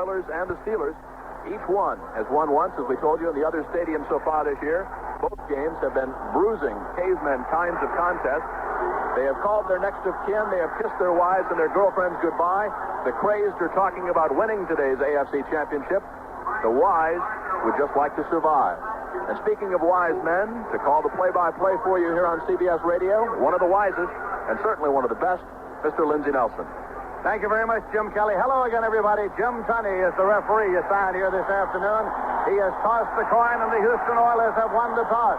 Oilers and the Steelers. Each one has won once, as we told you, in the other stadiums so far this year. Both games have been bruising, cavemen kinds of contests. They have called their next of kin. They have kissed their wives and their girlfriends goodbye. The crazed are talking about winning today's AFC Championship. The wise would just like to survive. And speaking of wise men, to call the play-by-play for you here on CBS Radio, one of the wisest, and certainly one of the best, Mr. Lindsey Nelson. Thank you very much, Jim Kelly. Hello again, everybody. Jim Tunney is the referee assigned here this afternoon. He has tossed the coin, and the Houston Oilers have won the toss.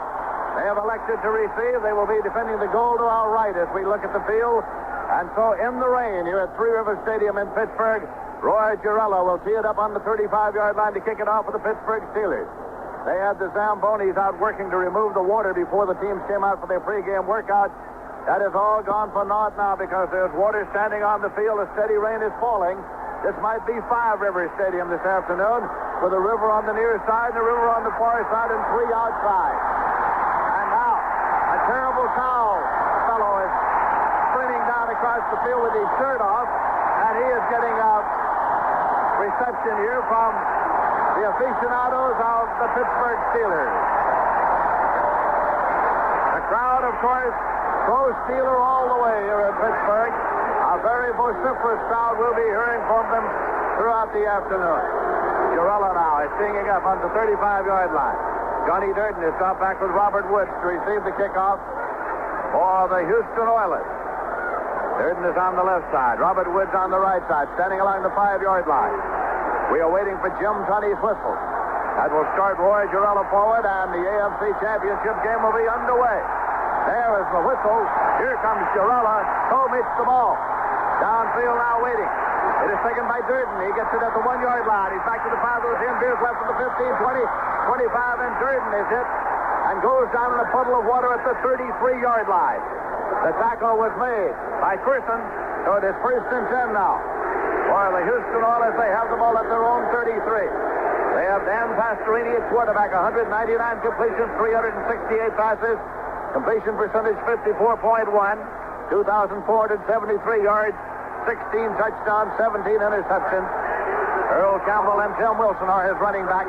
They have elected to receive. They will be defending the goal to our right as we look at the field. And so in the rain here at Three Rivers Stadium in Pittsburgh, Roy Girello will tee it up on the 35-yard line to kick it off for the Pittsburgh Steelers. They had the Zambonis out working to remove the water before the teams came out for their pregame workout. That is all gone for naught now because there's water standing on the field. A steady rain is falling. This might be Five Rivers Stadium this afternoon with a river on the near side and a river on the far side and three outside. And now a terrible foul fellow is sprinting down across the field with his shirt off, and he is getting a reception here from the aficionados of the Pittsburgh Steelers. The crowd, of course, pro-Steeler all the way here in Pittsburgh. A very vociferous crowd. We'll be hearing from them throughout the afternoon. Girello now is singing up on the 35-yard line. Johnny Durden has got back with Robert Woods to receive the kickoff for the Houston Oilers. Durden is on the left side. Robert Woods on the right side, standing along the 5-yard line. We are waiting for Jim Tunney's whistle. That will start Roy Girello forward, and the AFC Championship game will be underway. There is the whistle. Here comes Girello. Cole meets the ball. Downfield now waiting. It is taken by Durden. He gets it at the 1-yard line. He's back to the 5 to the 10. Beers left at the 15, 20, 25, and Durden is hit and goes down in a puddle of water at the 33-yard line. The tackle was made by Curson, so it is 1st and 10 now. For the Houston Oilers, they have the ball at their own 33. They have Dan Pastorini at quarterback, 199 completions, 368 passes. Completion percentage 54.1, 2,473 yards, 16 touchdowns, 17 interceptions. Earl Campbell and Tim Wilson are his running backs.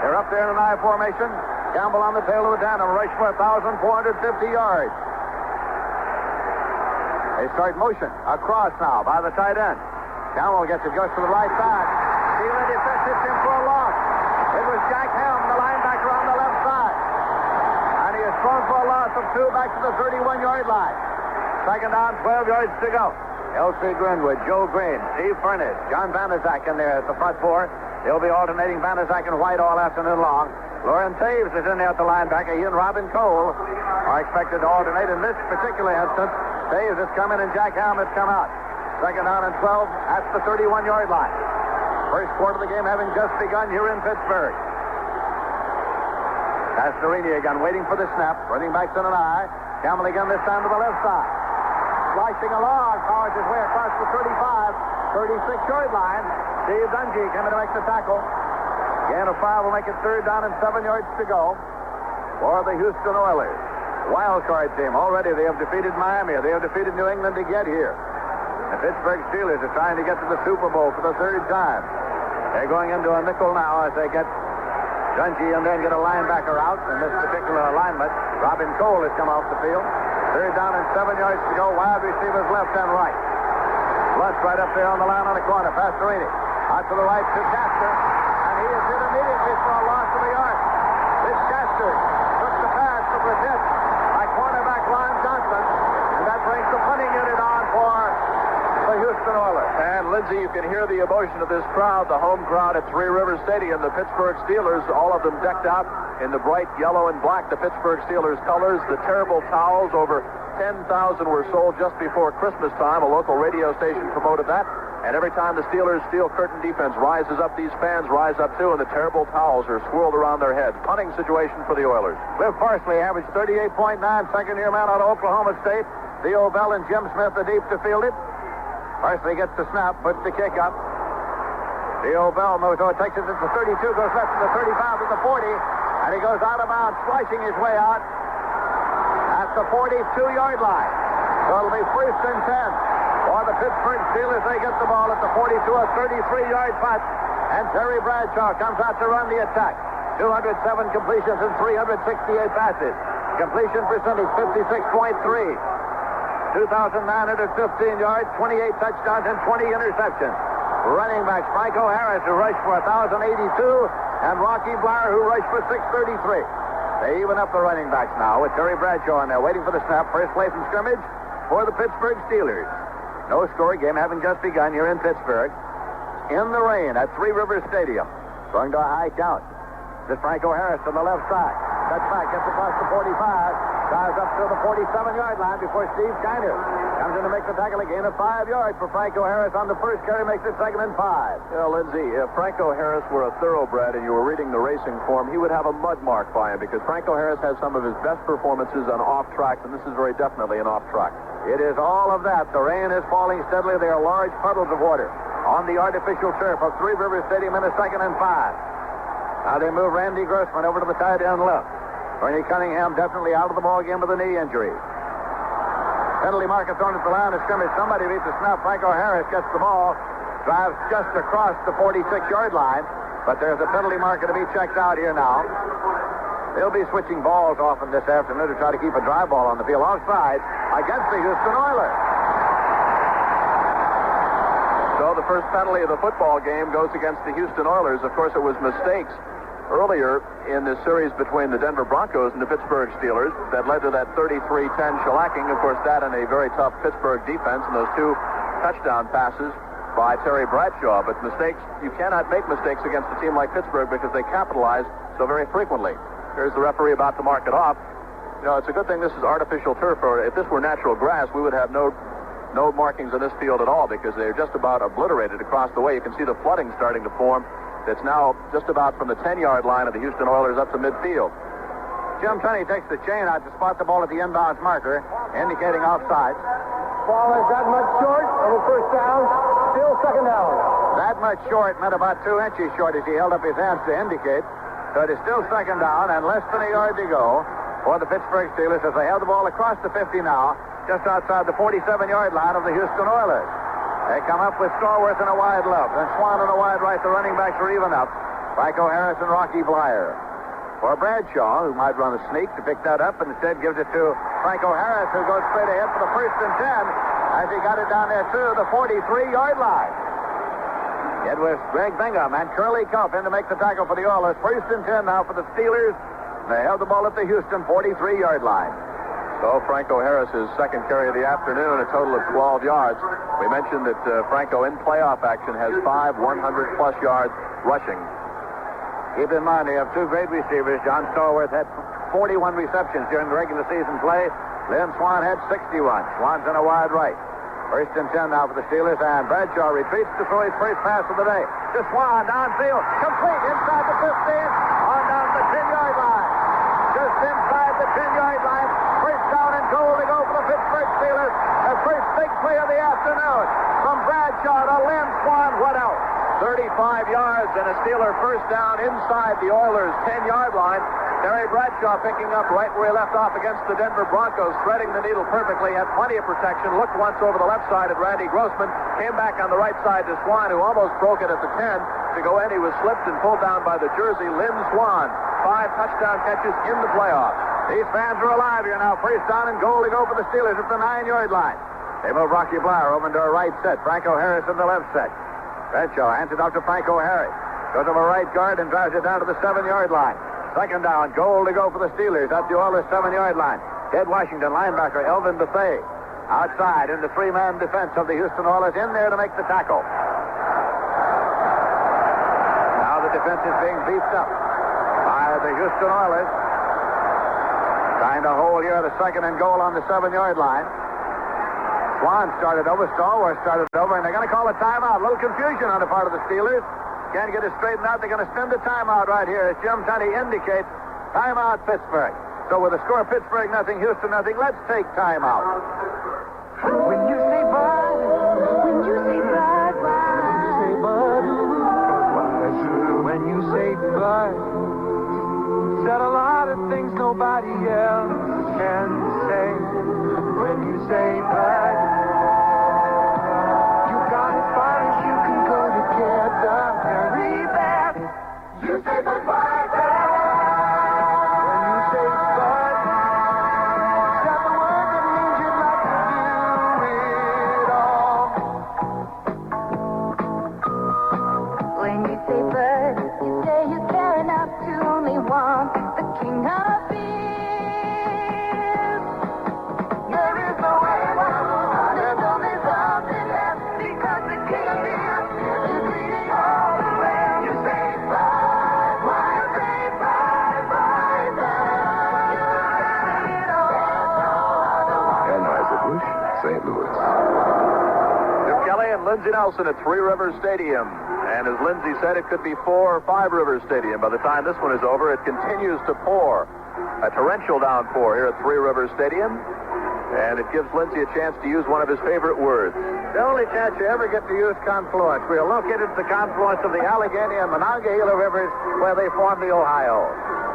They're up there in an I formation. Campbell on the tail of the tandem, rush for 1,450 yards. They start motion across now by the tight end. Campbell gets it just to the right side. Steeler defense hits him for a loss. It was Jack Helm, the linebacker on the left side. And he is thrown for a loss of 2 back to the 31-yard line. Second down, 12 yards to go. L.C. Greenwood, Joe Green, Steve Furness, John Vanderzack in there at the front four. They'll be alternating Vanderzack and White all afternoon long. Lauren Taves is in there at the linebacker. He and Robin Cole are expected to alternate. In this particular instance, Taves has come in and Jack Helm has come out. Second down and 12 at the 31-yard line. First quarter of the game having just begun here in Pittsburgh. Pastorini again waiting for the snap. Running backs in an eye. Campbell again this time to the left side. Slicing along, powers his way across the 36-yard line. Steve Dungy coming to make the tackle. Gain of 5 will make it 3rd down and 7 yards to go for the Houston Oilers. Wild card team. Already they have defeated Miami. They have defeated New England to get here. The Pittsburgh Steelers are trying to get to the Super Bowl for the 3rd time. They're going into a nickel now as they get Dungy and then get a linebacker out. In this particular alignment, Robin Cole has come off the field. 3rd down and 7 yards to go. Wide receivers left and right. Lutz right up there on the line on the corner. Pastorini out to the right to Castor. And he is hit immediately for a loss of the yard. This Castor took the pass but was hit by cornerback Ron Johnson. And that brings the punting unit on for the Houston Oilers. And Lindsey, you can hear the emotion of this crowd, the home crowd at Three Rivers Stadium. The Pittsburgh Steelers, all of them decked out in the bright yellow and black, the Pittsburgh Steelers colors. The terrible towels, over 10,000 were sold just before Christmas time. A local radio station promoted that. And every time the Steelers' steel curtain defense rises up, these fans rise up too, and the terrible towels are swirled around their heads. Punting situation for the Oilers. Cliff Parsley averaged 38.9, second-year man out of Oklahoma State. Theo Bell and Jim Smith are deep to field it. Parsley gets the snap, puts the kick up. Theo Bell moves over, takes it to the 32, goes left to the 35 to the 40, and he goes out of bounds, slicing his way out at the 42-yard line. So it'll be 1st and 10 For the Pittsburgh Steelers, they get the ball at the 42, a 33-yard punt. And Terry Bradshaw comes out to run the attack. 207 completions and 368 passes. Completion percentage 56.3. 2,915 yards, 28 touchdowns, and 20 interceptions. Running backs, Franco Harris, who rushed for 1,082, and Rocky Bleier, who rushed for 633. They even up the running backs now with Terry Bradshaw in there waiting for the snap. First play from scrimmage for the Pittsburgh Steelers. No score, game having just begun here in Pittsburgh. In the rain at Three Rivers Stadium. Going to a high count. This is Franco Harris to the left side. Cuts back, gets across the 45. Drives up to the 47-yard line before Steve Kiner comes in to make the tackle. A gain of 5 yards for Franco Harris on the first carry, makes it 2nd and 5. You know, Lindsey, if Franco Harris were a thoroughbred and you were reading the racing form, he would have a mud mark by him because Franco Harris has some of his best performances on off tracks, and this is very definitely an off track. It is all of that. The rain is falling steadily. There are large puddles of water on the artificial turf of Three Rivers Stadium in a 2nd and 5. Now they move Randy Grossman over to the tight end left. Bernie Cunningham definitely out of the ball game with a knee injury. Penalty marker thrown at the line of scrimmage. Somebody beats the snap. Franco Harris gets the ball, drives just across the 46-yard line, but there's a penalty marker to be checked out here now. They'll be switching balls often this afternoon to try to keep a dry ball on the field. Offside against the Houston Oilers. So the first penalty of the football game goes against the Houston Oilers. Of course, it was mistakes earlier in this series between the Denver Broncos and the Pittsburgh Steelers that led to that 33-10 shellacking. Of course, that and a very tough Pittsburgh defense and those 2 touchdown passes by Terry Bradshaw. But mistakes, you cannot make mistakes against a team like Pittsburgh because they capitalize so very frequently. Here's the referee about to mark it off. You know, it's a good thing this is artificial turf, or if this were natural grass, we would have no markings on this field at all because they're just about obliterated across the way. You can see the flooding starting to form. It's now just about from the 10-yard line of the Houston Oilers up to midfield. Jim Tunney takes the chain out to spot the ball at the inbounds marker, indicating offside. Ball is that much short of a first down, still 2nd down. That much short meant about 2 inches short as he held up his hands to indicate. So it is still 2nd down and less than a yard to go for the Pittsburgh Steelers as they held the ball across the 50 now, just outside the 47-yard line of the Houston Oilers. They come up with Stallworth in a wide left, and Swan in a wide right. The running backs are even up. Franco Harris and Rocky Bleier. For Bradshaw, who might run a sneak to pick that up, and instead gives it to Franco Harris, who goes straight ahead for the 1st and 10, as he got it down there to the 43-yard line. It was Greg Bingham and Curly Cuff in to make the tackle for the Oilers. 1st and 10 now for the Steelers. They held the ball at the Houston 43-yard line. So Franco Harris' second carry of the afternoon, a total of 12 yards. We mentioned that Franco in playoff action has 5 100-plus yards rushing. Keep in mind, they have 2 great receivers. John Stallworth had 41 receptions during the regular season play. Lynn Swan had 61. Swan's in a wide right. 1st and 10 now for the Steelers, and Bradshaw retreats to throw his first pass of the day. To Swan, downfield, complete, inside the 15, on down the 10-yard line. Just inside the 10-yard line. First down and goal to go for the Pittsburgh Steelers. The first big play of the afternoon. From Bradshaw to Lynn Swan. What else? 35 yards and a Steeler first down inside the Oilers' 10-yard line. Terry Bradshaw picking up right where he left off against the Denver Broncos, threading the needle perfectly, had plenty of protection, looked once over the left side at Randy Grossman, came back on the right side to Swan, who almost broke it at the 10. To go in, he was slipped and pulled down by the jersey, Lynn Swan. 5 touchdown catches in the playoffs. These fans are alive here now. First down and goal to go for the Steelers at the 9-yard line. They move Rocky Bleier over into a right set. Franco Harris in the left set. Bradshaw hands it off to Franco Harris. Goes over right guard and drives it down to the 7-yard line. 2nd down, goal to go for the Steelers at the Oilers' 7-yard line. Ted Washington, linebacker, Elvin Bethea. Outside in the 3-man defense of the Houston Oilers, in there to make the tackle. Now the defense is being beefed up by the Houston Oilers. Trying to hold here at a 2nd and goal on the 7-yard line. Swan started over, Stallworth started over, and they're going to call a timeout. A little confusion on the part of the Steelers. Can't get it straightened out. They're going to spend a timeout right here, as Jim Tunney indicates. Timeout, Pittsburgh. So with the score, Pittsburgh nothing, Houston nothing. Let's take timeout. When you say bud, when you say bud, when you say bud, said a lot of things nobody else can say. When you say bud, one, the king of beers. There is no way out, there's only something left, because the king of beers is leading all the way. You say bye, why you say bye, bye, bye. Anheuser-Busch, St. Louis. Jim Kelly and Lindsey Nelson at Three Rivers Stadium. And as Lindsey said, it could be 4 or 5 Rivers Stadium by the time this one is over. It continues to pour. A torrential downpour here at Three Rivers Stadium. And it gives Lindsey a chance to use one of his favorite words. The only chance you ever get to use confluence. We are located at the confluence of the Allegheny and Monongahela Rivers, where they form the Ohio.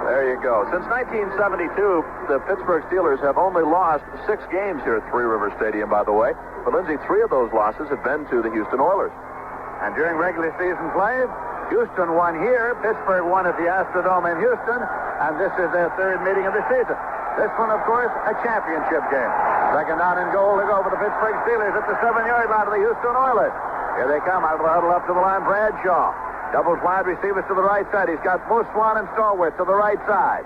There you go. Since 1972, the Pittsburgh Steelers have only lost 6 games here at Three Rivers Stadium, by the way. But Lindsey, 3 of those losses have been to the Houston Oilers. And during regular season play, Houston won here, Pittsburgh won at the Astrodome in Houston, and this is their 3rd meeting of the season. This one, of course, a championship game. Second down and goal to go for the Pittsburgh Steelers at the 7-yard line of the Houston Oilers. Here they come out of the huddle up to the line. Bradshaw doubles wide receivers to the right side. He's got both Swan and Stallworth to the right side.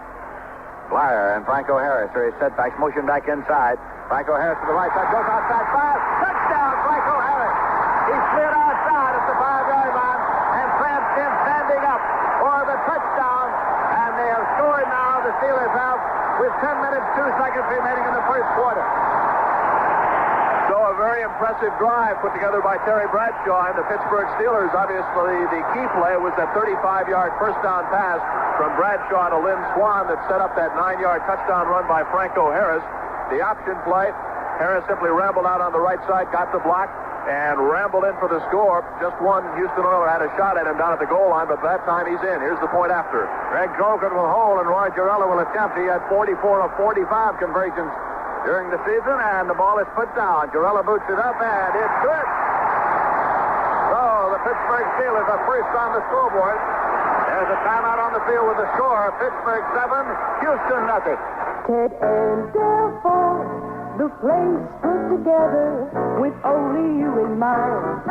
Blyer and Franco Harris are his setbacks, motion back inside. Franco Harris to the right side, goes outside, fires, touchdown, Franco Harris. He slid outside at the 5-yard line and Tramp's in standing up for the touchdown. And they have scored now, the Steelers have, with 10 minutes, 2 seconds remaining in the first quarter. So a very impressive drive put together by Terry Bradshaw and the Pittsburgh Steelers. Obviously, the key play was that 35-yard first down pass from Bradshaw to Lynn Swan that set up that 9-yard touchdown run by Franco Harris. The option play, Harris simply rambled out on the right side, got the block, and rambled in for the score. Just one Houston Oiler had a shot at him down at the goal line, but that time he's in. Here's the point after. Greg Drogan will hold, and Roy Girella will attempt. He had 44 of 45 conversions during the season, and the ball is put down. Girella boots it up, and it's good. So the Pittsburgh Steelers are first on the scoreboard. There's a timeout on the field with the score. Pittsburgh 7, Houston nothing. Ted and Delphine, the place put together with only you in mind.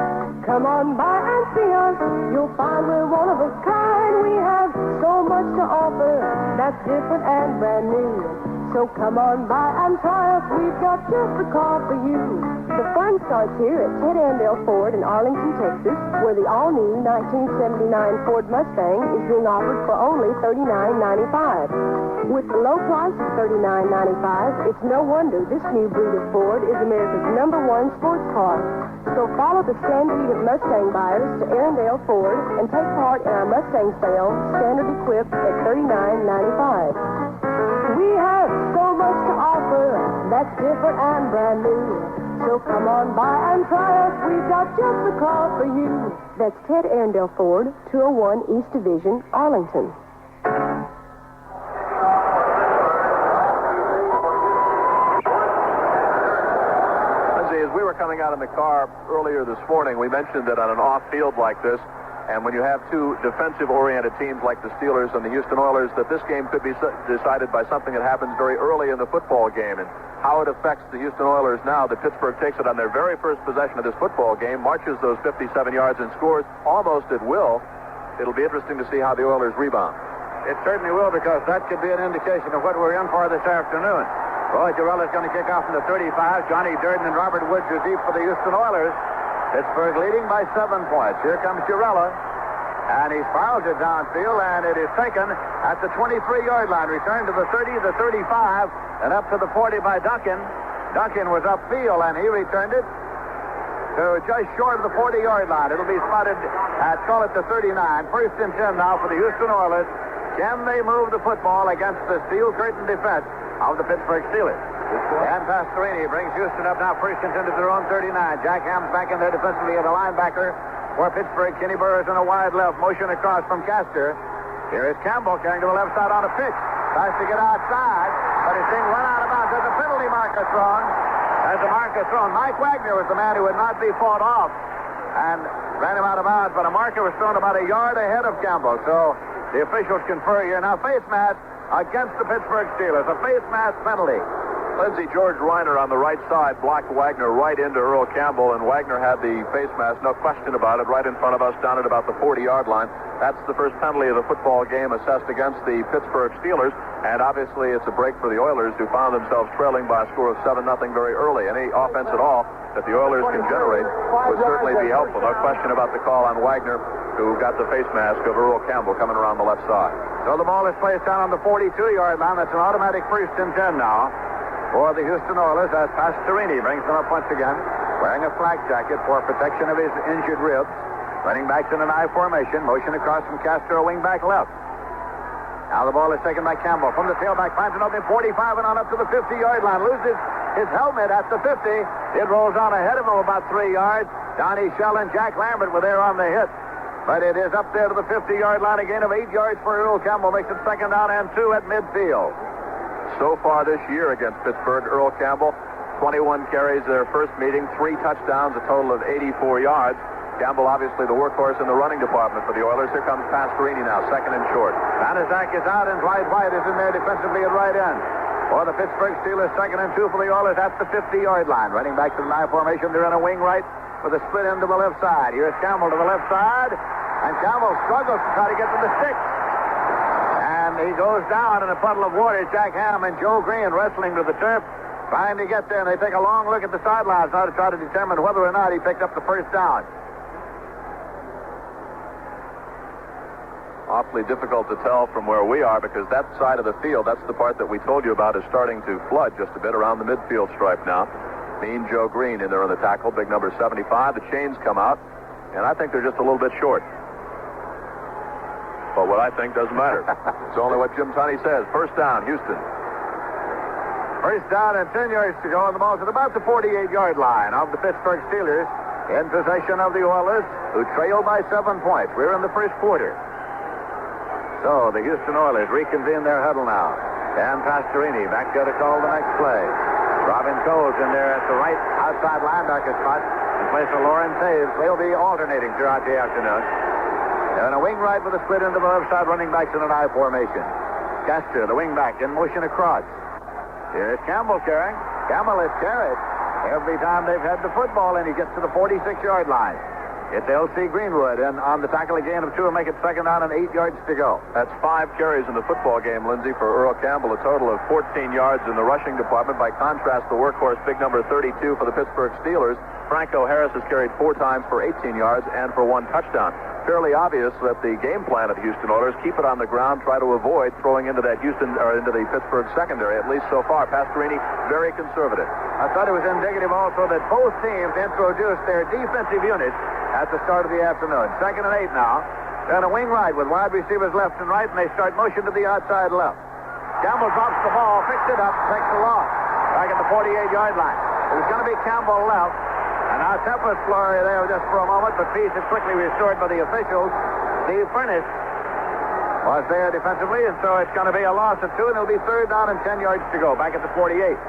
Come on by and see us. You'll find we're one of a kind. We have so much to offer that's different and brand new. So come on by and try us. We've got just the car for you. The fun starts here at Ted Andale Ford in Arlington, Texas, where the all-new 1979 Ford Mustang is being offered for only $39.95. With the low price of $39.95, it's no wonder this new breed of Ford is America's #1 sports car. So follow the standard of Mustang buyers to Arundel Ford and take part in our Mustang sale, standard equipped at $39.95. We have so much to offer that's different and brand new. So come on by and try us. We've got just the car for you. That's Ted Arundel Ford, 201 East Division, Arlington. As we were coming out in the car earlier this morning, we mentioned that on an off field like this, and when you have 2 defensive-oriented teams like the Steelers and the Houston Oilers, that this game could be decided by something that happens very early in the football game. And how it affects the Houston Oilers now that Pittsburgh takes it on their very first possession of this football game, marches those 57 yards and scores almost at will. It'll be interesting to see how the Oilers rebound. It certainly will, because that could be an indication of what we're in for this afternoon. Roy Girella is going to kick off from the 35. Johnny Durden and Robert Woods are deep for the Houston Oilers. Pittsburgh leading by 7 points. Here comes Girella, and he fouls it downfield, and it is taken at the 23-yard line. Returned to the 30, the 35, and up to the 40 by Duncan. Duncan was upfield, and he returned it to just short of the 40-yard line. It'll be spotted at, call it the 39. First and 10 now for the Houston Oilers. Can they move the football against the steel curtain defense of the Pittsburgh Steelers? Dan Pastorini brings Houston up now first and 10 to their own 39. Jack Ham's back in there defensively at a linebacker for Pittsburgh. Kenny Burris in a wide left. Motion across from Castor. Here is Campbell carrying to the left side on a pitch. Tries to get outside, but he's being run out of bounds. There's a penalty marker thrown. There's a marker thrown. Mike Wagner was the man who would not be fought off and ran him out of bounds, but a marker was thrown about a yard ahead of Campbell. So the officials confer here. Now face mask against the Pittsburgh Steelers. A face mask penalty. Lindsey, George Reiner on the right side blocked Wagner right into Earl Campbell, and Wagner had the face mask, no question about it, right in front of us down at about the 40-yard line. That's the first penalty of the football game assessed against the Pittsburgh Steelers, and obviously it's a break for the Oilers, who found themselves trailing by a score of 7-0 very early. Any offense at all that the Oilers can generate would certainly be helpful. No question about the call on Wagner, who got the face mask of Earl Campbell coming around the left side. So the ball is placed down on the 42-yard line. That's an automatic 1st and 10 now for the Houston Oilers, as Pastorini brings them up once again, wearing a flak jacket for protection of his injured ribs. Running backs in an I formation. Motion across from Castro, wing back left. Now the ball is taken by Campbell from the tailback. Finds an opening 45 and on up to the 50-yard line. Loses his helmet at the 50. It rolls on ahead of him about 3 yards. Donnie Shell and Jack Lambert were there on the hit. But it is up there to the 50-yard line. A gain of 8 yards for Earl Campbell. Makes it 2nd down and 2 at midfield. So far this year against Pittsburgh, Earl Campbell, 21 carries their first meeting, 3 touchdowns, a total of 84 yards. Campbell, obviously the workhorse in the running department for the Oilers. Here comes Pastorini now, 2nd and short. Vanizak is out, and Dwight White is in there defensively at right end. For the Pittsburgh Steelers, 2nd and 2 for the Oilers at the 50-yard line. Running back to the I formation. They're in a wing right with a split into the left side. Here's Campbell to the left side, and Campbell struggles to try to get to the sticks. And he goes down in a puddle of water. Jack Ham and Joe Green wrestling to the turf, trying to get there. And they take a long look at the sidelines now to try to determine whether or not he picked up the first down. Awfully difficult to tell from where we are, because that side of the field, that's the part that we told you about, is starting to flood just a bit around the midfield stripe now. Mean Joe Green in there on the tackle, big number 75. The chains come out, and I think they're just a little bit short. But what I think doesn't matter. It's only what Jim Tunney says. First down, Houston. First down and 10 yards to go, and the ball's at about the 48-yard line of the Pittsburgh Steelers, in possession of the Oilers, who trail by 7 points. We're in the first quarter. So the Houston Oilers reconvene their huddle now. Dan Pastorini back there to call the next play. Robin Cole's in there at the right outside linebacker spot in place of Lauren Taves. They'll be alternating throughout the afternoon. They're in a wing right with a split into the left side, running backs in an I formation. Castro, the wing back, in motion across. Here's Campbell carrying. Campbell has carried every time they've had the football, and he gets to the 46-yard line. It's L.C. Greenwood, and on the tackle, a gain of 2 will make it 2nd down and 8 yards to go. That's 5 carries in the football game, Lindsey, for Earl Campbell, a total of 14 yards in the rushing department. By contrast, the workhorse, big number 32 for the Pittsburgh Steelers, Franco Harris, has carried 4 times for 18 yards and for 1 touchdown. Fairly obvious that the game plan of the Houston Oilers, keep it on the ground, try to avoid throwing into that into the Pittsburgh secondary, at least so far. Pastorini, very conservative. I thought it was indicative also that both teams introduced their defensive units at the start of the afternoon. 2nd and 8 now. They're in a wing right with wide receivers left and right, and they start motion to the outside left. Campbell drops the ball, picks it up, takes the loss. Back at the 48-yard line. It was going to be Campbell left. And now Tempest flurry there just for a moment, but peace is quickly restored by the officials. Steve Furnace was there defensively, and so it's going to be a loss of 2, and it'll be 3rd down and 10 yards to go. Back at the 48.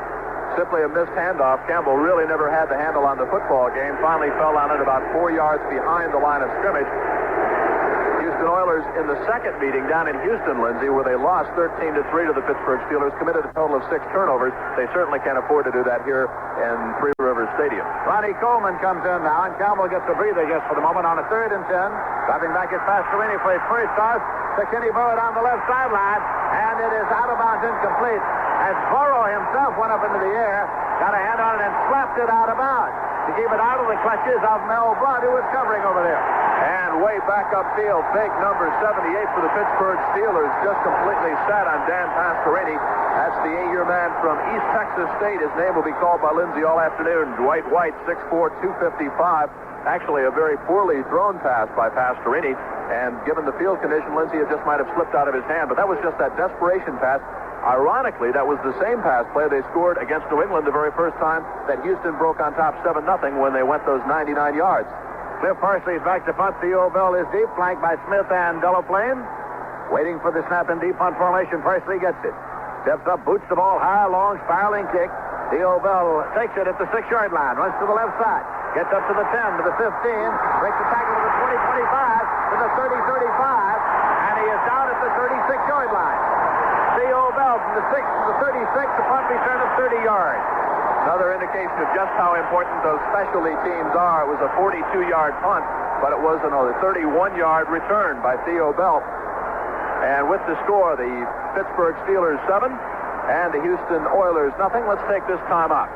Simply a missed handoff. Campbell really never had the handle on the football game. Finally fell on it about 4 yards behind the line of scrimmage. Houston Oilers in the second meeting down in Houston, Lindsey, where they lost 13-3 to the Pittsburgh Steelers, committed a total of 6 turnovers. They certainly can't afford to do that here in Three Rivers Stadium. Ronnie Coleman comes in now, and Campbell gets a breather just for the moment on a 3rd and 10. Driving back at Pastorini for his first toss to Kenny Burrow down the left sideline, and it is out of bounds, incomplete, as Burrow himself went up into the air, got a hand on it, and slapped it out of bounds to keep it out of the clutches of Mel Blood, who was covering over there. And way back upfield, big number 78 for the Pittsburgh Steelers, just completely sat on Dan Pastorini. That's the 8-year man from East Texas State. His name will be called by Lindsey all afternoon. Dwight White, 6'4", 255. Actually, a very poorly thrown pass by Pastorini. And given the field condition, Lindsey, it just might have slipped out of his hand. But that was just that desperation pass. Ironically, that was the same pass play they scored against New England the very first time that Houston broke on top 7-0 when they went those 99 yards. Cliff Parsley's back to punt. The old bell is deep, flanked by Smith and Delaplane. Waiting for the snap in deep punt formation. Parsley gets it. Steps up, boots the ball high, long, spiraling kick. The old bell takes it at the 6-yard line, runs to the left side. Gets up to the 10, to the 15, breaks the tackle to the 20, 25, to the 30, 35, and he is down at the 36-yard line. Theo Bell from the 6 to the 36, a punt return of 30 yards. Another indication of just how important those specialty teams are. It was a 42-yard punt, but it was a 31-yard return by Theo Bell. And with the score, the Pittsburgh Steelers 7 and the Houston Oilers nothing. Let's take this time out.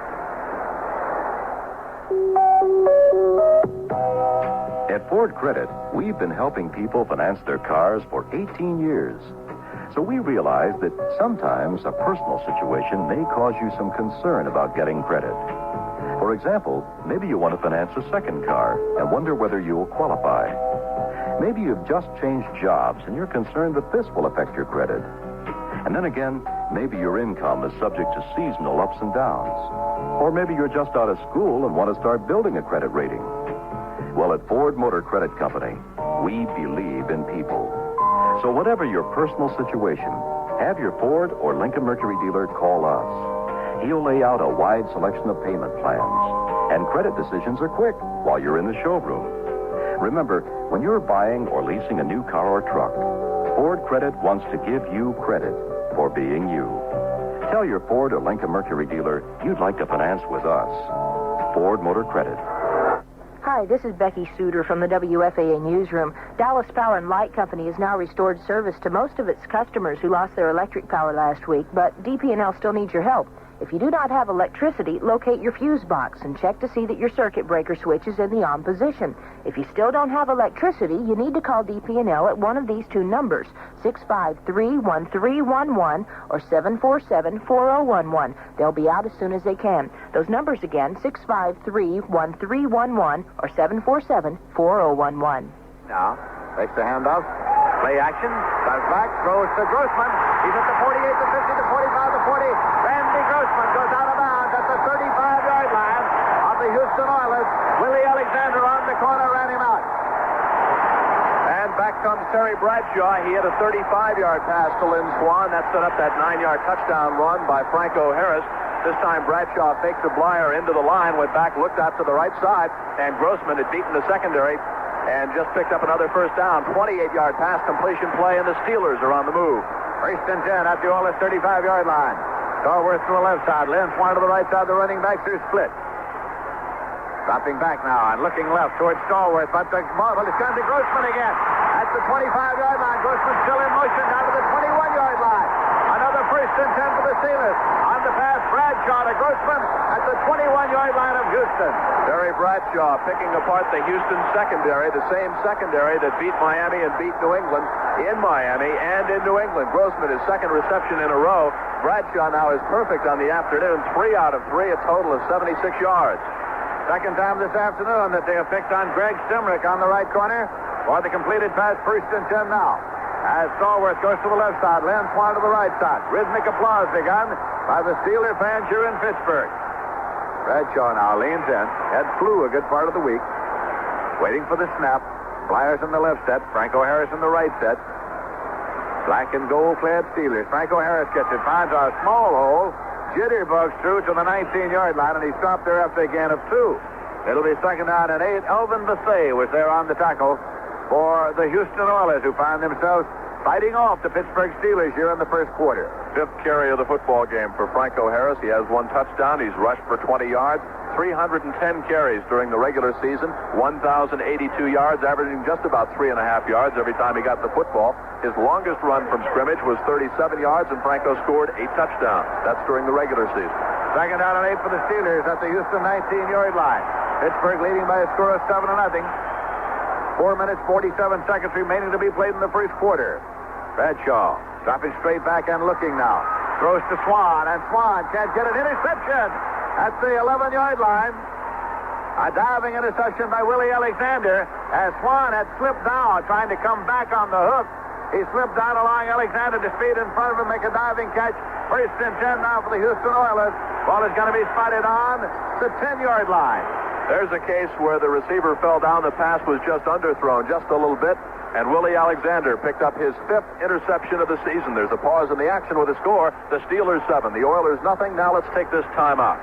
At Ford Credit, we've been helping people finance their cars for 18 years. So we realize that sometimes a personal situation may cause you some concern about getting credit. For example, maybe you want to finance a second car and wonder whether you'll qualify. Maybe you've just changed jobs and you're concerned that this will affect your credit. And then again, maybe your income is subject to seasonal ups and downs. Or maybe you're just out of school and want to start building a credit rating. Well, at Ford Motor Credit Company, we believe in people. So whatever your personal situation, have your Ford or Lincoln Mercury dealer call us. He'll lay out a wide selection of payment plans. And credit decisions are quick while you're in the showroom. Remember, when you're buying or leasing a new car or truck, Ford Credit wants to give you credit for being you. Tell your Ford or Lincoln Mercury dealer you'd like to finance with us. Ford Motor Credit. Hi, this is Becky Suter from the WFAA Newsroom. Dallas Power and Light Company has now restored service to most of its customers who lost their electric power last week, but DP&L still needs your help. If you do not have electricity, locate your fuse box and check to see that your circuit breaker switch is in the on position. If you still don't have electricity, you need to call DP&L at one of these two numbers, 653-1311 or 747-4011. They'll be out as soon as they can. Those numbers again, 653-1311 or 747-4011. Now, takes the handoff. Play action. Comes back. Throws to Grossman. He's at the 48, the 50, the 45, the 40. Randy Grossman goes out of bounds at the 35-yard line of the Houston Oilers. Willie Alexander on the corner ran him out. And back comes Terry Bradshaw. He had a 35-yard pass to Lynn Swan. That set up that 9-yard touchdown run by Franco Harris. This time Bradshaw faked the Blyer into the line, went back, looked out to the right side, and Grossman had beaten the secondary and just picked up another first down. 28-yard pass completion play, and the Steelers are on the move. First and 10 at the Oilers 35-yard line. Stallworth to the left side. Lynn Swan to the right side. The running backs are split. Dropping back now and looking left towards Stallworth. But the ball is going to Grossman again. At the 25-yard line. Grossman still in motion down to the 21-yard line. Another first and 10 for the Steelers. On the pass, Bradshaw to Grossman at the 21-yard line of Houston. Terry Bradshaw picking apart the Houston secondary, the same secondary that beat Miami and beat New England in Miami and in New England. Grossman, his second reception in a row. Bradshaw now is perfect on the afternoon. 3 out of 3, a total of 76 yards. Second time this afternoon that they have picked on Greg Stimrick on the right corner for the completed pass. First and 10 now. As Stallworth goes to the left side, Lynn Swan to the right side. Rhythmic applause begun by the Steeler fans here in Pittsburgh. Bradshaw now leans in. Had flu a good part of the week. Waiting for the snap. Flyers in the left set. Franco Harris in the right set. Black and gold clad Steelers. Franco Harris gets it. Finds a small hole. Jitterbugs through to the 19-yard line, and he stopped there after a gain of 2. It'll be second down and 8. Elvin Bethea was there on the tackle for the Houston Oilers, who find themselves fighting off the Pittsburgh Steelers here in the first quarter. 5th carry of the football game for Franco Harris. He has 1 touchdown. He's rushed for 20 yards. 310 carries during the regular season. 1,082 yards, averaging just about 3.5 yards every time he got the football. His longest run from scrimmage was 37 yards, and Franco scored 8 touchdowns. That's during the regular season. Second down and 8 for the Steelers at the Houston 19-yard line. Pittsburgh leading by a score of 7-0. 4 minutes, 47 seconds remaining to be played in the first quarter. Bradshaw dropping straight back and looking now. Throws to Swan, and Swan can't get an interception at the 11-yard line. A diving interception by Willie Alexander as Swan had slipped down trying to come back on the hook. He slipped down along Alexander to speed in front of him, make a diving catch. First and 10 now for the Houston Oilers. Ball is going to be spotted on the 10-yard line. There's a case where the receiver fell down. The pass was just underthrown just a little bit, and Willie Alexander picked up his 5th interception of the season. There's a pause in the action with a score. The Steelers 7, the Oilers nothing. Now let's take this time out.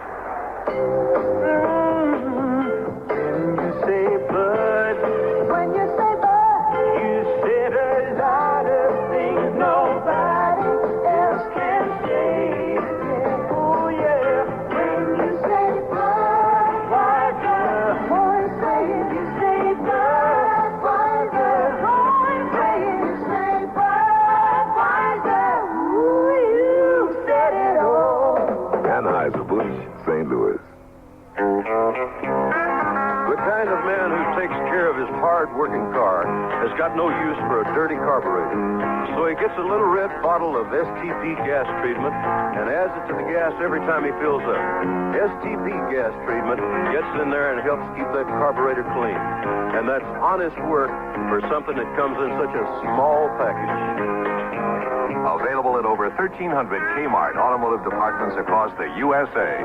When you say bud, you said a lot of things nobody else hard-working car has got no use for a dirty carburetor. So he gets a little red bottle of STP gas treatment and adds it to the gas every time he fills up. STP gas treatment gets in there and helps keep that carburetor clean. And that's honest work for something that comes in such a small package. Available at over 1,300 Kmart automotive departments across the USA.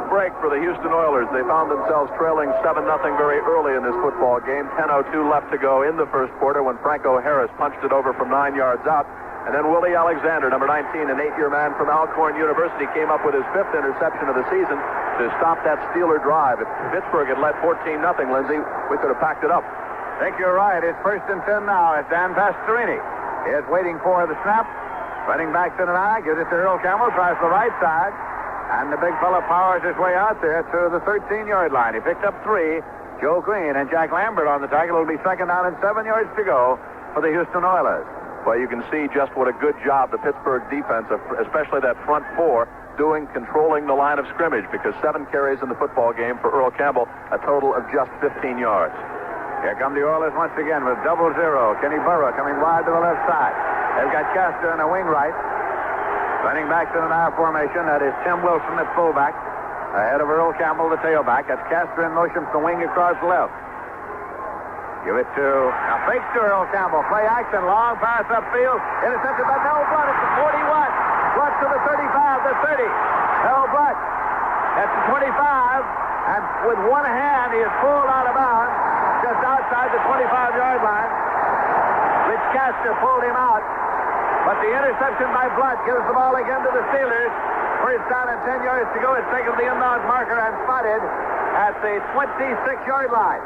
Break for the Houston Oilers. They found themselves trailing 7-0 very early in this football game. 10:02 left to go in the first quarter when Franco Harris punched it over from 9 yards out. And then Willie Alexander, number 19, an 8-year man from Alcorn University, came up with his 5th interception of the season to stop that Steeler drive. If Pittsburgh had led 14-0, Lindsey, we could have packed it up. I think you're right. It's 1st and 10 now. It's Dan Pastorini. He is waiting for the snap. Running back to the line. Gives it to Earl Campbell. Tries the right side. And the big fella powers his way out there to the 13-yard line. He picked up 3. Joe Green and Jack Lambert on the tackle. It'll be 2nd down and 7 yards to go for the Houston Oilers. Well, you can see just what a good job the Pittsburgh defense, especially that front 4, doing controlling the line of scrimmage, because 7 carries in the football game for Earl Campbell, a total of just 15 yards. Here come the Oilers once again with 0-0. Kenny Burrow coming wide to the left side. They've got Castor in a wing right. Running back to the now formation, that is Tim Wilson at fullback. Ahead of Earl Campbell, the tailback. That's Castor in motion from the wing across the left. Give it to, now fakes to Earl Campbell. Play action, long pass upfield. Intercepted by Mel Blunt at the 41. Blunt to the 35, the 30. Mel Blunt at the 25. And with one hand, he is pulled out of bounds just outside the 25-yard line. Rich Castor pulled him out. But the interception by Blunt gives the ball again to the Steelers. 1st down and 10 yards to go. It's taken the inbound marker and spotted at the 26-yard line.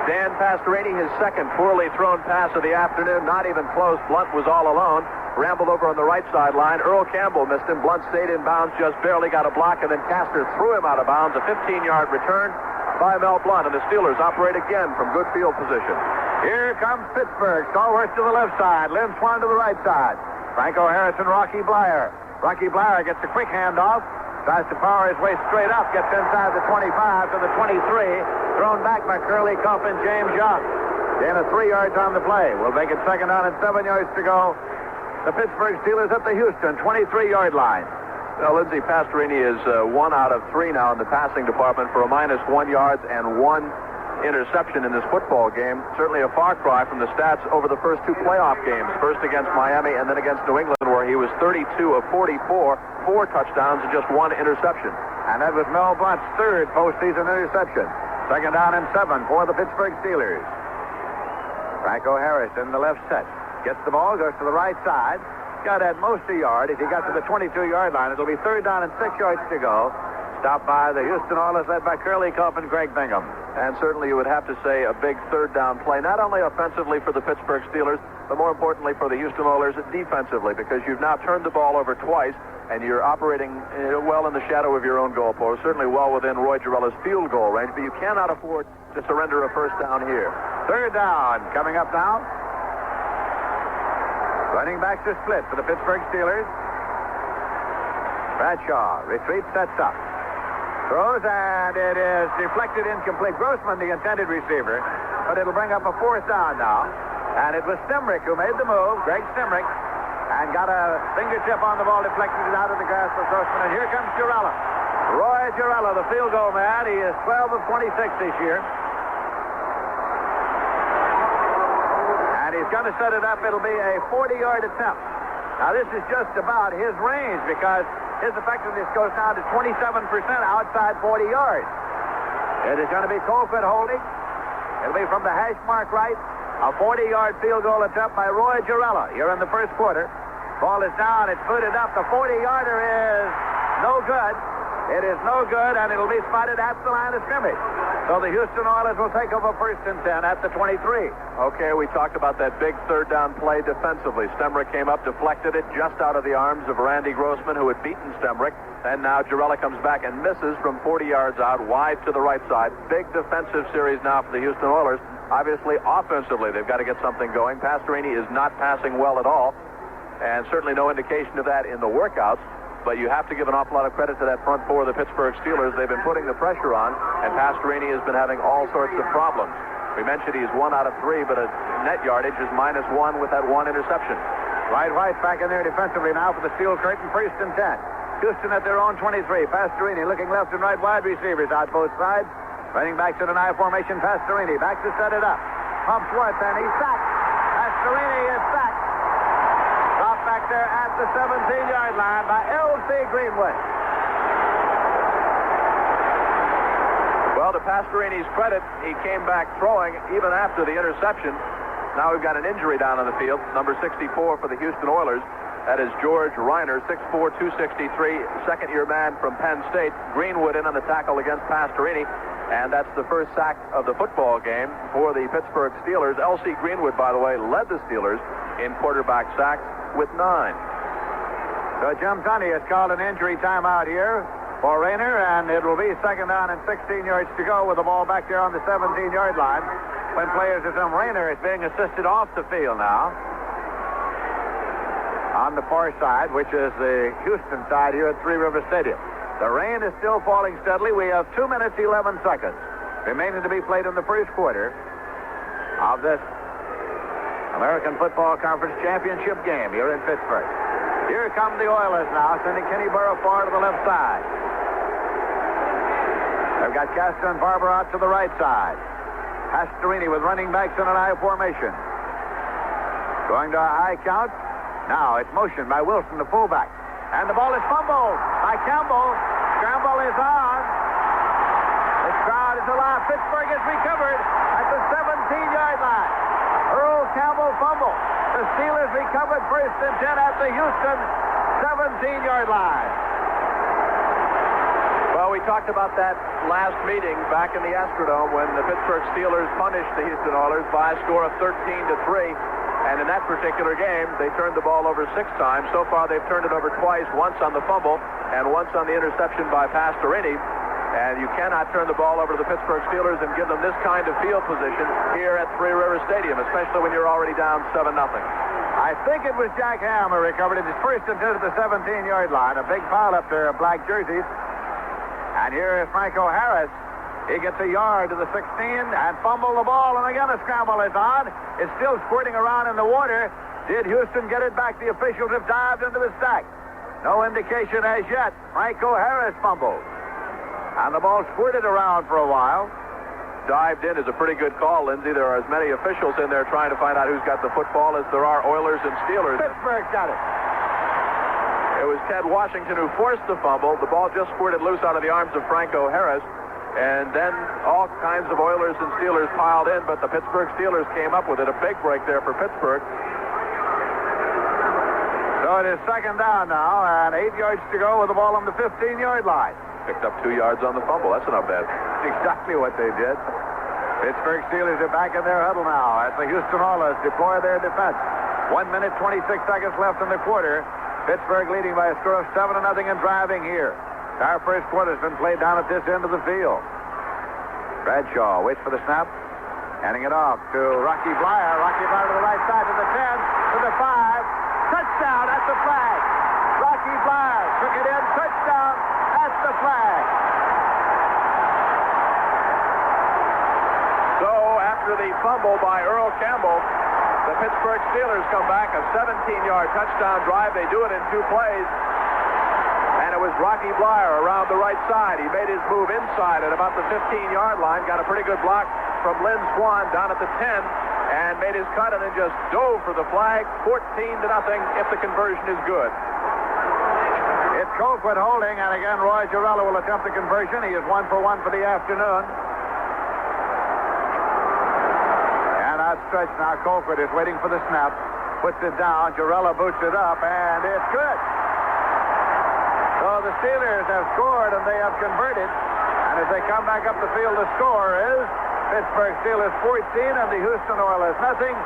Dan Pastorini, his second poorly thrown pass of the afternoon. Not even close. Blunt was all alone. Rambled over on the right sideline. Earl Campbell missed him. Blunt stayed in bounds, just barely got a block, and then Castor threw him out of bounds. A 15-yard return by Mel Blunt, and the Steelers operate again from good field position. Here comes Pittsburgh. Stallworth to the left side. Lynn Swan to the right side. Franco Harrison, Rocky Blyer. Rocky Blyer gets a quick handoff. Tries to power his way straight up. Gets inside the 25 to the 23. Thrown back by Curly Cuff and James Young. Gain of 3 yards on the play. We'll make it 2nd down and 7 yards to go. The Pittsburgh Steelers at the Houston 23-yard line. Now, Lindsey, Pastorini is 1 out of 3 now in the passing department for a -1 yards and 1 interception in this football game. Certainly a far cry from the stats over the first 2 playoff games. First against Miami and then against New England, where he was 32 of 44, 4 touchdowns and just 1 interception. And that was Mel Blunt's 3rd postseason interception. 2nd down and 7 for the Pittsburgh Steelers. Franco Harris in the left set. Gets the ball, goes to the right side. Got at most a yard. If he got to the 22-yard line, it'll be 3rd down and 6 yards to go. Stopped by the Houston Oilers, led by Curly Cuff and Greg Bingham. And certainly you would have to say a big 3rd down play, not only offensively for the Pittsburgh Steelers, but more importantly for the Houston Oilers defensively, because you've now turned the ball over twice, and you're operating well in the shadow of your own goalpost, certainly well within Roy Girella's field goal range, but you cannot afford to surrender a 1st down here. 3rd down coming up now. Running backs are split for the Pittsburgh Steelers. Bradshaw retreats, sets up. Throws, and it is deflected incomplete. Grossman, the intended receiver, but it'll bring up a 4th down now. And it was Stemrick who made the move, Greg Stemrick, and got a fingertip on the ball, deflected it out of the grasp of Grossman. And here comes Girella. Roy Girella, the field goal man. He is 12 of 26 this year. And he's going to set it up. It'll be a 40-yard attempt. Now, this is just about his range, because his effectiveness goes down to 27% outside 40 yards. It is going to be Colquitt holding. It'll be from the hash mark right. A 40-yard field goal attempt by Roy Girella here in the first quarter. Ball is down. It's booted up. The 40-yarder is no good. It is no good, and it'll be spotted at the line of scrimmage. So the Houston Oilers will take over 1st and 10 at the 23. Okay, we talked about that big 3rd down play defensively. Stemrick came up, deflected it just out of the arms of Randy Grossman, who had beaten Stemrick. And now Girella comes back and misses from 40 yards out, wide to the right side. Big defensive series now for the Houston Oilers. Obviously, offensively, they've got to get something going. Pastorini is not passing well at all, and certainly no indication of that in the workouts. but you have to give an awful lot of credit to that front four of the Pittsburgh Steelers. They've been putting the pressure on, and Pastorini has been having all sorts of problems. We mentioned he's 1 out of 3, but a net yardage is -1 with that one interception. Wright White back in there defensively now for the Steel Curtain. 1st and 10. Houston at their own 23. Pastorini looking left and right, wide receivers out both sides. Running back to the I formation. Pastorini back to set it up. Pumps Worth, and he's sacked. Pastorini is sacked. Dropped back there at the 17-yard line by L.C. Greenwood. Well, to Pastorini's credit, he came back throwing even after the interception. Now we've got an injury down on the field. Number 64 for the Houston Oilers. That is George Reiner, 6'4", 263, second-year man from Penn State. Greenwood in on the tackle against Pastorini. And that's the first sack of the football game for the Pittsburgh Steelers. L.C. Greenwood, by the way, led the Steelers in quarterback sacks with 9. So Jim Tunney has called an injury timeout here for Rayner, and it will be 2nd down and 16 yards to go with the ball back there on the 17-yard line. When players are some, Rayner is being assisted off the field now on the far side, which is the Houston side here at Three River Stadium. The rain is still falling steadily. We have 2 minutes, 11 seconds remaining to be played in the first quarter of this American Football Conference Championship game here in Pittsburgh. Here come the Oilers now, sending Kenny Burrow far to the left side. They've got Castro and Barber out to the right side. Pastorini with running backs in an I formation. Going to a high count. Now it's motion by Wilson, the fullback. And the ball is fumbled by Campbell. Scramble is on. The crowd is alive. Pittsburgh is recovered at the 17-yard line. Earl Campbell fumble. The Steelers recovered 1st and 10 at the Houston 17-yard line. Well, we talked about that last meeting back in the Astrodome when the Pittsburgh Steelers punished the Houston Oilers by a score of 13-3. And in that particular game, they turned the ball over 6 times. So far, they've turned it over twice, once on the fumble and once on the interception by Pastorini. And you cannot turn the ball over to the Pittsburgh Steelers and give them this kind of field position here at Three River Stadium, especially when you're already down 7-0. I think it was Jack Ham who recovered it. His 1st and 10 at the 17-yard line. A big pile up there of black jerseys. And here is Franco Harris. He gets a yard to the 16 and fumble the ball, and again a scramble is on. It's still squirting around in the water. Did Houston get it back? The officials have dived into the stack. No indication as yet. Franco Harris fumbled. And the ball squirted around for a while. Dived in is a pretty good call, Lindsey. There are as many officials in there trying to find out who's got the football as there are Oilers and Steelers. Pittsburgh got it. It was Ted Washington who forced the fumble. The ball just squirted loose out of the arms of Franco Harris. And then all kinds of Oilers and Steelers piled in, but the Pittsburgh Steelers came up with it. A big break there for Pittsburgh. So it is 2nd down now, and 8 yards to go with the ball on the 15-yard line. Picked up 2 yards on the fumble. That's not bad. That's exactly what they did. Pittsburgh Steelers are back in their huddle now as the Houston Oilers deploy their defense. 1 minute, 26 seconds left in the quarter. Pittsburgh leading by a score of 7-0 and driving here. Our first quarter has been played down at this end of the field. Bradshaw waits for the snap. Handing it off to Rocky Blyer. Rocky Blyer to the right side to the 10, to the 5. Touchdown at the flag. Rocky Blyer took it in. Touchdown at the flag. So after the fumble by Earl Campbell, the Pittsburgh Steelers come back. A 17-yard touchdown drive. They do it in 2 plays. And it was Rocky Blyer around the right side. He made his move inside at about the 15-yard line. Got a pretty good block from Lynn Swan down at the 10 and made his cut and then just dove for the flag. 14-0 if the conversion is good. It's Colquitt holding, and again Roy Girella will attempt the conversion. He is 1 for 1 for the afternoon. And outstretched now. Colquitt is waiting for the snap. Puts it down. Girella boots it up, and it's good. So the Steelers have scored and they have converted. And as they come back up the field, the score is Pittsburgh Steelers 14 and the Houston Oilers nothing.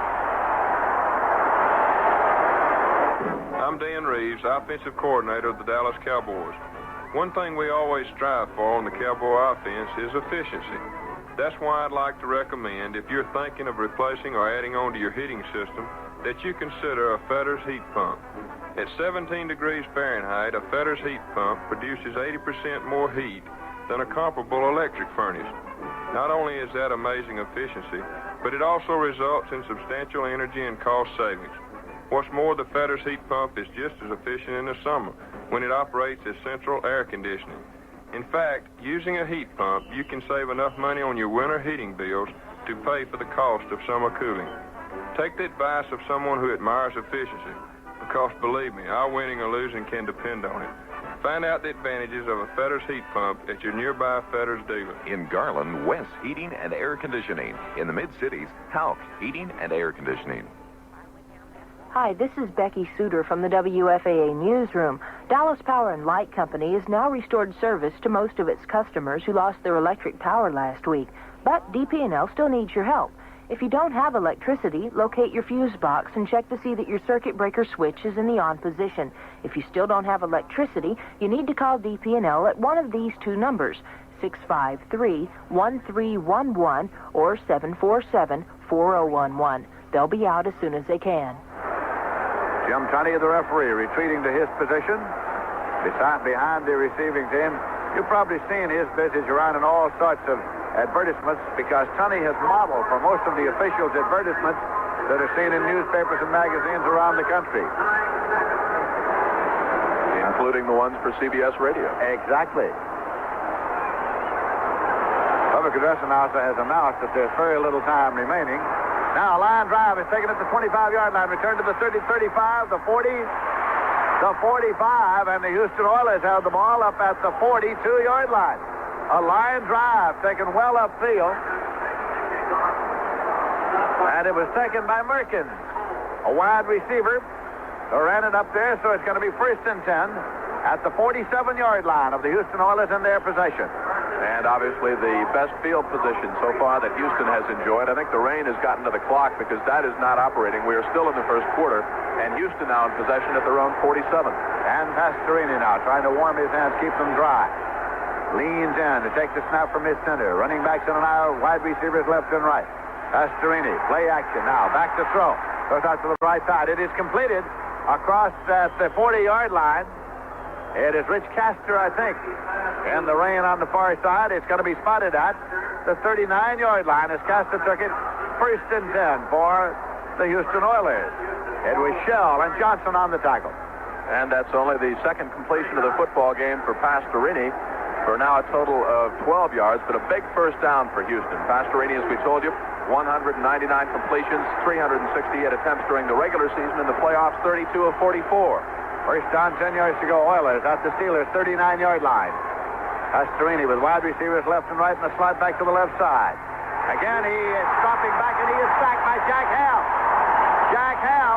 I'm Dan Reeves, offensive coordinator of the Dallas Cowboys. One thing we always strive for on the Cowboy offense is efficiency. That's why I'd like to recommend, if you're thinking of replacing or adding on to your heating system, that you consider a Fetter's heat pump. At 17 degrees Fahrenheit, a Fetter's heat pump produces 80% more heat than a comparable electric furnace. Not only is that amazing efficiency, but it also results in substantial energy and cost savings. What's more, the Fetter's heat pump is just as efficient in the summer when it operates as central air conditioning. In fact, using a heat pump, you can save enough money on your winter heating bills to pay for the cost of summer cooling. Take the advice of someone who admires efficiency, because believe me, our winning or losing can depend on it. Find out the advantages of a Fetter's heat pump at your nearby Fetter's dealer. In Garland, West Heating and Air Conditioning. In the mid-cities, Houck Heating and Air Conditioning. Hi, this is Becky Suter from the WFAA Newsroom. Dallas Power and Light Company has now restored service to most of its customers who lost their electric power last week. But DP&L still needs your help. If you don't have electricity, locate your fuse box and check to see that your circuit breaker switch is in the on position. If you still don't have electricity, you need to call DP&L at one of these two numbers, 653-1311 or 747-4011. They'll be out as soon as they can. Jim Tunney, the referee, retreating to his position behind the receiving team. You've probably seen his visage around in all sorts of advertisements because Tunney has modeled for most of the officials' advertisements that are seen in newspapers and magazines around the country. Including the ones for CBS Radio. Exactly. Public address announcer has announced that there's very little time remaining. Now, a line drive is taken at the 25-yard line. Return to the 30, 35, the 40, the 45, and the Houston Oilers have the ball up at the 42-yard line. A line drive taken well upfield. And it was taken by Merkins, a wide receiver who ran it up there, so it's going to be 1st and 10 at the 47-yard line of the Houston Oilers in their possession. And obviously the best field position so far that Houston has enjoyed. I think the rain has gotten to the clock because that is not operating. We are still in the first quarter, and Houston now in possession at their own 47. And Pastorini now trying to warm his hands, keep them dry. Leans in to take the snap from his center. Running backs in an aisle, wide receivers left and right. Pastorini, play action now. Back to throw. Goes out to the right side. It is completed across at the 40-yard line. It is Rich Castor, I think. In the rain on the far side, it's going to be spotted at the 39-yard line as Castor took it 1st and 10 for the Houston Oilers. It was Shell and Johnson on the tackle. And that's only the second completion of the football game for Pastorini, for now a total of 12 yards, but a big first down for Houston. Pastorini, as we told you, 199 completions, 368 attempts during the regular season. In the playoffs, 32 of 44. First down, 10 yards to go. Oilers at the Steelers' 39-yard line. Pastorini with wide receivers left and right in the slot back to the left side. Again, he is dropping back, and he is sacked by Jack Ham. Jack Ham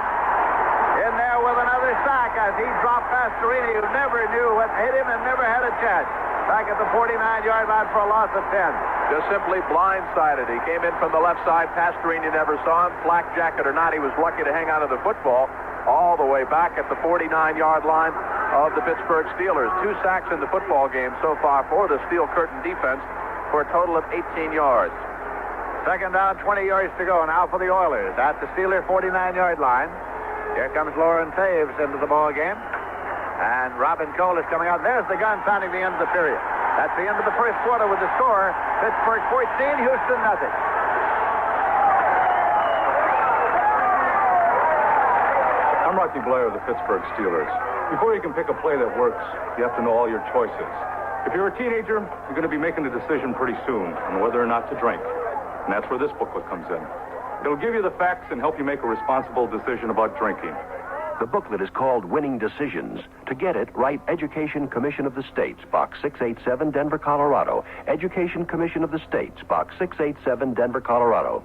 in there with another sack as he dropped Pastorini, who never knew what hit him and never had a chance. Back at the 49-yard line for a loss of 10. Just simply blindsided. He came in from the left side. Pastorini never saw him. Flak jacket or not, he was lucky to hang on to the football all the way back at the 49-yard line of the Pittsburgh Steelers. 2 sacks in the football game so far for the Steel Curtain defense for a total of 18 yards. Second down, 20 yards to go now for the Oilers at the Steeler 49-yard line. Here comes Lauren Taves into the ball game. And Robin Cole is coming out. There's the gun sounding the end of the period. That's the end of the first quarter with the score. Pittsburgh 14, Houston nothing. I'm Rocky Blair of the Pittsburgh Steelers. Before you can pick a play that works, you have to know all your choices. If you're a teenager, you're going to be making a decision pretty soon on whether or not to drink. And that's where this booklet comes in. It'll give you the facts and help you make a responsible decision about drinking. The booklet is called Winning Decisions. To get it, write Education Commission of the States, Box 687, Denver, Colorado. Education Commission of the States, Box 687, Denver, Colorado.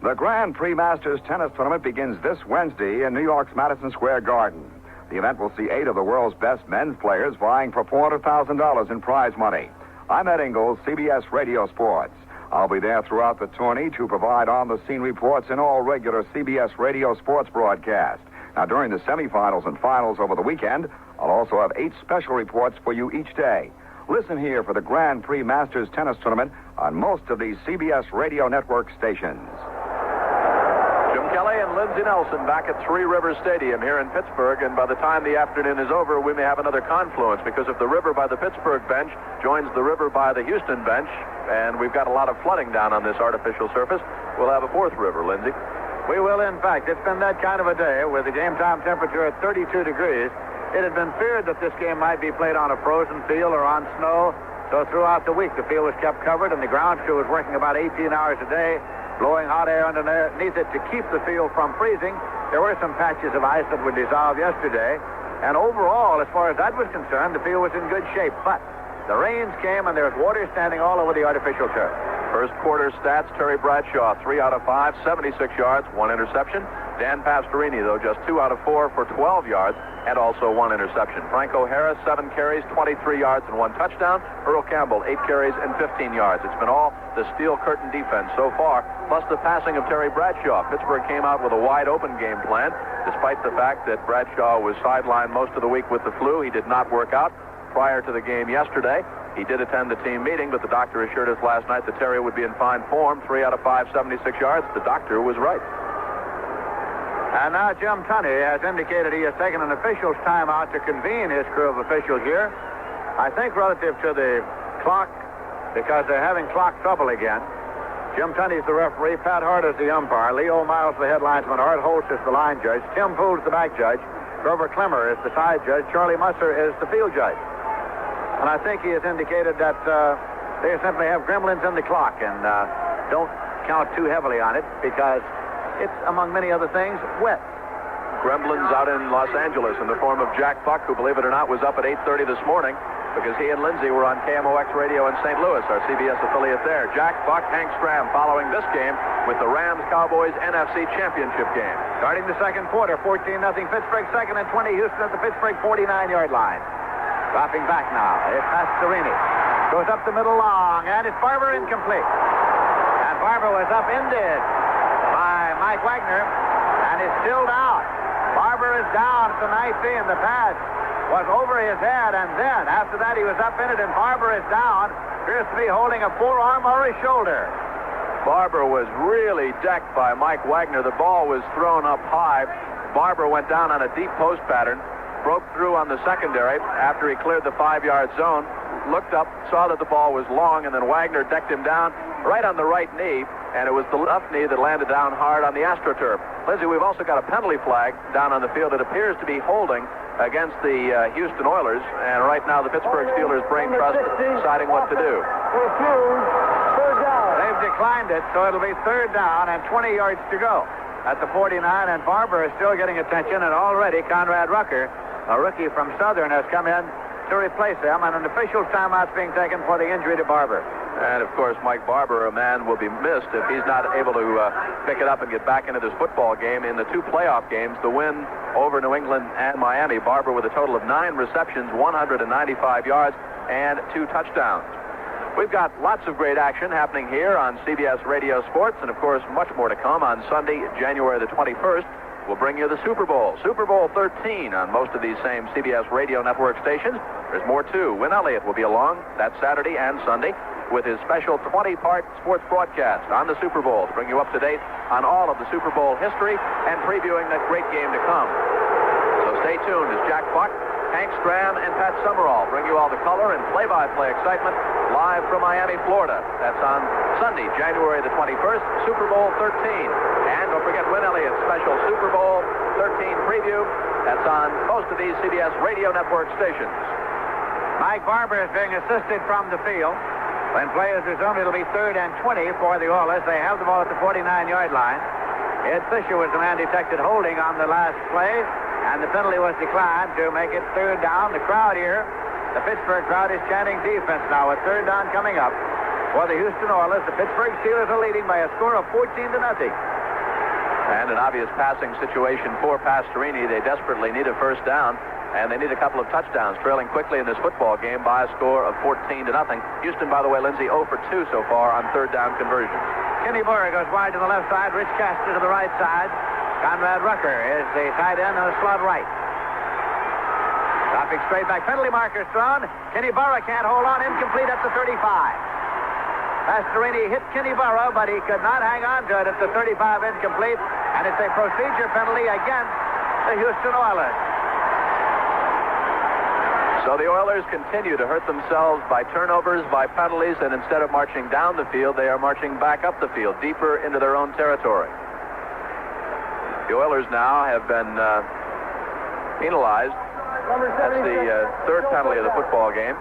The Grand Prix Masters Tennis Tournament begins this Wednesday in New York's Madison Square Garden. The event will see 8 of the world's best men's players vying for $400,000 in prize money. I'm Ed Ingles, CBS Radio Sports. I'll be there throughout the tourney to provide on-the-scene reports in all regular CBS Radio Sports broadcasts. Now, during the semifinals and finals over the weekend, I'll also have 8 special reports for you each day. Listen here for the Grand Prix Masters Tennis Tournament on most of these CBS Radio Network stations. Jim Kelly and Lindsey Nelson back at Three Rivers Stadium here in Pittsburgh, and by the time the afternoon is over, we may have another confluence, because if the river by the Pittsburgh bench joins the river by the Houston bench, and we've got a lot of flooding down on this artificial surface, we'll have a fourth river, Lindsey. We will, in fact. It's been that kind of a day with the game-time temperature at 32 degrees. It had been feared that this game might be played on a frozen field or on snow, so throughout the week the field was kept covered, and the ground crew was working about 18 hours a day, blowing hot air underneath it to keep the field from freezing. There were some patches of ice that were dissolved yesterday, and overall, as far as that was concerned, the field was in good shape. But the rains came, and there's water standing all over the artificial turf. First quarter stats, Terry Bradshaw, 3 out of 5, 76 yards, 1 interception. Dan Pastorini, though, just 2 out of 4 for 12 yards and also 1 interception. Franco Harris, 7 carries, 23 yards and 1 touchdown. Earl Campbell, 8 carries and 15 yards. It's been all the steel curtain defense so far, plus the passing of Terry Bradshaw. Pittsburgh came out with a wide-open game plan, despite the fact that Bradshaw was sidelined most of the week with the flu. He did not work out prior to the game yesterday. He did attend the team meeting, but the doctor assured us last night that Terry would be in fine form. 3 out of 5, 76 yards. The doctor was right. And now Jim Tunney has indicated he has taken an official's timeout to convene his crew of officials here. I think relative to the clock, because they're having clock trouble again. Jim Tunney's the referee. Pat Hart is the umpire. Leo Miles, the head linesman. Art Holtz is the line judge. Tim Poole's the back judge. Grover Clemmer is the side judge. Charlie Musser is the field judge. And I think he has indicated that they simply have gremlins in the clock and don't count too heavily on it because it's, among many other things, wet. Gremlins out in Los Angeles in the form of Jack Buck, who, believe it or not, was up at 8:30 this morning because he and Lindsey were on KMOX Radio in St. Louis, our CBS affiliate there. Jack Buck, Hank Stram following this game with the Rams-Cowboys NFC Championship game. Starting the second quarter, 14-0 Pittsburgh, 2nd and 20, Houston at the Pittsburgh 49-yard line. Dropping back now. It's Pastorini. Goes up the middle long, and it's Barber incomplete. And Barber was upended by Mike Wagner, and is still down. Barber is down at the 19. The pass was over his head, and then after that he was upended, and Barber is down. Appears to be holding a forearm or a shoulder. Barber was really decked by Mike Wagner. The ball was thrown up high. Barber went down on a deep post pattern, broke through on the secondary after he cleared the 5-yard zone, looked up, saw that the ball was long, and then Wagner decked him down right on the right knee, and it was the left knee that landed down hard on the AstroTurf. Lindsey, we've also got a penalty flag down on the field that appears to be holding against the Houston Oilers, and right now the Pittsburgh Steelers brain trust deciding what to do. Third down. They've declined it, so it'll be 3rd down and 20 yards to go at the 49, and Barber is still getting attention, and already Conrad Rucker, a rookie from Southern, has come in to replace him, and an official timeout's being taken for the injury to Barber. And, of course, Mike Barber, a man will be missed if he's not able to pick it up and get back into this football game. In the 2 playoff games, the win over New England and Miami, Barber with a total of 9 receptions, 195 yards, and 2 touchdowns. We've got lots of great action happening here on CBS Radio Sports, and, of course, much more to come on Sunday, January the 21st. We'll bring you the Super Bowl, Super Bowl 13 on most of these same CBS Radio Network stations. There's more, too. Win Elliott will be along that Saturday and Sunday with his special 20-part sports broadcast on the Super Bowl to bring you up to date on all of the Super Bowl history and previewing that great game to come. So stay tuned as Jack Buck, Hank Stram, and Pat Summerall bring you all the color and play-by-play excitement live from Miami, Florida. That's on Sunday, January the 21st, Super Bowl 13. And don't forget Win Elliott's special Super Bowl 13 preview. That's on most of these CBS Radio Network stations. Mike Barber is being assisted from the field. When play is resumed, it'll be 3rd and 20 for the Oilers. They have the ball at the 49-yard line. Ed Fisher was the man detected holding on the last play, and the penalty was declined to make it 3rd down. The crowd here, the Pittsburgh crowd, is chanting defense now with 3rd down coming up for the Houston Oilers. The Pittsburgh Steelers are leading by a score of 14-0. And an obvious passing situation for Pastorini. They desperately need a 1st down, and they need a couple of touchdowns, trailing quickly in this football game by a score of 14-0. Houston, by the way, Lindsey, 0 for 2 so far on 3rd down conversions. Kenny Burr goes wide to the left side. Rich Castor to the right side. Conrad Rucker is the tight end on the slot right. Dropping straight back. Penalty markers thrown. Kenny Burr can't hold on. Incomplete at the 35. Pastorini hit Kenny Burr, but he could not hang on to it at the 35, incomplete. And it's a procedure penalty against the Houston Oilers. So the Oilers continue to hurt themselves by turnovers, by penalties, and instead of marching down the field, they are marching back up the field, deeper into their own territory. The Oilers now have been penalized. That's the third penalty of the football game.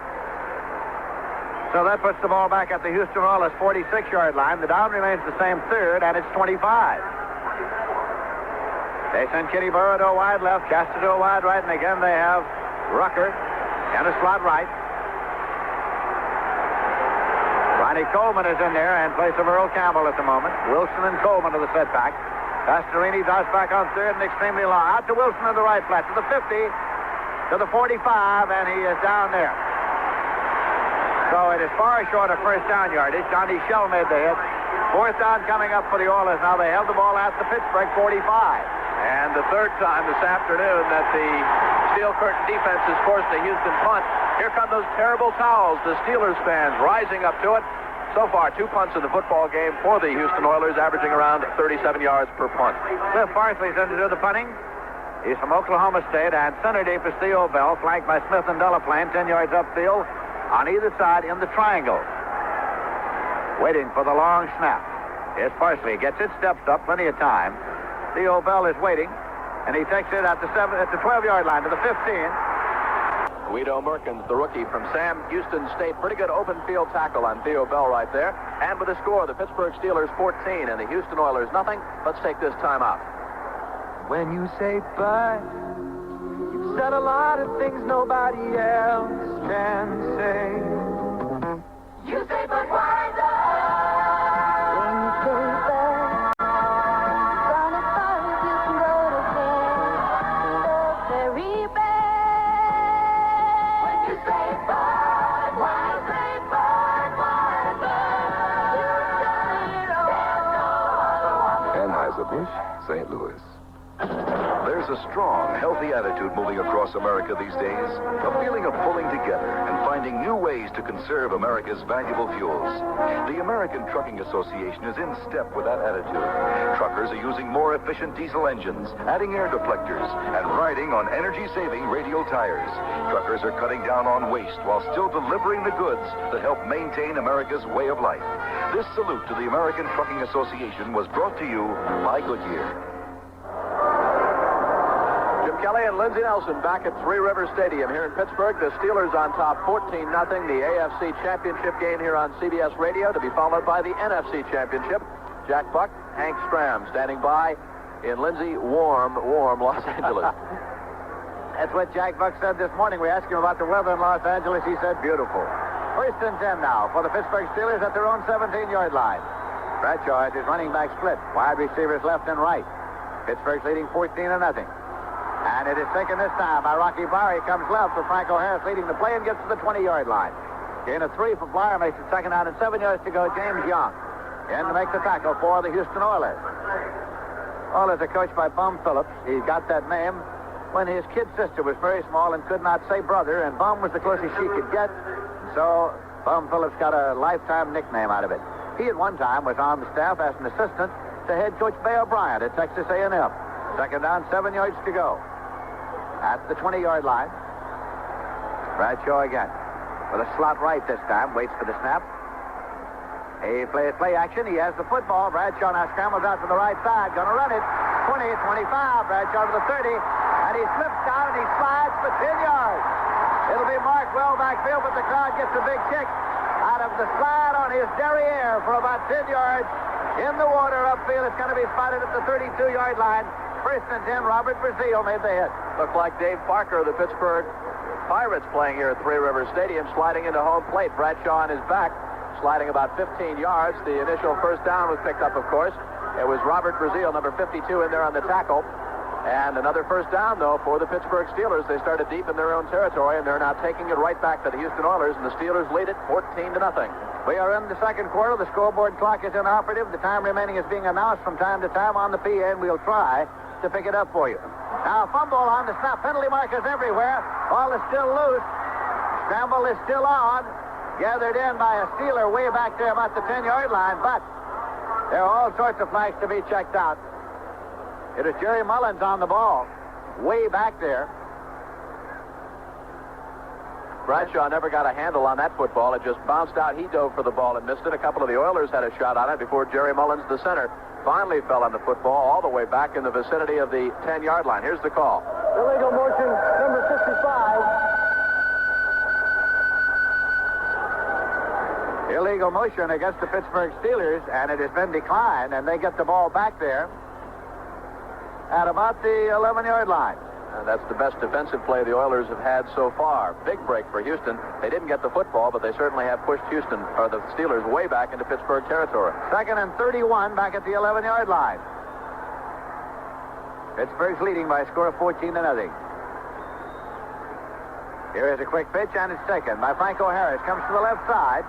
So that puts the ball back at the Houston Oilers 46-yard line. The down remains the same, third, and it's 25. They send Kitty Burrow to a wide left, Chester to a wide right, and again they have Rucker in a slot right. Ronnie Coleman is in there in place of Earl Campbell at the moment. Wilson and Coleman are the setback. Pastorini drops back on third and extremely long. Out to Wilson in the right flat, to the 50, to the 45, and he is down there. So it is far short of first down yardage. Johnny Shell made the hit. Fourth down coming up for the Oilers. Now they held the ball at the Pittsburgh 45. And the third time this afternoon that the Steel Curtain defense is forced a Houston punt. Here come those terrible towels, the Steelers fans rising up to it. So far, 2 punts in the football game for the Houston Oilers, averaging around 37 yards per punt. Cliff Parsley's in to do the punting. He's from Oklahoma State, and center deep is Theo Bell, flanked by Smith and Delaplane, 10 yards upfield on either side in the triangle. Waiting for the long snap. Here's Parsley. Gets it, steps up, plenty of time. Theo Bell is waiting, and he takes it at the 12-yard line to the 15. Guido Merkins, the rookie from Sam Houston State. Pretty good open field tackle on Theo Bell right there. And with the score, the Pittsburgh Steelers 14 and the Houston Oilers nothing. Let's take this time out. When you say bye, you've said a lot of things nobody else can say. You say but why when you say bye, run as far as you can go to bed. The very best. When you say bye, why say bye, Anheuser-Busch, St. Louis. There's a strong, healthy attitude moving across America these days. A feeling of pulling together and finding new ways to conserve America's valuable fuels. The American Trucking Association is in step with that attitude. Truckers are using more efficient diesel engines, adding air deflectors, and riding on energy-saving radial tires. Truckers are cutting down on waste while still delivering the goods that help maintain America's way of life. This salute to the American Trucking Association was brought to you by Goodyear. Jim Kelly and Lindsey Nelson back at Three Rivers Stadium here in Pittsburgh. The Steelers on top 14-0. The AFC Championship game here on CBS Radio to be followed by the NFC Championship. Jack Buck, Hank Stram standing by in Lindsey, warm Los Angeles. That's what Jack Buck said this morning. We asked him about the weather in Los Angeles. He said, beautiful. First and 10 now for the Pittsburgh Steelers at their own 17-yard line. Bradshaw has his running back split. Wide receivers left and right. Pittsburgh's leading 14-0. And it is taken this time by Rocky Blyer. He comes left for Franco Harris leading the play and gets to the 20-yard line. Gain of 3 for Blyer, makes it second down and 7 yards to go. James Young in to make the tackle for the Houston Oilers. Oilers are coached by Bum Phillips. He got that name when his kid sister was very small and could not say brother, and Bum was the closest she could get. So Bum Phillips got a lifetime nickname out of it. He at one time was on the staff as an assistant to head coach Bear Bryant at Texas A&M. Second down, 7 yards to go. At the 20-yard line. Bradshaw again. With a slot right this time. Waits for the snap. He plays play action. He has the football. Bradshaw now scrambles out to the right side. Gonna run it. 20, 25. Bradshaw to the 30. And he slips down and he slides for 10 yards. It'll be marked well backfield, but the crowd gets a big kick out of the slide on his derriere for about 10 yards. In the water upfield. It's going to be spotted at the 32-yard line. First and 10, Robert Brazil made the hit. Looked like Dave Parker, the Pittsburgh Pirates, playing here at Three Rivers Stadium, sliding into home plate. Bradshaw on his back, sliding about 15 yards. The initial first down was picked up, of course. It was Robert Brazil, number 52, in there on the tackle. And another first down, though, for the Pittsburgh Steelers. They started deep in their own territory, and they're now taking it right back to the Houston Oilers, and the Steelers lead it 14-0. We are in the second quarter. The scoreboard clock is inoperative. The time remaining is being announced from time to time on the PA, and we'll try to pick it up for you. Now, fumble on the snap. Penalty markers everywhere. Ball is still loose. Scramble is still on. Gathered in by a Steeler way back there about the 10-yard line, but there are all sorts of flags to be checked out. It is Jerry Mullins on the ball, way back there. Bradshaw never got a handle on that football. It just bounced out. He dove for the ball and missed it. A couple of the Oilers had a shot on it before Jerry Mullins, the center, finally fell on the football all the way back in the vicinity of the 10-yard line. Here's the call. Illegal motion, number 55. Illegal motion against the Pittsburgh Steelers, and it has been declined, and they get the ball back there at about the 11-yard line. That's the best defensive play the Oilers have had so far. Big break for Houston. They didn't get the football, but they certainly have pushed Houston, or the Steelers, way back into Pittsburgh territory. 2nd and 31 back at the 11-yard line. Pittsburgh's leading by a score of 14-0. Here is a quick pitch, and it's taken by Franco Harris. Comes to the left side,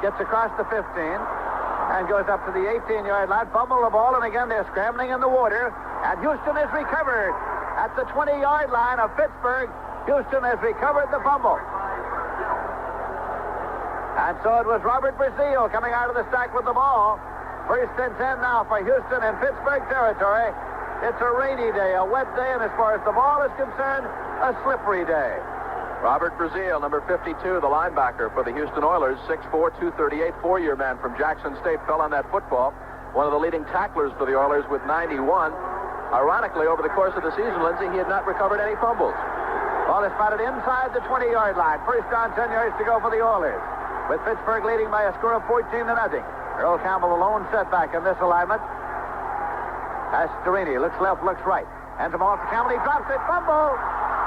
gets across the 15, and goes up to the 18-yard line. Fumble the ball, and again they're scrambling in the water, and Houston has recovered. At the 20-yard line of Pittsburgh, Houston has recovered the fumble. And so it was Robert Brazile coming out of the sack with the ball. 1st and 10 now for Houston in Pittsburgh territory. It's a rainy day, a wet day, and as far as the ball is concerned, a slippery day. Robert Brazile, number 52, the linebacker for the Houston Oilers, 6'4", 238, four-year man from Jackson State, fell on that football. One of the leading tacklers for the Oilers with 91. Ironically, over the course of the season, Lindsey, he had not recovered any fumbles. Ball is spotted inside the 20-yard line. 1st down, 10 yards to go for the Oilers. With Pittsburgh leading by a score of 14-0. Earl Campbell, the lone setback in this alignment. Pastorini looks left, looks right. Hands the ball to Campbell. He drops it. Fumble.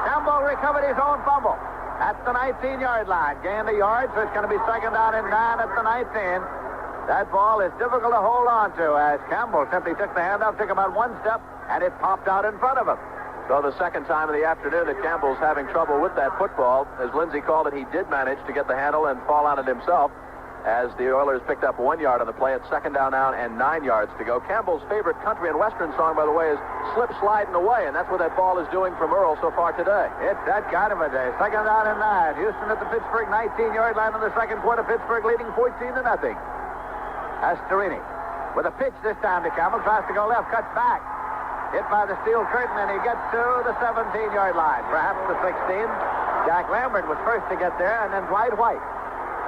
Campbell recovered his own fumble at the 19-yard line. Gained a yard, so it's going to be 2nd down and 9 at the 19. That ball is difficult to hold on to as Campbell simply took the handoff, took about one step, and it popped out in front of him. So the second time of the afternoon that Campbell's having trouble with that football. As Lindsey called it, he did manage to get the handle and fall on it himself as the Oilers picked up 1 yard on the play at 2nd down now and 9 yards to go. Campbell's favorite country and western song, by the way, is Slip Sliding Away, and that's what that ball is doing from Earl so far today. It's that kind of a day. 2nd down and 9. Houston at the Pittsburgh 19-yard line in the second quarter. Pittsburgh leading 14-0. Pastorini with a pitch this time to Campbell. Tries to go left, cuts back. Hit by the steel curtain, and he gets to the 17-yard line, perhaps the 16. Jack Lambert was first to get there, and then Dwight White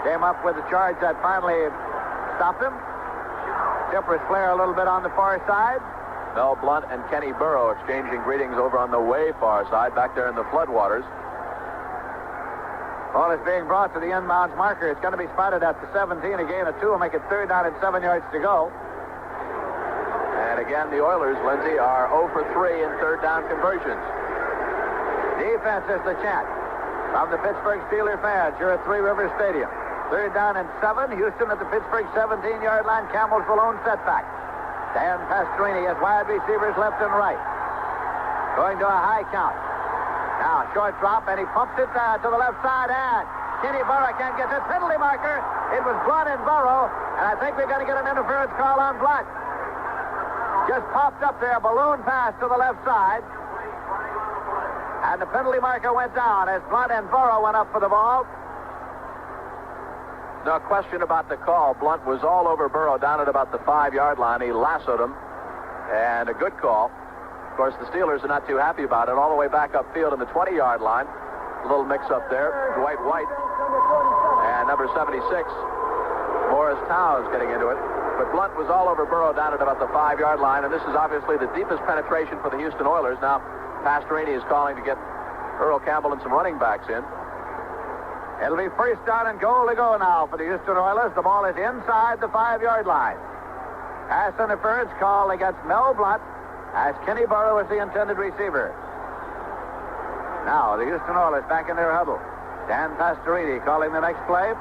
came up with a charge that finally stopped him. Tippers flare a little bit on the far side. Mel Blunt and Kenny Burrow exchanging greetings over on the way far side, back there in the floodwaters. Ball is being brought to the inbounds marker. It's going to be spotted at the 17. A gain of 2 will make it 3rd down and 7 yards to go. And again, the Oilers, Lindsey, are 0 for 3 in 3rd down conversions. Defense is the chant from the Pittsburgh Steelers fans here at Three Rivers Stadium. 3rd down and 7. Houston at the Pittsburgh 17-yard line. Campbell's the lone setback. Dan Pastorini has wide receivers left and right. Going to a high count. Now, short drop, and he pumps it to the left side, and Kenny Burrow can't get to the penalty marker. It was Blunt and Burrow, and I think we're going to get an interference call on Blunt. Just popped up there, balloon pass to the left side. And the penalty marker went down as Blunt and Burrow went up for the ball. No question about the call. Blunt was all over Burrow down at about the 5-yard line. He lassoed him, and a good call. Of course, the Steelers are not too happy about it. All the way back upfield in the 20-yard line. A little mix-up there. Dwight White and number 76, Morris Towns getting into it. But Blunt was all over Burrow down at about the 5-yard line, and this is obviously the deepest penetration for the Houston Oilers. Now, Pastorini is calling to get Earl Campbell and some running backs in. It'll be 1st down and goal to go now for the Houston Oilers. The ball is inside the 5-yard line. Pass interference call against Mel Blunt as Kenny Burrow is the intended receiver. Now, the Houston Oilers back in their huddle. Dan Pastorini calling the next play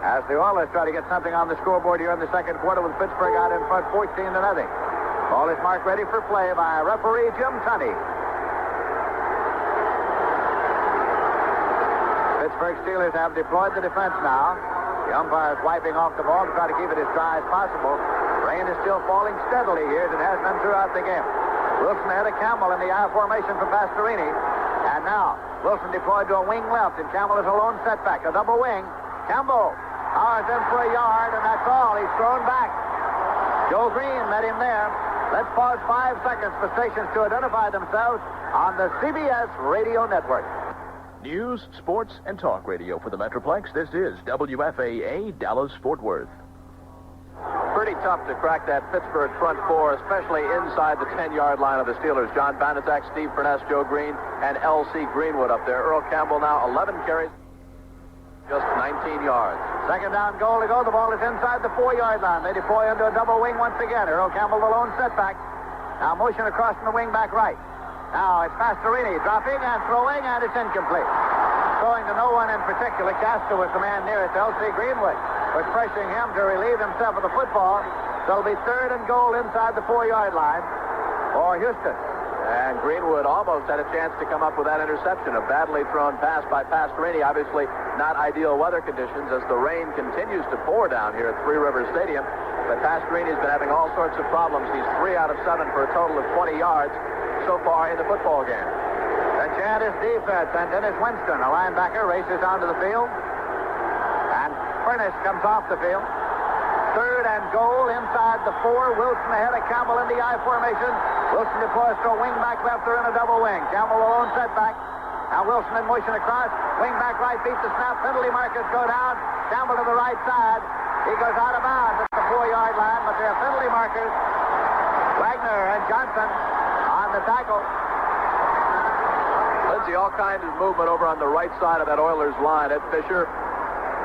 as the Oilers try to get something on the scoreboard here in the second quarter with Pittsburgh out in front 14-0. Ball is marked ready for play by referee Jim Tunney. Pittsburgh Steelers have deployed the defense now. The umpire is wiping off the ball to try to keep it as dry as possible. Rain is still falling steadily here as it has been throughout the game. Wilson ahead of Campbell in the I formation for Pastorini. And now Wilson deployed to a wing left, and Campbell is a lone setback, a double wing. Campbell powers in for a yard, and that's all. He's thrown back. Joe Green met him there. Let's pause 5 seconds for stations to identify themselves on the CBS Radio Network. News, sports, and talk radio for the Metroplex. This is WFAA Dallas-Fort Worth. Pretty tough to crack that Pittsburgh front four, especially inside the 10-yard line of the Steelers. John Banaszak, Steve Furness, Joe Green, and L.C. Greenwood up there. Earl Campbell now 11 carries, just 19 yards. Second down goal to go. The ball is inside the 4-yard line. They deploy into a double wing once again. Earl Campbell, the lone setback. Now motion across from the wing back right. Now it's Pastorini dropping and throwing, and it's incomplete. Throwing to no one in particular. Castro was the man nearest. L.C. Greenwood was pressuring him to relieve himself of the football. So it'll be third and goal inside the 4-yard line for Houston. And Greenwood almost had a chance to come up with that interception. A badly thrown pass by Pastorini. Obviously not ideal weather conditions as the rain continues to pour down here at Three Rivers Stadium. But Pastorini's been having all sorts of problems. He's 3 out of 7 for a total of 20 yards so far in the football game. The chant is defense, and Dennis Winston, a linebacker, races onto the field. And Furness comes off the field. Third and goal inside the 4. Wilson ahead of Campbell in the I formation. Wilson deploys to a wing back left. They're in a double wing. Campbell alone setback. Now Wilson in motion across. Wing back right beats the snap. Penalty markers go down. Campbell to the right side. He goes out of bounds at the 4-yard line, but there are penalty markers. Wagner and Johnson on the tackle. Lindsey, all kinds of movement over on the right side of that Oilers line. Ed Fisher,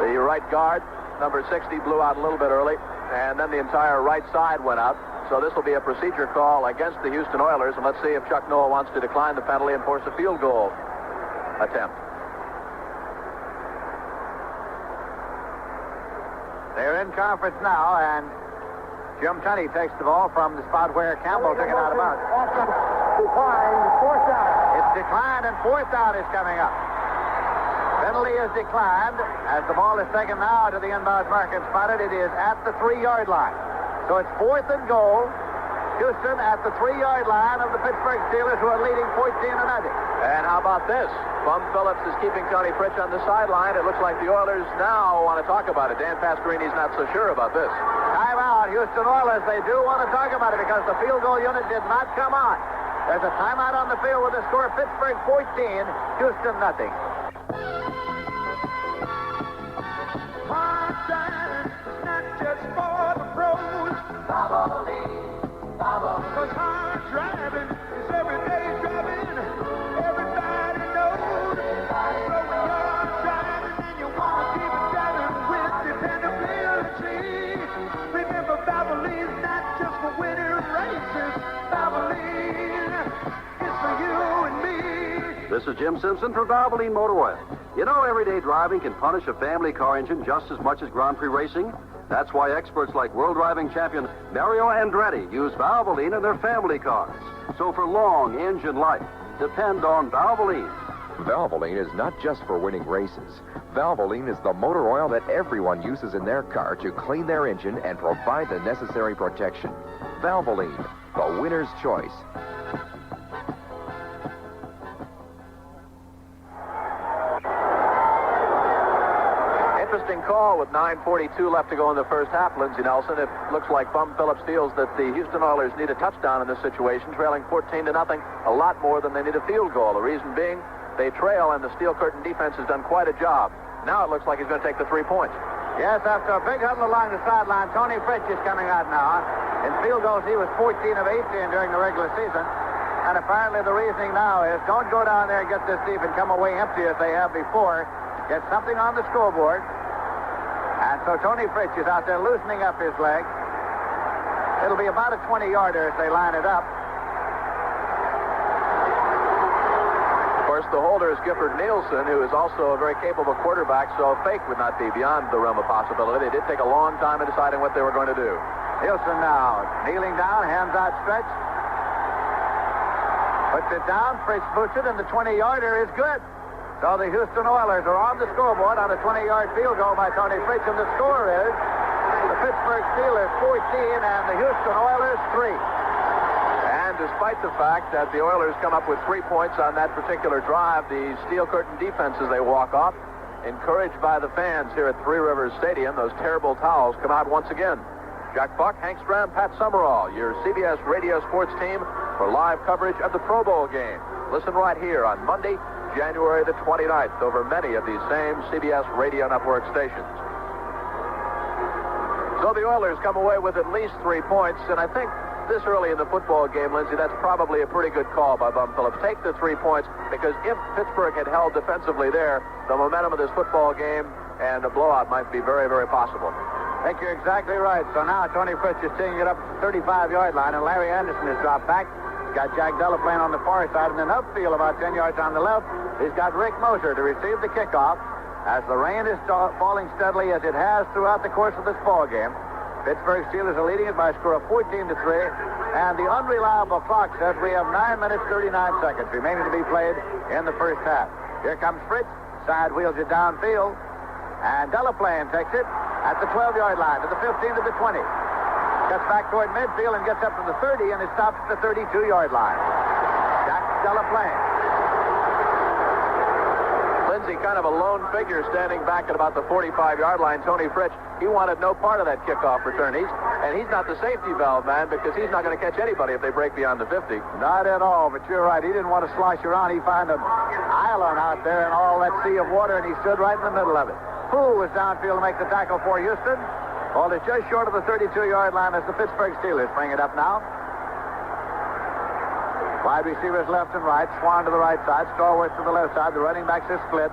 the right guard, number 60, blew out a little bit early, and then the entire right side went out. So this will be a procedure call against the Houston Oilers, and let's see if Chuck Noll wants to decline the penalty and force a field goal attempt. They're in conference now, and Jim Tunney takes the ball from the spot where Campbell took it out of bounds. Declined, fourth out. It's declined, and fourth out is coming up. Penalty is declined as the ball is taken now to the inbound mark and spotted. It is at the 3-yard line. So it's fourth and goal. Houston at the 3-yard line of the Pittsburgh Steelers, who are leading 14-0. And how about this? Bum Phillips is keeping Tony Fritsch on the sideline. It looks like the Oilers now want to talk about it. Dan Pastorini's not so sure about this. Timeout, Houston Oilers. They do want to talk about it because the field goal unit did not come on. There's a timeout on the field with the score Pittsburgh 14, Houston nothing. Hard driving is not just for the pros. Because hard driving is everyday driving. Everybody knows. So when you're driving and you want to keep it driving with dependability, remember Valvoline's not just for winning races. Valvoline is for you and me. This is Jim Simpson for Valvoline Motor Oil. You know, everyday driving can punish a family car engine just as much as Grand Prix racing. That's why experts like world driving champion Mario Andretti use Valvoline in their family cars. So for long engine life, depend on Valvoline. Valvoline is not just for winning races. Valvoline is the motor oil that everyone uses in their car to clean their engine and provide the necessary protection. Valvoline, the winner's choice. Interesting call with 9:42 left to go in the first half, Lindsey Nelson. It looks like Bum Phillips feels that the Houston Oilers need a touchdown in this situation, trailing 14-0, a lot more than they need a field goal. The reason being, they trail, and the Steel Curtain defense has done quite a job. Now it looks like he's going to take the 3 points. Yes, after a big huddle along the sideline, Tony Fritsch is coming out now. In field goals, he was 14 of 18 during the regular season. And apparently the reasoning now is don't go down there and get this deep and come away empty as they have before. Get something on the scoreboard. And so Tony Fritsch is out there loosening up his leg. It'll be about a 20-yarder as they line it up. Of course, the holder is Gifford Nielsen, who is also a very capable quarterback, so a fake would not be beyond the realm of possibility. They did take a long time in deciding what they were going to do. Nielsen now kneeling down, hands outstretched. Puts it down, Fritsch boots it, and the 20-yarder is good. So the Houston Oilers are on the scoreboard on a 20-yard field goal by Tony Fritsch, and the score is the Pittsburgh Steelers 14 and the Houston Oilers 3. And despite the fact that the Oilers come up with 3 points on that particular drive, the Steel Curtain defense, as they walk off, encouraged by the fans here at Three Rivers Stadium, those terrible towels come out once again. Jack Buck, Hank Stram, Pat Summerall, your CBS Radio Sports team for live coverage of the Pro Bowl game. Listen right here on Monday, January the 29th, over many of these same CBS Radio Network stations. So the Oilers come away with at least 3 points, and I think this early in the football game, Lindsey, that's probably a pretty good call by Bum Phillips. Take the 3 points, because if Pittsburgh had held defensively there, the momentum of this football game and a blowout might be very, very possible. I think you're exactly right. So now Tony Fritz is taking it up to the 35-yard line, and Larry Anderson has dropped back. He's got Jack Delaplane on the far side, and then upfield about 10 yards on the left, he's got Rick Moser to receive the kickoff as the rain is falling steadily as it has throughout the course of this ball game. Pittsburgh Steelers are leading it by a score of 14-3, and the unreliable clock says we have 9 minutes, 39 seconds remaining to be played in the first half. Here comes Fritz, side wheels it downfield, and Delaplane takes it at the 12-yard line to the 15 to the 20. Gets back toward midfield and gets up to the 30, and it stops at the 32-yard line. Jack Delaplane. Lindsey, kind of a lone figure standing back at about the 45-yard line. Tony Fritz, he wanted no part of that kickoff return. He's not the safety valve man, because he's not going to catch anybody if they break beyond the 50. Not at all, but you're right. He didn't want to slosh around. He found an island out there in all that sea of water, and he stood right in the middle of it. Poole was downfield to make the tackle for Houston. Ball is just short of the 32-yard line as the Pittsburgh Steelers bring it up now. Wide receivers left and right. Swan to the right side. Stallworth to the left side. The running backs are split.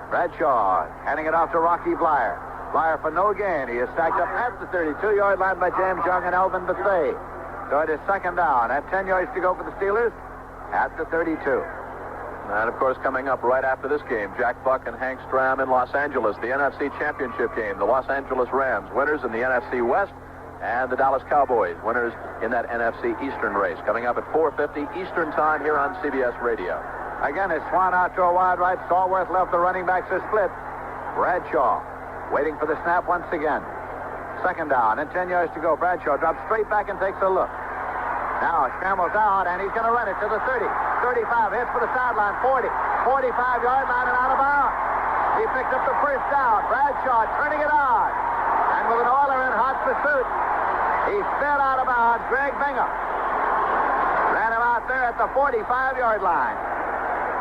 Bradshaw handing it off to Rocky Blyer. Blyer for no gain. He is stacked up at the 32-yard line by James Young and Elvin Bethea. So it is second down. At 10 yards to go for the Steelers at the 32. And, of course, coming up right after this game, Jack Buck and Hank Stram in Los Angeles, the NFC Championship game. The Los Angeles Rams, winners in the NFC West, and the Dallas Cowboys, winners in that NFC Eastern race. Coming up at 4:50 Eastern time here on CBS Radio. Again, it's Swan out to a wide right. Stallworth left. The running backs are split. Bradshaw waiting for the snap once again. Second down and 10 yards to go. Bradshaw drops straight back and takes a look. Now scrambles out, and he's going to run it to the 30, 35, hits for the sideline, 40, 45-yard line, and out of bounds. He picked up the first down. Bradshaw turning it on. And with an Oiler in hot pursuit, he sped out of bounds. Greg Bingham ran him out there at the 45-yard line.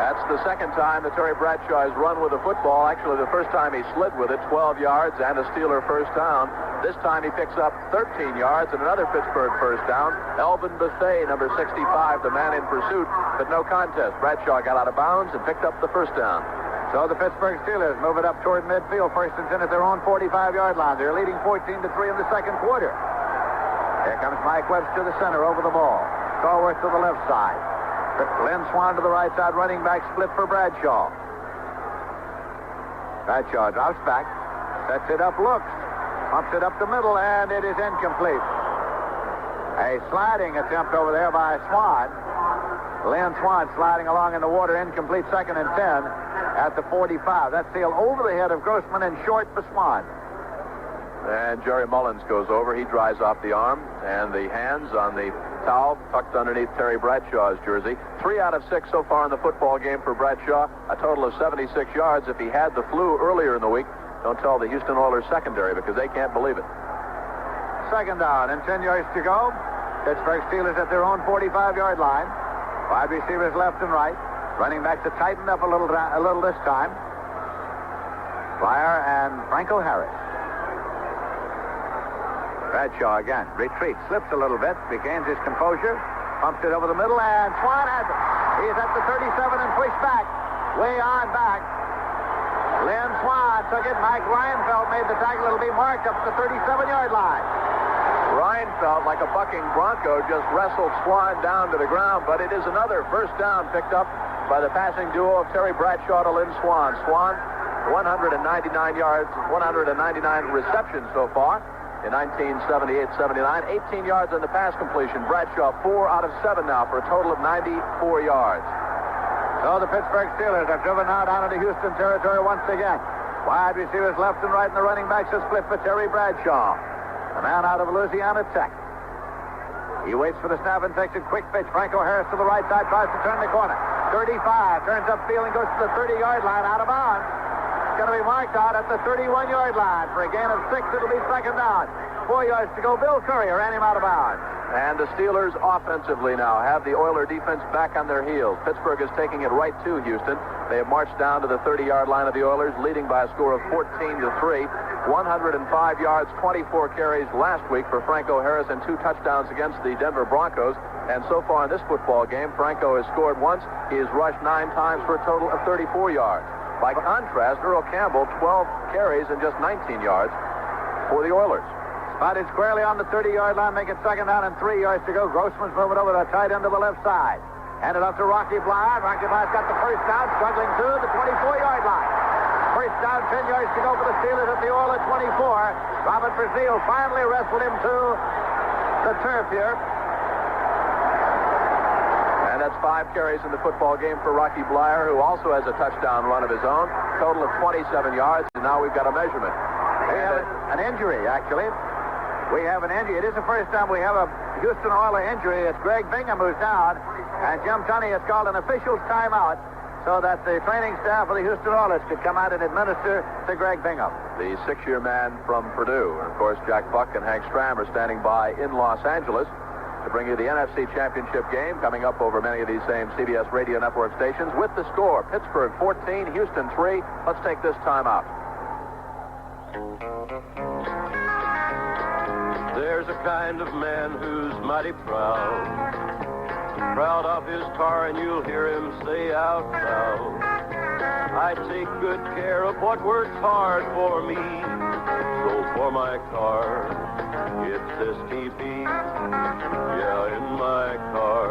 That's the second time that Terry Bradshaw has run with the football. Actually, the first time he slid with it, 12 yards and a Steeler first down. This time he picks up 13 yards and another Pittsburgh first down. Elvin Bethea, number 65, the man in pursuit, but no contest. Bradshaw got out of bounds and picked up the first down. So the Pittsburgh Steelers move it up toward midfield. First and 10 at their own 45-yard line. They're leading 14-3 in the second quarter. Here comes Mike Webbs to the center over the ball. Stallworth to the left side. Glenn Swan to the right side. Running back split for Bradshaw. Bradshaw drops back. Sets it up, looks. Pumps it up the middle, and it is incomplete. A sliding attempt over there by Swan. Lynn Swan sliding along in the water, incomplete, second and 10 at the 45. That's sailed over the head of Grossman and short for Swan. And Jerry Mullins goes over. He dries off the arm and the hands on the towel tucked underneath Terry Bradshaw's jersey. 3 out of 6 so far in the football game for Bradshaw. A total of 76 yards. If he had the flu earlier in the week, don't tell the Houston Oilers secondary, because they can't believe it. Second down and 10 yards to go. Pittsburgh Steelers at their own 45-yard line. Wide receivers left and right. Running back to tighten up a little this time. Blyer and Franco Harris. Bradshaw again. Retreats. Slips a little bit. Regains his composure. Pumps it over the middle, and Swan has it. He's at the 37 and pushed back. Way on back. Lynn Swan took it. Mike Reinfeldt made the tackle. It'll be marked up to the 37-yard line. Reinfeldt, like a bucking bronco, just wrestled Swan down to the ground, but it is another first down picked up by the passing duo of Terry Bradshaw to Lynn Swan. Swan, 199 yards, 199 receptions so far in 1978-79. 18 yards on the pass completion. Bradshaw 4 out of 7 now for a total of 94 yards. So the Pittsburgh Steelers have driven out onto the Houston territory once again. Wide receivers left and right, and the running backs are split for Terry Bradshaw, the man out of Louisiana Tech. He waits for the snap and takes a quick pitch. Franco Harris to the right side, tries to turn the corner. 35, turns upfield and goes to the 30-yard line, out of bounds. going to be marked out at the 31-yard line. For a gain of 6, it'll be second down. 4 yards to go. Bill Courier ran him out of bounds. And the Steelers offensively now have the Oiler defense back on their heels. Pittsburgh is taking it right to Houston. They have marched down to the 30-yard line of the Oilers, leading by a score of 14-3. 105 yards, 24 carries last week for Franco Harris and 2 touchdowns against the Denver Broncos. And so far in this football game, Franco has scored once. He has rushed 9 times for a total of 34 yards. By contrast, Earl Campbell, 12 carries and just 19 yards for the Oilers. Spotted squarely on the 30-yard line, make it second down and 3 yards to go. Grossman's moving over to the tight end to the left side. Handed up to Rocky Bly. Rocky Bly's got the first down, struggling through the 24-yard line. First down, 10 yards to go for the Steelers at the Oiler 24. Robert Brazil finally wrestled him to the turf here. And that's 5 carries in the football game for Rocky Blyer, who also has a touchdown run of his own. Total of 27 yards, and now we've got a measurement. We have an injury, actually. We have an injury. It is the first time we have a Houston Oiler injury. It's Greg Bingham who's down, and Jim Tunney has called an official's timeout so that the training staff of the Houston Oilers could come out and administer to Greg Bingham. The 6-year man from Purdue. And, of course, Jack Buck and Hank Stram are standing by in Los Angeles to bring you the NFC Championship game coming up over many of these same CBS Radio Network stations with the score. Pittsburgh 14, Houston 3. Let's take this time out. There's a kind of man who's mighty proud. Proud of his car, and you'll hear him say out loud, I take good care of what works hard for me. So for my car, it's STP. Yeah, in my car,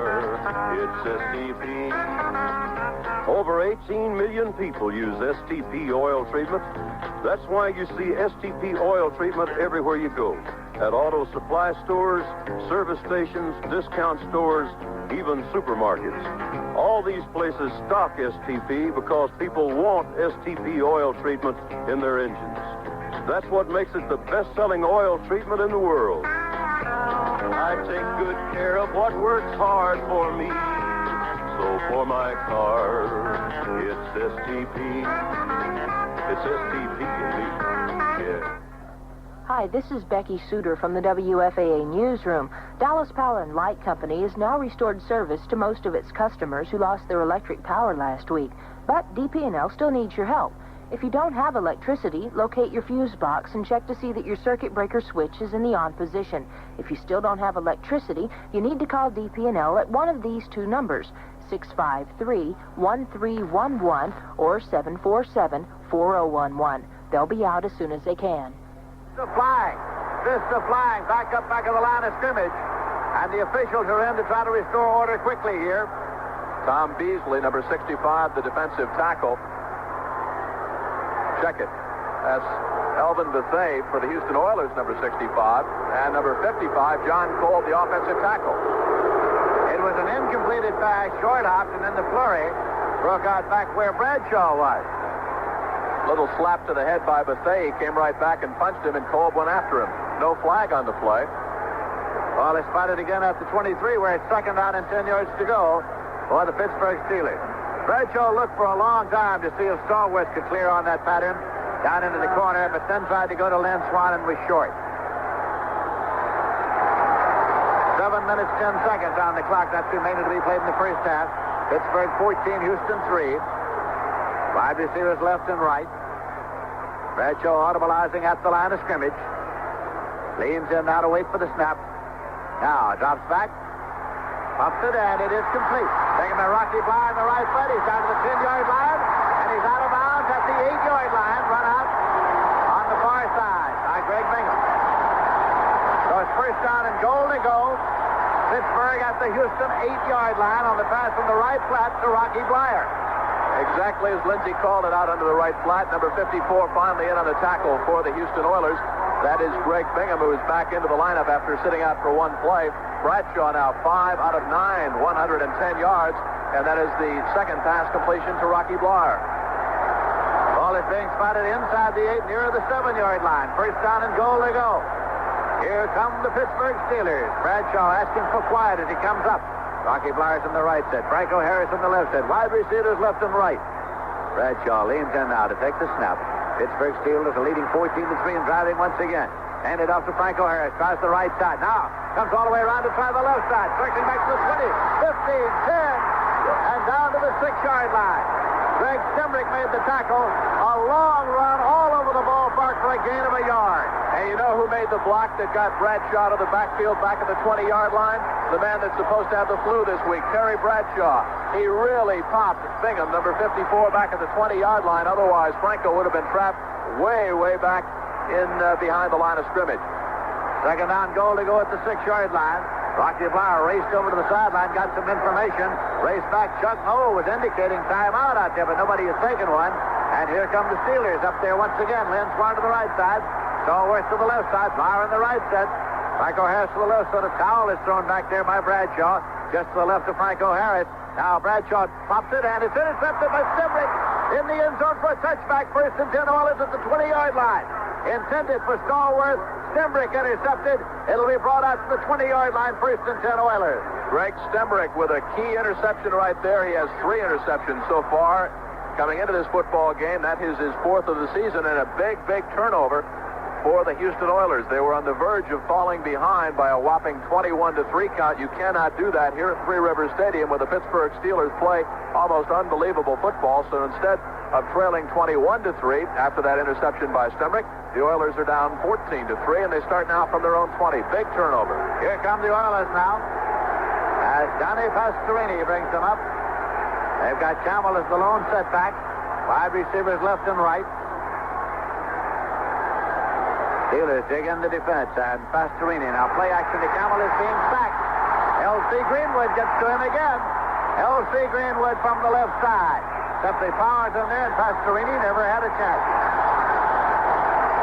it's STP. Over 18 million people use STP oil treatment. That's why you see STP oil treatment everywhere you go. At auto supply stores, service stations, discount stores, even supermarkets. All these places stock STP because people want STP oil treatment in their engines. That's what makes it the best-selling oil treatment in the world. I take good care of what works hard for me. So for my car, it's STP. It's STP indeed. Yeah. Hi, this is Becky Suter from the WFAA Newsroom. Dallas Power and Light Company has now restored service to most of its customers who lost their electric power last week. But DP&L still needs your help. If you don't have electricity, locate your fuse box and check to see that your circuit breaker switch is in the on position. If you still don't have electricity, you need to call DP&L at one of these 2 numbers, 653-1311 or 747-4011. They'll be out as soon as they can. Flying. Vista flying. Back of the line of scrimmage. And the officials are in to try to restore order quickly here. Tom Beasley, number 65, the defensive tackle. Check it. That's Elvin Bethea for the Houston Oilers, number 65. And number 55, John Cole, the offensive tackle. It was an incompleted pass, short hopped, and then the flurry broke out back where Bradshaw was. Little slap to the head by Bethea. He came right back and punched him, and Kolb went after him. No flag on the play. Well, they spotted again at the 23, where it's second down and 10 yards to go for the Pittsburgh Steelers. Bradshaw looked for a long time to see if Stallworth could clear on that pattern down into the corner, but then tried to go to Lynn Swan and was short. 7 minutes, 10 seconds on the clock. That's remaining to be played in the first half. Pittsburgh 14, Houston 3. 5 receivers left and right. Bradshaw audibilizing at the line of scrimmage. Leans in now to wait for the snap. Now drops back. Pumps it, and it is complete. Taking by Rocky Bly on the right foot. He's down to the 10-yard line, and he's out of bounds at the 8-yard line. Run out on the far side by Greg Bingham. So it's first down and goal to go. Pittsburgh at the Houston 8-yard line on the pass from the right flat to Rocky Blyer. Exactly as Lindsey called it out under the right flat. Number 54 finally in on the tackle for the Houston Oilers. That is Greg Bingham, who is back into the lineup after sitting out for one play. Bradshaw now 5 out of 9, 110 yards. And that is the second pass completion to Rocky Blyer. Ball is being spotted inside the 8, near the 7-yard line. First down and goal to go. Here come the Pittsburgh Steelers. Bradshaw asking for quiet as he comes up. Rocky Blyer's in the right set. Franco Harris in the left set. Wide receivers left and right. Bradshaw leans in now to take the snap. Pittsburgh Steelers are leading 14-3 and driving once again. Hand it off to Franco Harris. Tries the right side. Now comes all the way around to try the left side. Circling back to the 20, 15, 10, and down to the 6-yard line. Greg Stemrick made the tackle. A long run all over the ballpark for a gain of a yard. And you know who made the block that got Bradshaw to the backfield back at the 20-yard line? The man that's supposed to have the flu this week, Terry Bradshaw. He really popped Bingham, number 54, back at the 20-yard line. Otherwise, Franco would have been trapped way, way back in behind the line of scrimmage. Second down goal to go at the 6-yard line. Rocky Flower raced over to the sideline, got some information. Raced back. Chuck Noll was indicating timeout out there, but nobody has taken one. And here come the Steelers up there once again. Lynn Swan to the right side. Stallworth to the left side. Flower in the right set. Franco Harris to the left, so the towel is thrown back there by Bradshaw. Just to the left of Franco Harris. Now Bradshaw pops it, and it's intercepted by Stemrick in the end zone for a touchback. First and 10 Oilers at the 20-yard line. Intended for Stallworth. Stemrick intercepted. It'll be brought out to the 20-yard line. First and 10 Oilers. Greg Stemrick with a key interception right there. He has 3 interceptions so far coming into this football game. That is his 4th of the season, and a big, big turnover for the Houston Oilers. They were on the verge of falling behind by a whopping 21-3 count. You cannot do that here at Three Rivers Stadium where the Pittsburgh Steelers play almost unbelievable football. So instead of trailing 21-3 after that interception by Stemrick, the Oilers are down 14-3, and they start now from their own 20. Big turnover. Here come the Oilers now as Johnny Pastorini brings them up. They've got Campbell as the lone setback. Wide receivers left and right. Steelers dig in the defense, and Pastorini. Now play action to Campbell is being sacked. L.C. Greenwood gets to him again. L.C. Greenwood from the left side. Simply powers him there, and Pastorini never had a chance.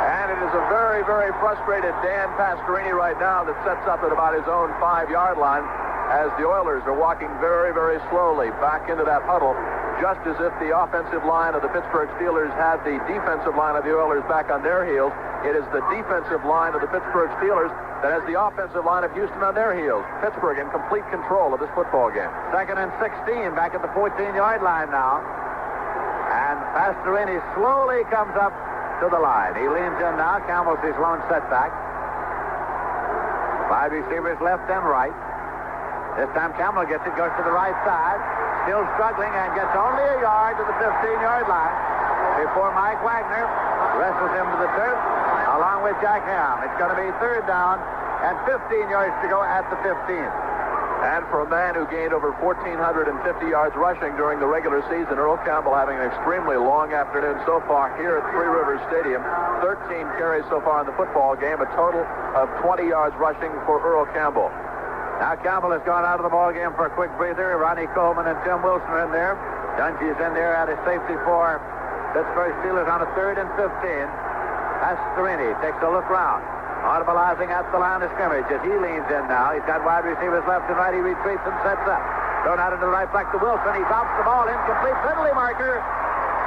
And it is a very, very frustrated Dan Pastorini right now that sets up at about his own 5-yard line as the Oilers are walking very, very slowly back into that huddle, just as if the offensive line of the Pittsburgh Steelers had the defensive line of the Oilers back on their heels. It is the defensive line of the Pittsburgh Steelers that has the offensive line of Houston on their heels. Pittsburgh in complete control of this football game. Second and 16 back at the 14-yard line now. And Pastorini slowly comes up to the line. He leans in now. Campbell's his lone setback. 5 receivers left and right. This time Campbell gets it, goes to the right side. Still struggling and gets only a yard to the 15-yard line before Mike Wagner wrestles him to the turf along with Jack Ham. It's going to be third down and 15 yards to go at the 15. And for a man who gained over 1,450 yards rushing during the regular season, Earl Campbell having an extremely long afternoon so far here at Three Rivers Stadium. 13 carries so far in the football game, a total of 20 yards rushing for Earl Campbell. Now Campbell has gone out of the ball game for a quick breather. Ronnie Coleman and Tim Wilson are in there. Dungy's in there at his safety for Pittsburgh Steelers on a 3rd and 15. Pastorini takes a look round, audibilizing at the line of scrimmage as he leans in now. He's got wide receivers left and right. He retreats and sets up. Thrown out into the right flank to Wilson. He drops the ball. Incomplete penalty marker.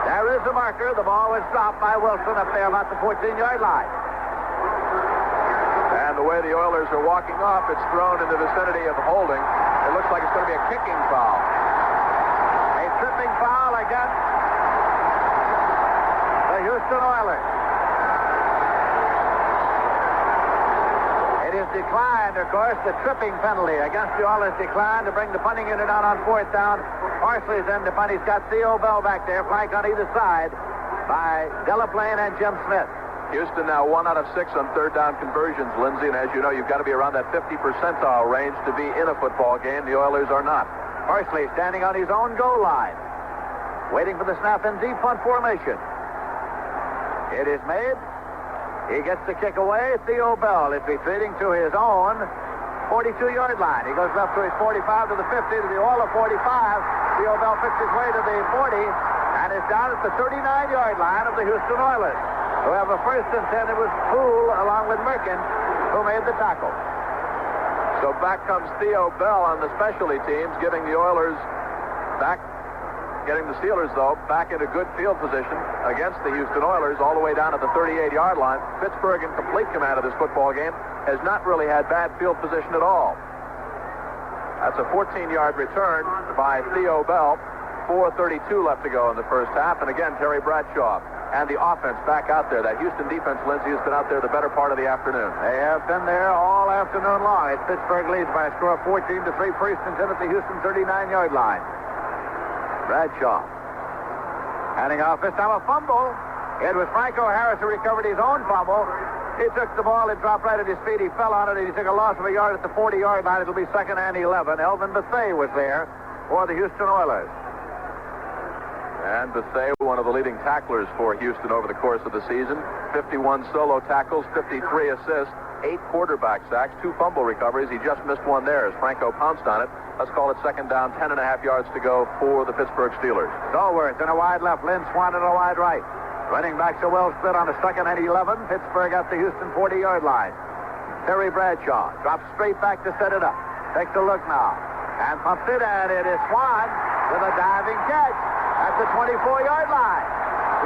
There is a marker. The ball was dropped by Wilson up there about the 14-yard line. And the way the Oilers are walking off, it's thrown in the vicinity of holding. It looks like it's going to be a kicking foul. A tripping foul against the Houston Oilers. It is declined, of course, the tripping penalty against the Oilers declined to bring the punting unit out on 4th down. Parsley's in to punt. He's got Theo Bell back there, flanked on either side by Delaplane and Jim Smith. Houston now 1 out of 6 on 3rd down conversions, Lindsey, and as you know, you've got to be around that 50 percentile range to be in a football game. The Oilers are not. Parsley standing on his own goal line, waiting for the snap in deep punt formation. It is made. He gets the kick away. Theo Bell is retreating to his own 42-yard line. He goes up to his 45 to the 50 to the Oiler 45. Theo Bell picks his way to the 40 and is down at the 39-yard line of the Houston Oilers, who have a first and 10. It was Poole along with Merkin who made the tackle. So back comes Theo Bell on the specialty teams, giving the Oilers back, getting the Steelers, though, back into good field position against the Houston Oilers all the way down at the 38-yard line. Pittsburgh in complete command of this football game has not really had bad field position at all. That's a 14-yard return by Theo Bell. 4:32 left to go in the first half. And again, Terry Bradshaw and the offense back out there. That Houston defense, Lindsey, has been out there the better part of the afternoon. They have been there all afternoon long. It's Pittsburgh leads by a score of 14-3. First and 10 at the Houston 39-yard line. Bradshaw handing off, this time a fumble. It was Franco Harris who recovered his own fumble. He took the ball, it dropped right at his feet. He fell on it, and he took a loss of a yard at the 40-yard line. It'll be 2nd and 11. Elvin Bethea was there for the Houston Oilers. And Bethea, one of the leading tacklers for Houston over the course of the season. 51 solo tackles, 53 assists, 8 quarterback sacks, 2 fumble recoveries. He just missed one there as Franco pounced on it. Let's call it 2nd down, 10.5 yards to go for the Pittsburgh Steelers. Stallworth in a wide left, Lynn Swan in a wide right. Running backs are well split on a 2nd and 11. Pittsburgh at the Houston 40-yard line. Terry Bradshaw drops straight back to set it up. Takes a look now and pumps it, and it is Swan with a diving catch at the 24-yard line.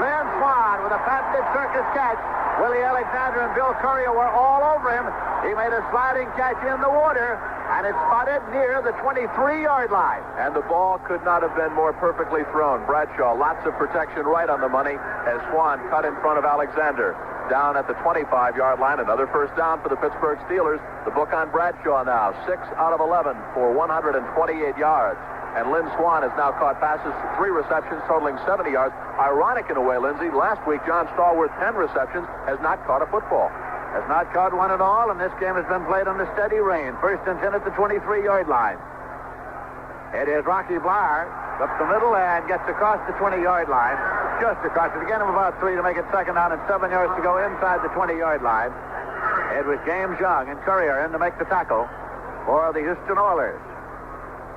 Lynn Swan with a patented circus catch. Willie Alexander and Bill Courier were all over him. He made a sliding catch in the water, and it spotted near the 23-yard line. And the ball could not have been more perfectly thrown. Bradshaw, lots of protection right on the money as Swan cut in front of Alexander. Down at the 25-yard line, another first down for the Pittsburgh Steelers. The book on Bradshaw now, 6 out of 11 for 128 yards. And Lynn Swan has now caught passes, 3 receptions, totaling 70 yards. Ironic in a way, Lindsey, last week John Stallworth, 10 receptions, has not caught a football. Has not caught one at all, and this game has been played under steady rain. First and 10 at the 23-yard line. It is Rocky Blyer up the middle and gets across the 20-yard line. Just across it. Again of about 3 to make it 2nd down and 7 yards to go inside the 20-yard line. It was James Young and Courier in to make the tackle for the Houston Oilers.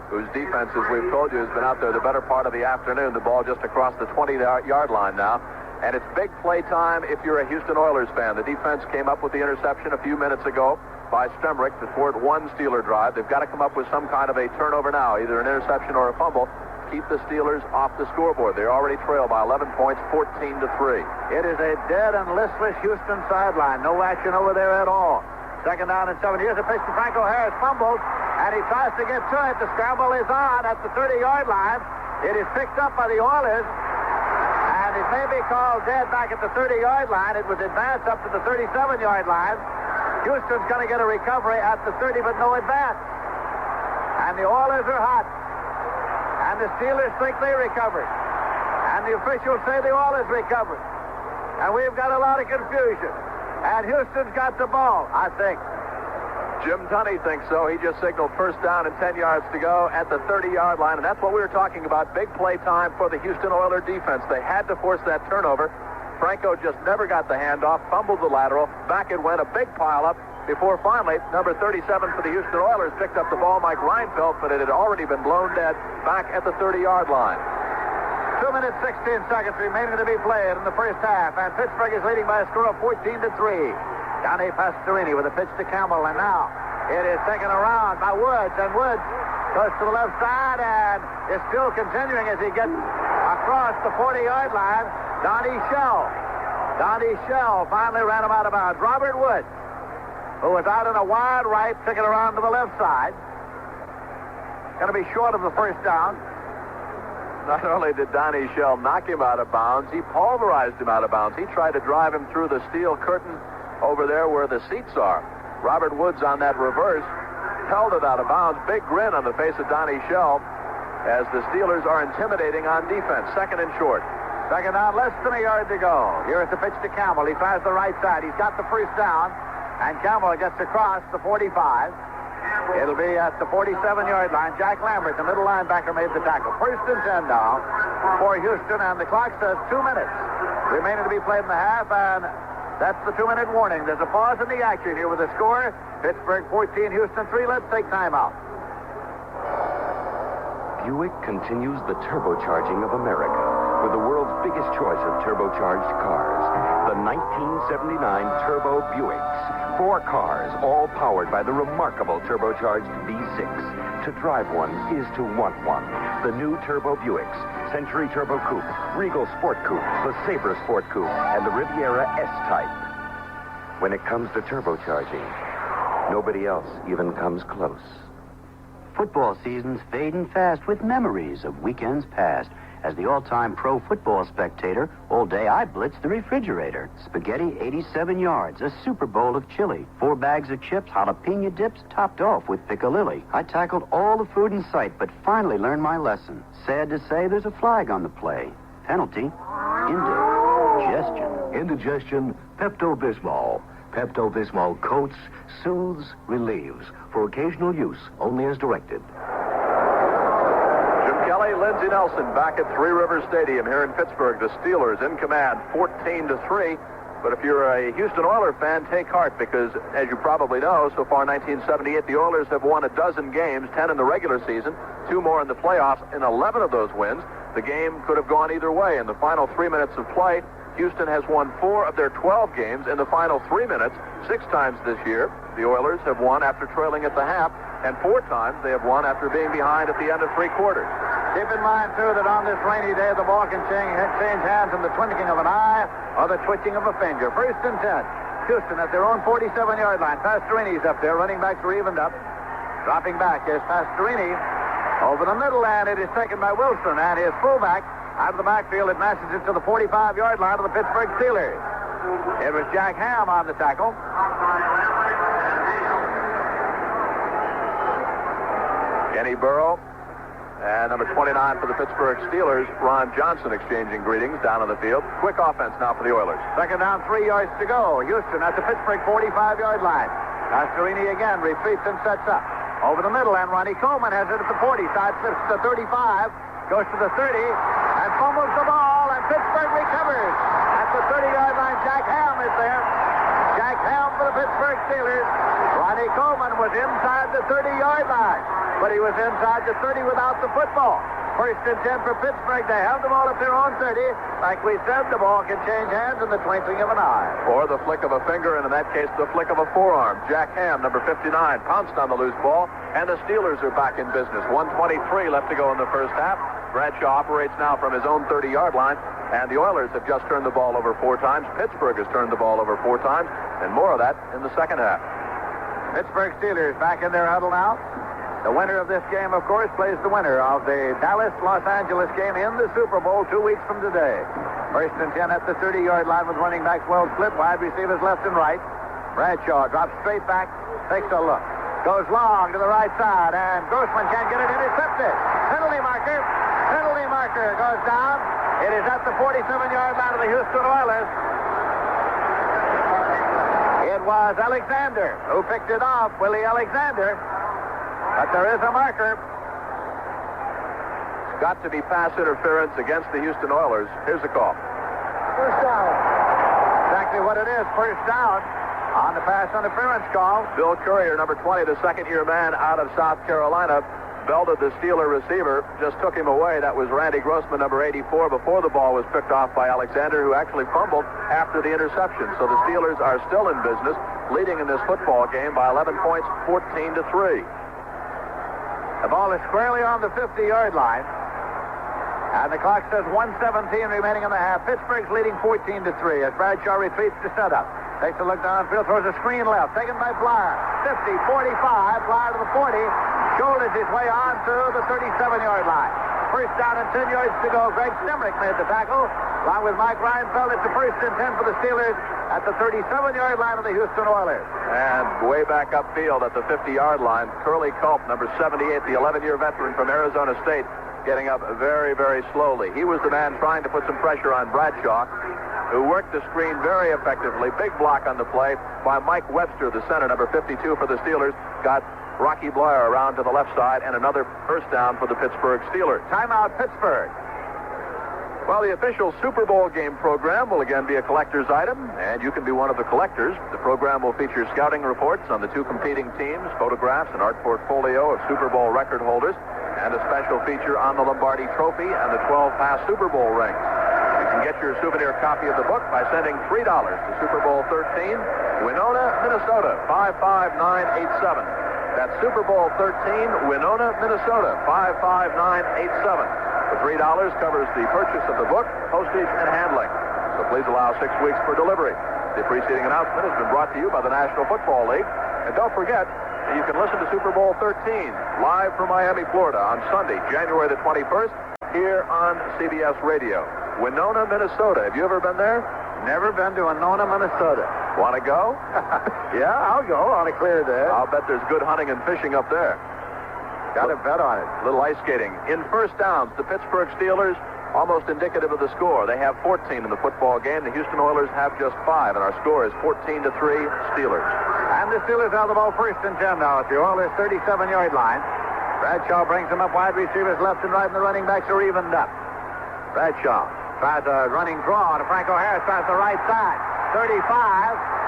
Whose defense, as we've told you, has been out there the better part of the afternoon. The ball just across the 20-yard line now. And it's big play time if you're a Houston Oilers fan. The defense came up with the interception a few minutes ago by Stemrick to thwart one Steeler drive. They've got to come up with some kind of a turnover now, either an interception or a fumble. Keep the Steelers off the scoreboard. They already trail by 11 points, 14-3. It is a dead and listless Houston sideline. No action over there at all. 2nd down and 7. Here's a pitch to Franco Harris. Fumbles, and he tries to get to it. The scramble is on at the 30-yard line. It is picked up by the Oilers, and it may be called dead back at the 30-yard line. It was advanced up to the 37-yard line. Houston's going to get a recovery at the 30, but no advance. And the Oilers are hot. And the Steelers think they recovered. And the officials say the Oilers recovered. And we've got a lot of confusion. And Houston's got the ball, I think. Jim Tunney thinks so. He just signaled first down and 10 yards to go at the 30-yard line. And that's what we were talking about. Big play time for the Houston Oilers defense. They had to force that turnover. Franco just never got the handoff, fumbled the lateral. Back it went, a big pileup. Before finally, number 37 for the Houston Oilers picked up the ball, Mike Reinfeldt, but it had already been blown dead back at the 30-yard line. 2 minutes, 16 seconds remaining to be played in the first half, and Pittsburgh is leading by a score of 14-3. Johnny Pastorini with a pitch to Campbell, and now it is taken around by Woods, and Woods goes to the left side and is still continuing as he gets across the 40-yard line. Donnie Shell finally ran him out of bounds. Robert Woods, who was out in a wide right, took it around to the left side. Going to be short of the first down. Not only did Donnie Shell knock him out of bounds, he pulverized him out of bounds. He tried to drive him through the steel curtain over there where the seats are. Robert Woods on that reverse held it out of bounds. Big grin on the face of Donnie Shell as the Steelers are intimidating on defense. 2nd and short. 2nd down, less than a yard to go. Here's the pitch to Campbell. He tries the right side. He's got the first down. And Campbell gets across the 45. It'll be at the 47-yard line. Jack Lambert, the middle linebacker, made the tackle. First and 10 now for Houston, and the clock says 2 minutes remaining to be played in the half, and that's the 2-minute warning. There's a pause in the action here with the score. Pittsburgh 14, Houston 3. Let's take time out. Buick continues the turbocharging of America with the world's biggest choice of turbocharged cars. The 1979 Turbo Buicks. 4 cars, all powered by the remarkable turbocharged V6. To drive one is to want one. The new Turbo Buicks, Century Turbo Coupe, Regal Sport Coupe, the Sabre Sport Coupe, and the Riviera S-Type. When it comes to turbocharging, nobody else even comes close. Football season's fading fast with memories of weekends past As the all-time pro football spectator, all day I blitzed the refrigerator. Spaghetti, 87 yards, a Super Bowl of chili, 4 bags of chips, jalapeno dips, topped off with piccalilli. I tackled all the food in sight, but finally learned my lesson. Sad to say, there's a flag on the play. Penalty, indigestion. Indigestion, Pepto-Bismol. Pepto-Bismol coats, soothes, relieves. For occasional use, only as directed. Kelly, Lindsey Nelson back at Three Rivers Stadium here in Pittsburgh. The Steelers in command, 14-3. But if you're a Houston Oilers fan, take heart because, as you probably know, so far 1978, the Oilers have won a dozen games, 10 in the regular season, 2 more in the playoffs. In 11 of those wins, the game could have gone either way. In the final 3 minutes of play, Houston has won 4 of their 12 games in the final 3 minutes. 6 times this year, the Oilers have won after trailing at the half, and 4 times they have won after being behind at the end of 3 quarters. Keep in mind, too, that on this rainy day, the ball can change hands in the twinkling of an eye or the twitching of a finger. 1st and 10. Houston at their own 47-yard line. Pastorini's up there. Running backs are evened up. Dropping back is Pastorini. Over the middle, and it is taken by Wilson. And his fullback out of the backfield advances it to the 45-yard line of the Pittsburgh Steelers. It was Jack Ham on the tackle. Kenny Burrow and number 29 for the Pittsburgh Steelers, Ron Johnson, exchanging greetings down on the field. Quick offense now for the Oilers. 2nd down, 3 yards to go. Houston at the Pittsburgh 45-yard line. Pastorini again retreats and sets up. Over the middle, and Ronnie Coleman has it at the 40. Side flips to the 35, goes to the 30, and fumbles the ball, and Pittsburgh recovers. At the 30-yard line, Jack Ham is there. Jack Ham for the Pittsburgh Steelers. Ronnie Coleman was inside the 30-yard line, but he was inside the 30 without the football. 1st and 10 for Pittsburgh. They have the ball at their own 30. Like we said, the ball can change hands in the twinkling of an eye. Or the flick of a finger, and in that case, the flick of a forearm. Jack Ham, number 59, pounced on the loose ball, and the Steelers are back in business. 1:23 left to go in the first half. Bradshaw operates now from his own 30-yard line, and the Oilers have just turned the ball over 4 times. Pittsburgh has turned the ball over 4 times, and more of that in the second half. Pittsburgh Steelers back in their huddle now. The winner of this game, of course, plays the winner of the Dallas-Los Angeles game in the Super Bowl 2 weeks from today. 1st and 10 at the 30-yard line with running backs well split, wide receivers left and right. Bradshaw drops straight back, takes a look, goes long to the right side, and Grossman can't get it intercepted. Penalty marker goes down. It is at the 47-yard line of the Houston Oilers. It was Alexander who picked it off, Willie Alexander. But there is a marker. It's got to be pass interference against the Houston Oilers. Here's the call. First down. Exactly what it is. First down on the pass interference call. Bill Courier, number 20, the second-year man out of South Carolina, belted the Steeler receiver, just took him away. That was Randy Grossman, number 84, before the ball was picked off by Alexander, who actually fumbled after the interception. So the Steelers are still in business, leading in this football game by 11 points, 14-3. The ball is squarely on the 50-yard line. And the clock says 1:17 remaining in the half. Pittsburgh's leading 14-3 as Bradshaw retreats to set up. Takes a look downfield, throws a screen left. Taken by Flyer. 50, 45, Flyer to the 40. Shoulders his way on to the 37-yard line. First down and 10 yards to go. Greg Stemrick made the tackle. Along with Mike Reinfeld, it's the 1st and 10 for the Steelers at the 37-yard line of the Houston Oilers. And way back upfield at the 50-yard line, Curly Culp, number 78, the 11-year veteran from Arizona State, getting up very, very slowly. He was the man trying to put some pressure on Bradshaw, who worked the screen very effectively. Big block on the play by Mike Webster, the center, number 52 for the Steelers. Got Rocky Blair around to the left side, and another first down for the Pittsburgh Steelers. Timeout, Pittsburgh. Well, the official Super Bowl game program will again be a collector's item, and you can be one of the collectors. The program will feature scouting reports on the 2 competing teams, photographs, and art portfolio of Super Bowl record holders, and a special feature on the Lombardi Trophy and the 12-pass Super Bowl rings. You can get your souvenir copy of the book by sending $3 to Super Bowl 13, Winona, Minnesota, 55987. That's Super Bowl 13, Winona, Minnesota, 55987. The $3 covers the purchase of the book, postage, and handling. So please allow 6 weeks for delivery. The preceding announcement has been brought to you by the National Football League. And don't forget, you can listen to Super Bowl 13 live from Miami, Florida on Sunday, January the 21st here on CBS Radio. Winona, Minnesota. Have you ever been there? Never been to Winona, Minnesota. Want to go? Yeah, I'll go on a clear day. I'll bet there's good hunting and fishing up there. Got to bet on it. Little ice skating. In first downs, the Pittsburgh Steelers, almost indicative of the score. They have 14 in the football game. The Houston Oilers have just 5, and our score is 14-3 Steelers. And the Steelers have the ball first and 10 now at the Oilers' 37-yard line. Bradshaw brings them up wide receivers left and right, and the running backs are evened up. Bradshaw tries a running draw, and Franco Harris tries the right side. 35,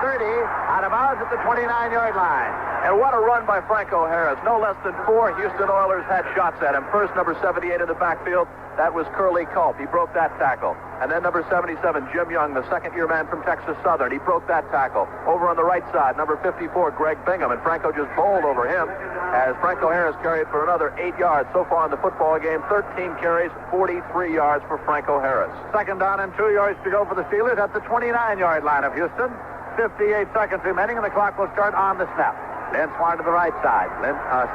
30, out of bounds at the 29-yard line. And what a run by Franco Harris. No less than 4 Houston Oilers had shots at him. First, number 78 in the backfield. That was Curly Culp. He broke that tackle. And then number 77, Jim Young, the second-year man from Texas Southern. He broke that tackle. Over on the right side, number 54, Greg Bingham. And Franco just bowled over him as Franco Harris carried for another 8 yards. So far in the football game, 13 carries, 43 yards for Franco Harris. Second down and 2 yards to go for the Steelers at the 29-yard line of Houston. 58 seconds remaining, and the clock will start on the snap. Lynn Swan to the right side.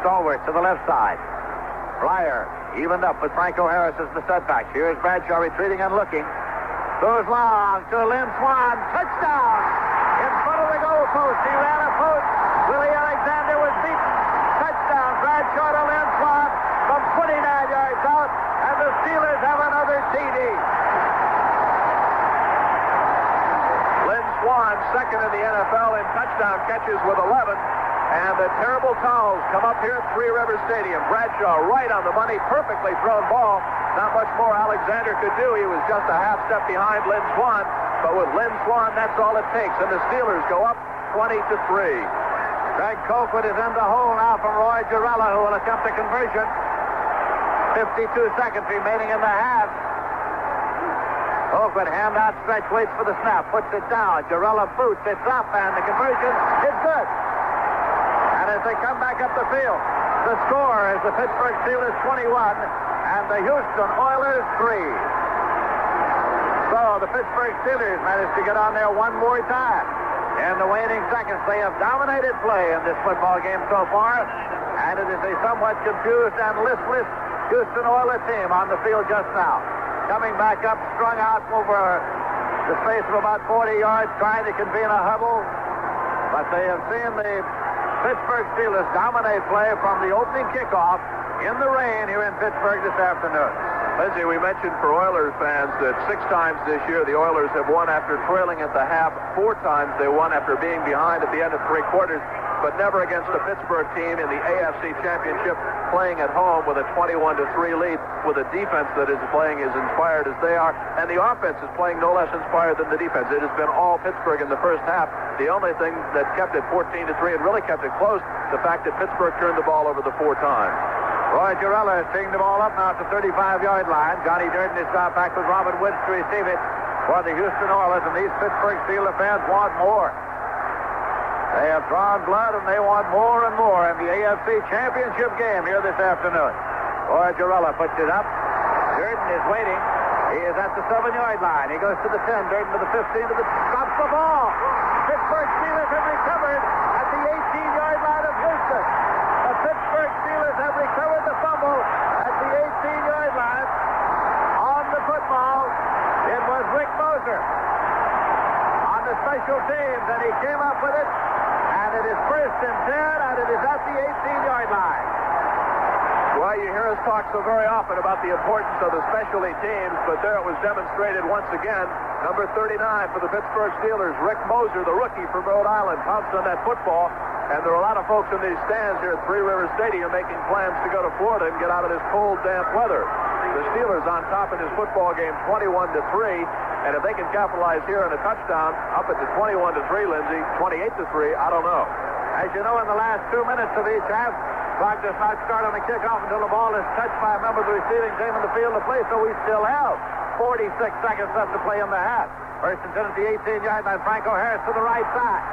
Stallworth to the left side. Blyer evened up with Franco Harris as the setback. Here's Bradshaw retreating and looking. Goes long to Lynn Swan. Touchdown! In front of the goal post. He ran a post. Willie Alexander was beaten. Touchdown. Bradshaw to Lynn Swan from 29 yards out. And the Steelers have another TD. Lynn Swan, second in the NFL in touchdown catches with 11. And the terrible towels come up here at Three Rivers Stadium. Bradshaw right on the money, perfectly thrown ball. Not much more Alexander could do. He was just a half step behind Lynn Swan. But with Lynn Swan, that's all it takes. And the Steelers go up 20-3. Greg Colquitt is in the hole now from Roy Girella, who will attempt a conversion. 52 seconds remaining in the half. Colquitt hand out stretch, waits for the snap, puts it down. Girella boots, it's up, and the conversion is good. And as they come back up the field, the score is the Pittsburgh Steelers 21 and the Houston Oilers 3. So the Pittsburgh Steelers managed to get on there one more time. In the waning seconds, they have dominated play in this football game so far, and it is a somewhat confused and listless Houston Oilers team on the field just now. Coming back up, strung out over the space of about 40 yards, trying to convene a huddle, but they have seen the Pittsburgh Steelers dominate play from the opening kickoff in the rain here in Pittsburgh this afternoon. Lindsey, we mentioned for Oilers fans that 6 times this year the Oilers have won after trailing at the half. 4 times they won after being behind at the end of 3 quarters, but never against a Pittsburgh team in the AFC Championship playing at home with a 21-3 lead, with a defense that is playing as inspired as they are, and the offense is playing no less inspired than the defense. It has been all Pittsburgh in the first half. The only thing that kept it 14-3 and really kept it close, the fact that Pittsburgh turned the ball over the 4 times. Roy Girella is teeing the ball up now at the 35-yard line. Johnny Durden is dropped back with Robin Woods to receive it for the Houston Oilers, and these Pittsburgh Steelers fans want more. They have drawn blood, and they want more and more in the AFC Championship game here this afternoon. Roy Girella puts it up. Durden is waiting. He is at the 7-yard line. He goes to the 10, Durden to the 15, to the... stops the ball. Pittsburgh Steelers have recovered at the 18-yard line of Houston. The Pittsburgh Steelers have recovered the fumble at the 18-yard line. On the football, it was Rick Moser on the special teams, and he came up with it. And it is first and 10, and it is at the 18-yard line. Well, you hear us talk so very often about the importance of the specialty teams, but there it was demonstrated once again. Number 39 for the Pittsburgh Steelers, Rick Moser, the rookie from Rhode Island, pounced on that football. And there are a lot of folks in these stands here at Three Rivers Stadium making plans to go to Florida and get out of this cold, damp weather. The Steelers on top in this football game 21-3. And if they can capitalize here on a touchdown, up at the 21-3, Lindsey, 28-3, I don't know. As you know, in the last 2 minutes of each half, clock does not start on the kickoff until the ball is touched by a member of the receiving team in the field of play, so we still have 46 seconds left to play in the half. First and 10 at the 18-yard line, Franco Harris to the right side.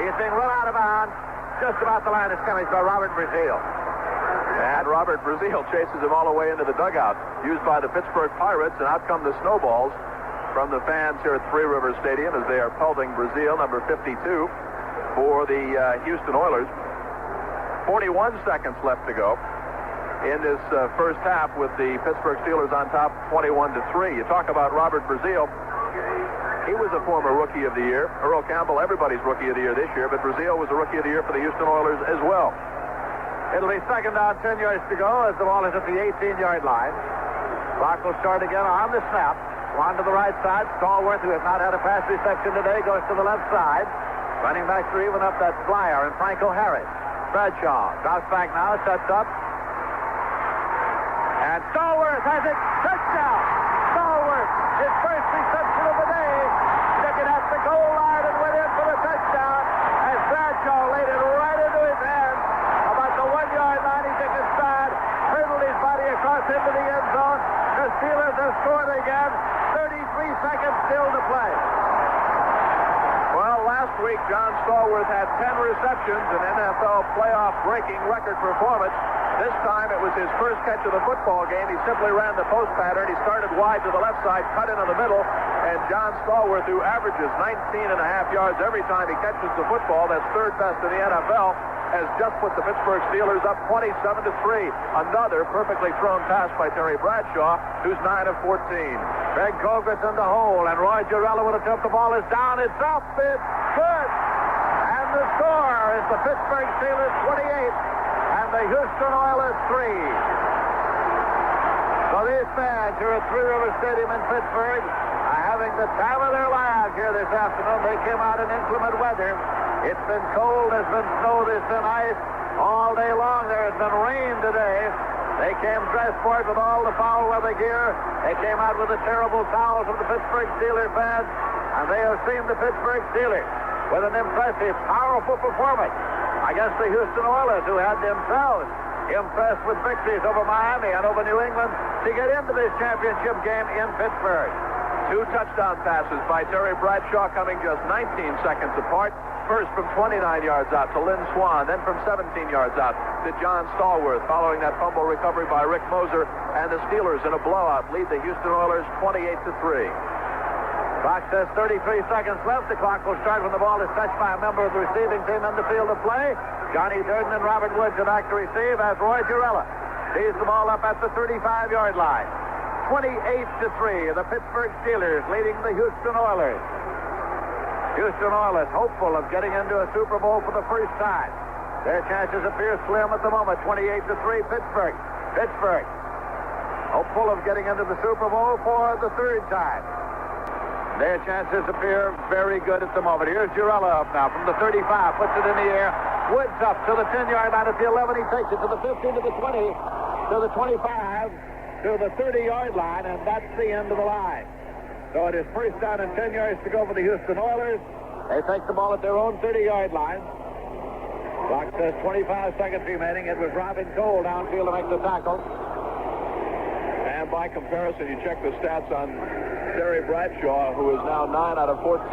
He's being run out of bounds just about the line of scrimmage by Robert Brazil. And Robert Brazil chases him all the way into the dugout, used by the Pittsburgh Pirates, and out come the snowballs from the fans here at Three Rivers Stadium as they are pelting Brazil, number 52, for the Houston Oilers. 41 seconds left to go. in this first half with the Pittsburgh Steelers on top 21-3. You talk about Robert Brazile. He was a former Rookie of the Year. Earl Campbell, everybody's Rookie of the Year this year, but Brazile was a Rookie of the Year for the Houston Oilers as well. It'll be second down, 10 yards to go as the ball is at the 18-yard line. Clock will start again on the snap. One to the right side. Stallworth, who has not had a pass reception today, goes to the left side. Running back to even up that flyer, and Franco Harris. Bradshaw drops back now, sets up. And Stallworth has it. Touchdown! Stallworth, his first reception of the day. Took it at the goal line and went in for the touchdown. As Bradshaw laid it right into his hands. About the 1-yard line, he took a stride, hurdled his body across into the end zone. The Steelers have scored again. 33 seconds still to play. Well, last week, John Stallworth had 10 receptions, an NFL playoff-breaking record performance. This time, it was his first catch of the football game. He simply ran the post pattern. He started wide to the left side, cut into the middle, and John Stallworth, who averages 19.5 yards every time he catches the football, that's third best in the NFL, has just put the Pittsburgh Steelers up 27-3. Another perfectly thrown pass by Terry Bradshaw, who's 9 of 14. Greg Colquitt's in the hole, and Roy Girella would have took the ball. Is down. It's up. It's good. And the score is the Pittsburgh Steelers 28 and the Houston Oilers 3. So these fans here at Three River Stadium in Pittsburgh are having the time of their lives here this afternoon. They came out in inclement weather. It's been cold. There's been snow. There's been ice all day long. There has been rain today. They came dressed for it with all the foul weather gear. They came out with the terrible towels of the Pittsburgh Steelers fans, and they have seen the Pittsburgh Steelers with an impressive, powerful performance against the Houston Oilers, who had themselves impressed with victories over Miami and over New England to get into this championship game in Pittsburgh. 2 touchdown passes by Terry Bradshaw coming just 19 seconds apart. First from 29 yards out to Lynn Swan, then from 17 yards out to John Stallworth, following that fumble recovery by Rick Moser, and the Steelers in a blowout lead the Houston Oilers 28-3. Clock says 33 seconds left. The clock will start when the ball is touched by a member of the receiving team in the field of play. Johnny Durden and Robert Woods are back to receive as Roy Girella sees the ball up at the 35-yard line. 28-3, the Pittsburgh Steelers leading the Houston Oilers. Houston Oilers hopeful of getting into a Super Bowl for the first time. Their chances appear slim at the moment. 28-3, Pittsburgh. Pittsburgh hopeful of getting into the Super Bowl for the third time. Their chances appear very good at the moment. Here's Girella up now from the 35, puts it in the air. Woods up to the 10-yard line at the 11. He takes it to the 15, to the 20, to the 25, to the 30-yard line, and that's the end of the line. So it is first down and 10 yards to go for the Houston Oilers. They take the ball at their own 30-yard line. Clock says 25 seconds remaining. It was Robin Cole downfield to make the tackle. And by comparison, you check the stats on Terry Bradshaw, who is now 9 out of 14,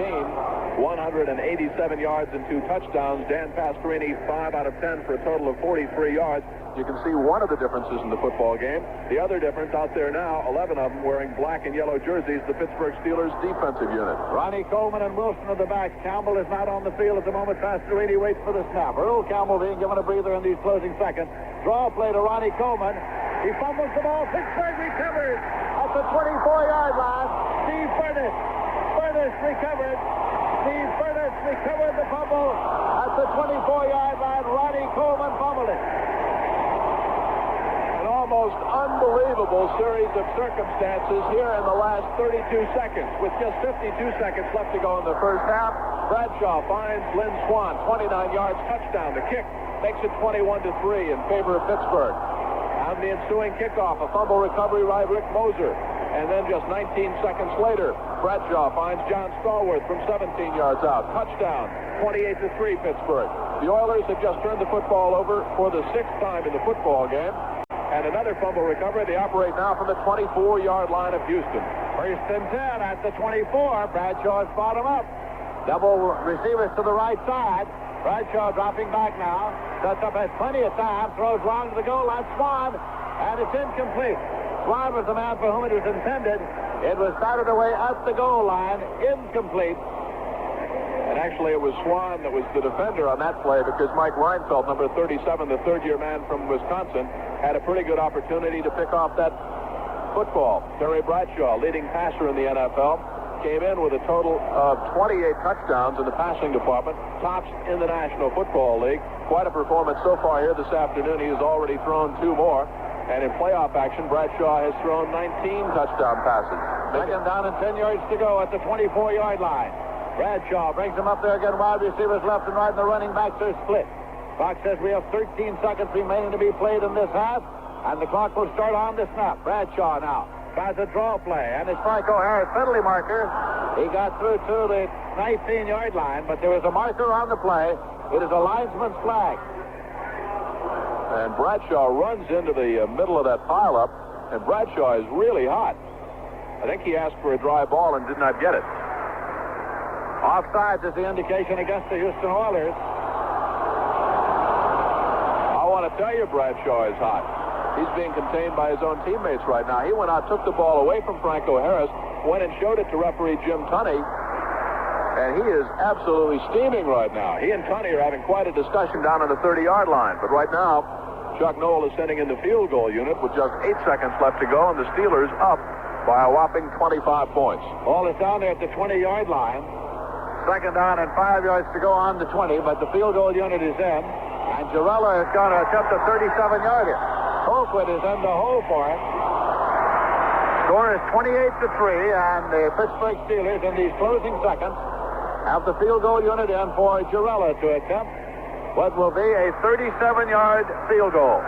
187 yards and 2 touchdowns. Dan Pastorini, 5 out of 10 for a total of 43 yards. You can see one of the differences in the football game. The other difference out there now, 11 of them wearing black and yellow jerseys, the Pittsburgh Steelers defensive unit. Ronnie Coleman and Wilson are the backs. Campbell is not on the field at the moment. Pastorini waits for the snap. Earl Campbell being given a breather in these closing seconds. Draw play to Ronnie Coleman. He fumbles the ball. Pittsburgh recovers at the 24-yard line. Steve Furnace recovered. Steve Furnace recovered the fumble at the 24-yard line. Ronnie Coleman fumbled it. Almost unbelievable series of circumstances here in the last 32 seconds. With just 52 seconds left to go in the first half, Bradshaw finds Lynn Swan, 29 yards, touchdown. The kick makes it 21-3 in favor of Pittsburgh. On the ensuing kickoff, a fumble recovery by Rick Moser. And then just 19 seconds later, Bradshaw finds John Stallworth from 17 yards out. Touchdown, 28-3 Pittsburgh. The Oilers have just turned the football over for the 6th time in the football game. And another fumble recovery. They operate now from the 24-yard line of Houston. First and 10 at the 24. Bradshaw's bottom up. Double receivers to the right side. Bradshaw dropping back now. Sets up, has plenty of time. Throws long to the goal line. Swan. And it's incomplete. Swan was the man for whom it was intended. It was batted away at the goal line. Incomplete. And And actually, it was Swan that was the defender on that play because Mike Reinfeldt, number 37, the third-year man from Wisconsin, had a pretty good opportunity to pick off that football. Terry Bradshaw, leading passer in the NFL, came in with a total of 28 touchdowns in the passing department, tops in the National Football League. Quite a performance so far here this afternoon. He has already thrown 2 more. And in playoff action, Bradshaw has thrown 19 touchdown passes. Second down and 10 yards to go at the 24-yard line. Bradshaw brings him up there again. Wide receivers left and right, and the running backs are split. Clock says we have 13 seconds remaining to be played in this half, and the clock will start on the snap. Bradshaw now tries a draw play, and it's Franco Harris, penalty marker. He got through to the 19-yard line, but there was a marker on the play. It is a linesman's flag. And Bradshaw runs into the middle of that pileup, and Bradshaw is really hot. I think he asked for a dry ball and did not get it. Offsides is the indication against the Houston Oilers. I want to tell you, Bradshaw is hot. He's being contained by his own teammates right now. He went out, took the ball away from Franco Harris, went and showed it to referee Jim Tunney, and he is absolutely steaming right now. He and Tunney are having quite a discussion down on the 30-yard line, but right now, Chuck Noll is sending in the field goal unit with just 8 seconds left to go, and the Steelers up by a whopping 25 points. Ball is down there at the 20-yard line. Second down and 5 yards to go on the 20, but the field goal unit is in, and Girella is going to attempt a 37-yarder. Colquitt is in the hole for it. Score is 28-3, and the Pittsburgh Steelers in these closing seconds have the field goal unit in for Girella to attempt what will be a 37-yard field goal.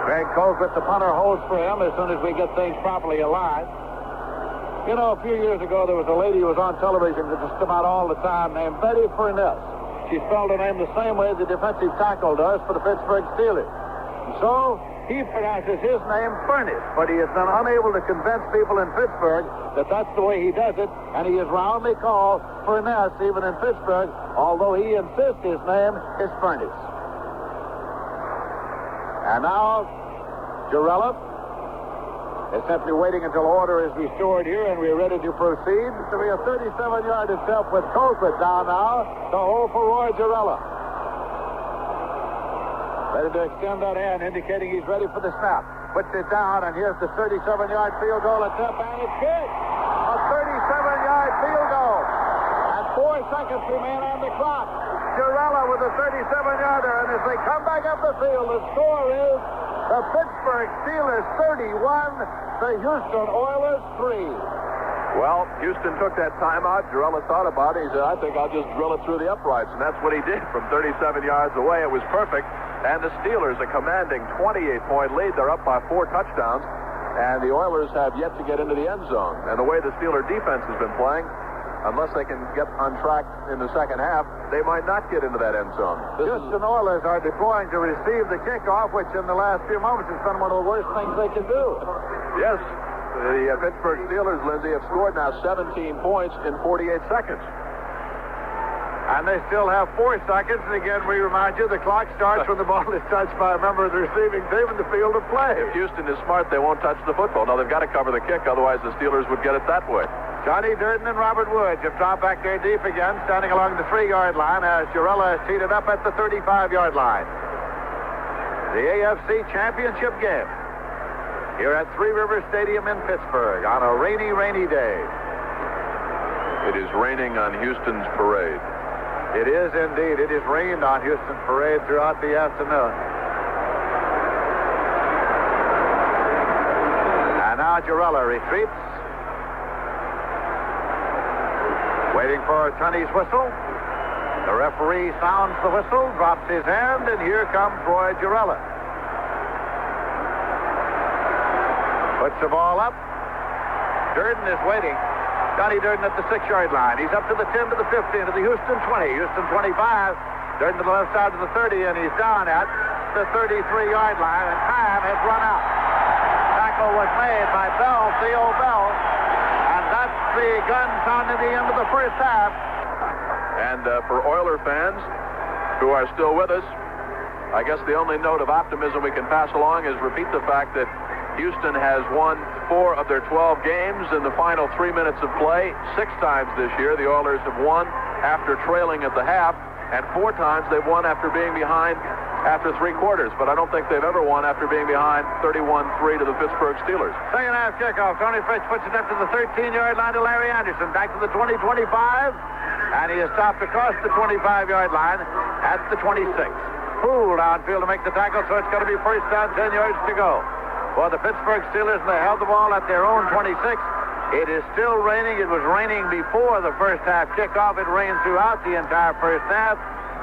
Greg Colquitt, the punter, holds for him as soon as we get things properly aligned. You know, a few years ago, there was a lady who was on television that just come out all the time named Betty Furness. She spelled her name the same way the defensive tackle does for the Pittsburgh Steelers. And so, he pronounces his name Furness, but he has been unable to convince people in Pittsburgh that that's the way he does it, and he is roundly called Furness even in Pittsburgh, although he insists his name is Furness. And now, Girella is simply waiting until order is restored here, and we're ready to proceed. To be a 37-yard attempt with Colquitt down now to hold for Roy Girella. Ready to extend that hand, indicating he's ready for the snap. Puts it down, and here's the 37-yard field goal attempt, and it's good. A 37-yard field goal. And 4 seconds remain on the clock. Girella with a 37-yarder, and as they come back up the field, the score is the Pittsburgh Steelers 31, the Houston Oilers 3. Well, Houston took that timeout. Girella thought about it. He said, I think I'll just drill it through the uprights. And that's what he did from 37 yards away. It was perfect. And the Steelers, a commanding 28-point lead. They're up by 4 touchdowns. And the Oilers have yet to get into the end zone. And the way the Steeler defense has been playing, unless they can get on track in the second half, they might not get into that end zone. Houston Oilers are deploying to receive the kickoff, which in the last few moments has been one of the worst things they can do. Yes. The Pittsburgh Steelers, Lindsey, have scored now 17 points in 48 seconds. And they still have 4 seconds. And again, we remind you, the clock starts when the ball is touched by a member of the receiving team in the field of play. If Houston is smart, they won't touch the football. Now, they've got to cover the kick, otherwise the Steelers would get it that way. Johnny Durden and Robert Woods have dropped back there deep again, standing along the 3-yard line as Girella is teed up at the 35-yard line. The AFC Championship game here at Three Rivers Stadium in Pittsburgh on a rainy, rainy day. It is raining on Houston's parade. It is indeed. It has rained on Houston's parade throughout the afternoon. And now Girella retreats. Waiting for Tunney's whistle. The referee sounds the whistle, drops his hand, and here comes Roy Girella. Puts the ball up. Durden is waiting. Johnny Durden at the 6-yard line. He's up to the 10, to the 15, to the Houston 20. Houston 25. Durden to the left side of the 30, and he's down at the 33-yard line, and time has run out. Tackle was made by Bell, Theo Bell, and that's the gun sounding the end of the first half. And for Oiler fans who are still with us, I guess the only note of optimism we can pass along is repeat the fact that Houston has won 4 of their 12 games in the final 3 minutes of play. 6 times this year, the Oilers have won after trailing at the half, and 4 times they've won after being behind after 3 quarters. But I don't think they've ever won after being behind 31-3 to the Pittsburgh Steelers. Second half kickoff. Tony Fritz puts it up to the 13-yard line to Larry Anderson. Back to the 20-25. And he is stopped across the 25-yard line at the 26. Poole downfield to make the tackle, so it's going to be first down, 10 yards to go. For the Pittsburgh Steelers, and they held the ball at their own 26. It is still raining. It was raining before the first half kickoff. It rained throughout the entire first half,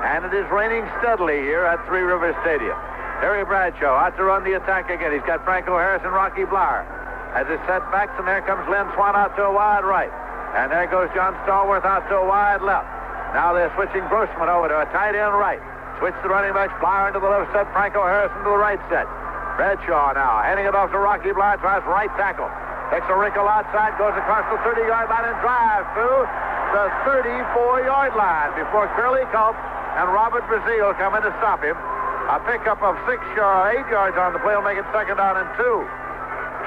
and it is raining steadily here at Three Rivers Stadium. Terry Bradshaw out to run the attack again. He's got Franco Harris and Rocky Blyer. As it setbacks, and there comes Lynn Swan out to a wide right. And there goes John Stallworth out to a wide left. Now they're switching Grossman over to a tight end right. Switch the running backs. Blyer into the left set. Franco Harris into the right set. Bradshaw now handing it off to Rocky Blyer. Tries right tackle. Takes a wrinkle outside. Goes across the 30-yard line and drives to the 34-yard line before Curly Culp and Robert Brazil come in to stop him. A pickup of 6 or 8 yards on the play will make it second down and 2.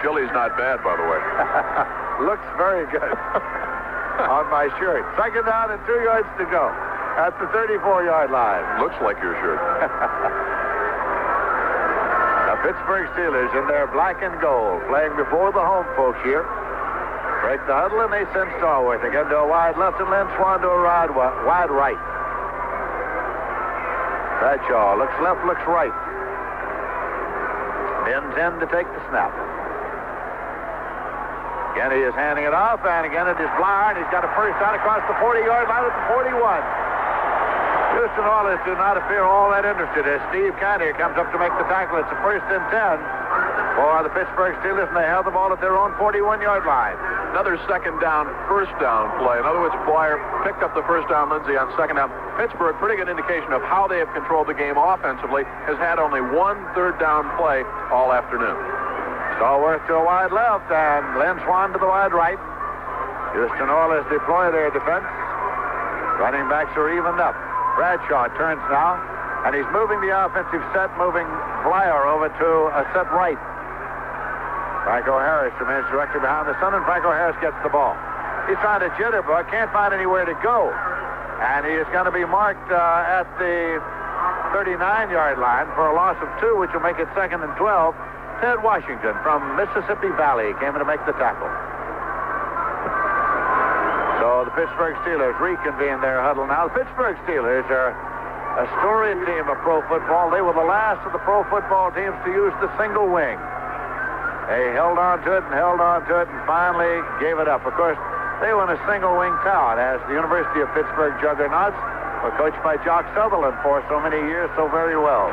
Chili's not bad, by the way. Looks very good on my shirt. Second down and 2 yards to go at the 34-yard line. Looks like your shirt. The Pittsburgh Steelers in their black and gold, playing before the home folks here. Break the huddle, and they send Stallworth again to a wide left, and Lynn Swan to a wide right. Bradshaw looks left, looks right. Bends in to take the snap. Again, he is handing it off, and again it is Blyer, and he's got a first down across the 40-yard line at the 41. Houston Oilers do not appear all that interested as Steve Canty comes up to make the tackle. It's a first and 10 for the Pittsburgh Steelers, and they held the ball at their own 41-yard line. Another second down, first down play. In other words, Blyer picked up the first down, Lindsey, on second down. Pittsburgh, pretty good indication of how they have controlled the game offensively, has had only 1 third down play all afternoon. Stallworth to a wide left, and Lynn Swan to the wide right. Houston Oilers deploy their defense. Running backs are evened up. Bradshaw turns now, and he's moving the offensive set, moving Blyer over to a set right. Franco Harris remains directly behind the center, and Franco Harris gets the ball. He's trying to jitterbug, can't find anywhere to go. And he is going to be marked at the 39-yard line for a loss of 2, which will make it second and 12. Ted Washington from Mississippi Valley came in to make the tackle. So the Pittsburgh Steelers reconvene their huddle now. The Pittsburgh Steelers are a storied team of pro football. They were the last of the pro football teams to use the single wing. They held on to it and held on to it and finally gave it up. Of course, they were in a single wing town, as the University of Pittsburgh juggernauts were coached by Jock Sutherland for so many years so very well.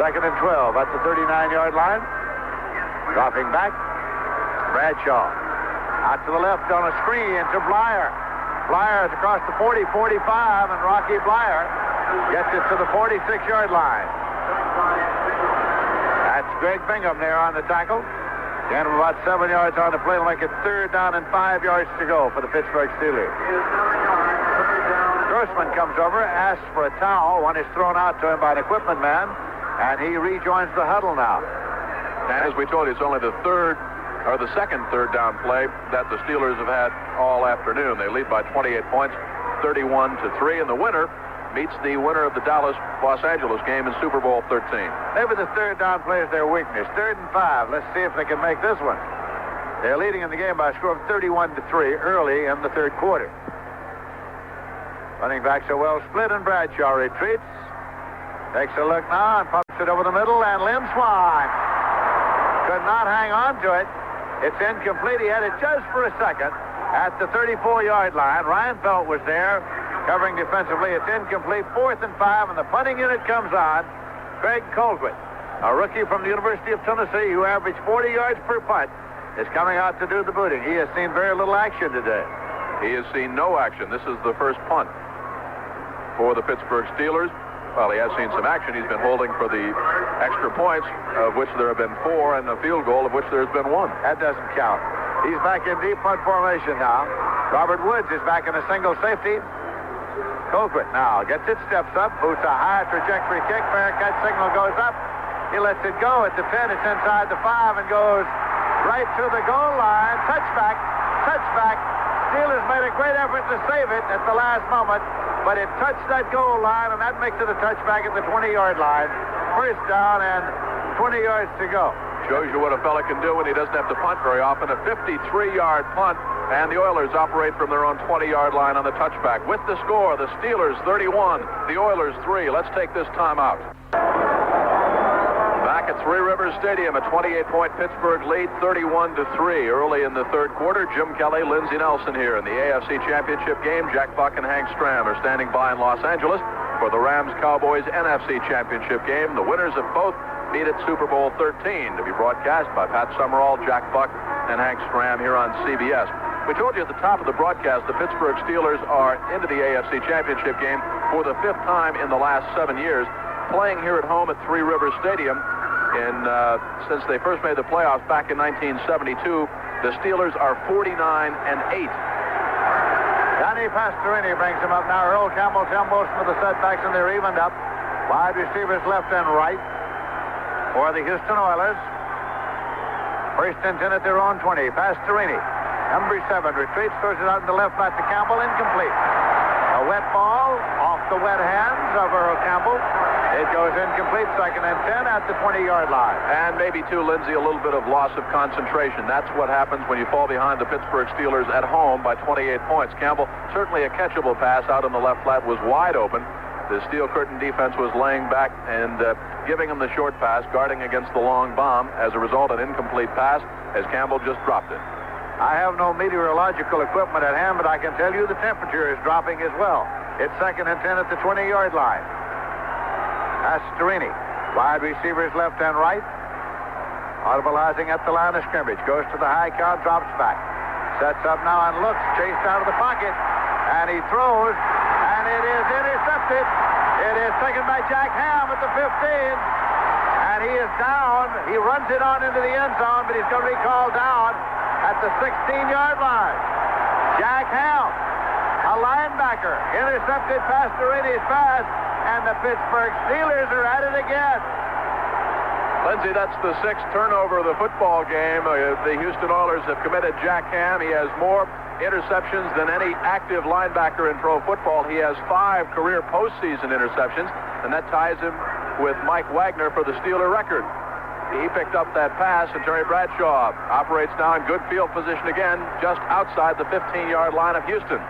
Second and 12 at the 39-yard line. Dropping back, Bradshaw. Out to the left on a screen to Blyer. Blyer is across the 40, 45, and Rocky Blyer gets it to the 46-yard line. That's Greg Bingham there on the tackle. Again, about 7 yards on the play to make it third down and 5 yards to go for the Pittsburgh Steelers. Grossman comes over, asks for a towel. One is thrown out to him by an equipment man, and he rejoins the huddle now. And as we told you, it's only the second third down play that the Steelers have had all afternoon. They lead by 28 points, 31-3, and the winner meets the winner of the Dallas-Los Angeles game in Super Bowl 13. Maybe the third down play is their weakness. 3rd and 5. Let's see if they can make this one. They're leading in the game by a score of 31-3 early in the third quarter. Running backs are well split, and Bradshaw retreats. Takes a look now and pumps it over the middle, and Lynn Swan could not hang on to it. It's incomplete. He had it just for a second at the 34-yard line. Ryan Felt was there covering defensively. It's incomplete. 4th and 5, and the punting unit comes on. Craig Colquitt, a rookie from the University of Tennessee who averaged 40 yards per punt, is coming out to do the booting. He has seen very little action today. He has seen no action. This is the first punt for the Pittsburgh Steelers. Well, he has seen some action. He's been holding for the extra points, of which there have been 4, and a field goal, of which there's been 1. That doesn't count. He's back in deep punt formation now. Robert Woods is back in a single safety. Colquitt now gets it, steps up, boots a high trajectory kick. Fair catch signal goes up. He lets it go at the 10. It's inside the 5 and goes right to the goal line. Touchback, Steelers made a great effort to save it at the last moment, but it touched that goal line, and that makes it a touchback at the 20-yard line. First down and 20 yards to go. Shows you what a fella can do when he doesn't have to punt very often. A 53-yard punt, and the Oilers operate from their own 20-yard line on the touchback. With the score, the Steelers 31, the Oilers 3. Let's take this time out. Back at Three Rivers Stadium, a 28-point Pittsburgh lead, 31-3. Early in the third quarter, Jim Kelly, Lindsey Nelson here in the AFC Championship game. Jack Buck and Hank Stram are standing by in Los Angeles for the Rams-Cowboys NFC Championship game. The winners of both meet at Super Bowl 13 to be broadcast by Pat Summerall, Jack Buck, and Hank Stram here on CBS. We told you at the top of the broadcast the Pittsburgh Steelers are into the AFC Championship game for the 5th time in the last 7 years, playing here at home at Three Rivers Stadium. Since they first made the playoffs back in 1972, the Steelers are 49-8. Johnny Pastorini brings him up now. Earl Campbell, Tim Wilson with the setbacks, and they're evened up. Wide receivers left and right for the Houston Oilers. First and 10 at their own 20. Pastorini, number 7, retreats, throws it out in the left flat to Campbell, incomplete. A wet ball off the wet hands of Earl Campbell. It goes incomplete, 2nd and 10 at the 20-yard line. And maybe, too, Lindsey, a little bit of loss of concentration. That's what happens when you fall behind the Pittsburgh Steelers at home by 28 points. Campbell, certainly a catchable pass out in the left flat, was wide open. The Steel Curtain defense was laying back and giving him the short pass, guarding against the long bomb. As a result, an incomplete pass as Campbell just dropped it. I have no meteorological equipment at hand, but I can tell you the temperature is dropping as well. It's 2nd and 10 at the 20-yard line. Pastorini, wide receivers left and right. Audibilizing at the line of scrimmage. Goes to the high count, drops back. Sets up now and looks, chased out of the pocket. And he throws, and it is intercepted. It is taken by Jack Ham at the 15. And he is down. He runs it on into the end zone, but he's going to be called down at the 16-yard line. Jack Ham, a linebacker, intercepted Pastorini's pass, and the Pittsburgh Steelers are at it again. Lindsey, that's the 6th turnover of the football game. The Houston Oilers have committed Jack Ham. He has more interceptions than any active linebacker in pro football. He has 5 career postseason interceptions, and that ties him with Mike Wagner for the Steeler record. He picked up that pass, and Terry Bradshaw operates now in good field position again, just outside the 15-yard line of Houston.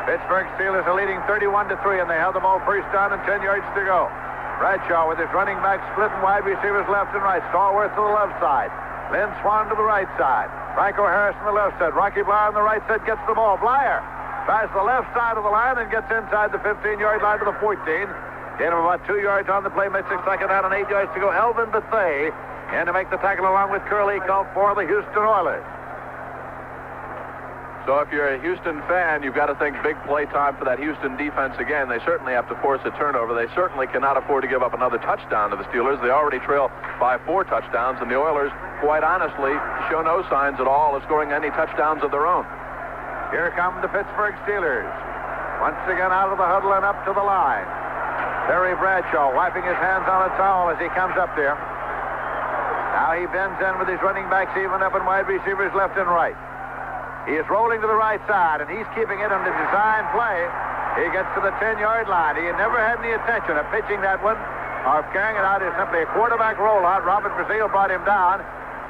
Pittsburgh Steelers are leading 31-3, and they have the ball first down and 10 yards to go. Bradshaw with his running back splitting wide receivers left and right. Stallworth to the left side. Lynn Swan to the right side. Franco Harris on the left side. Rocky Blyer on the right side gets the ball. Blyer tries the left side of the line and gets inside the 15-yard line to the 14. Gain of about 2 yards on the play. Makes it 2nd down and 8 yards to go. Elvin Bethea in to make the tackle along with Curly Culp for the Houston Oilers. So if you're a Houston fan, you've got to think big play time for that Houston defense again. They certainly have to force a turnover. They certainly cannot afford to give up another touchdown to the Steelers. They already trail by 4 touchdowns, and the Oilers, quite honestly, show no signs at all of scoring any touchdowns of their own. Here come the Pittsburgh Steelers. Once again out of the huddle and up to the line. Terry Bradshaw wiping his hands on a towel as he comes up there. Now he bends in with his running backs even up and wide receivers left and right. He is rolling to the right side, and he's keeping it on the design play. He gets to the 10-yard line. He had never had any intention of pitching that one or carrying it out. It's simply a quarterback rollout. Robert Brazil brought him down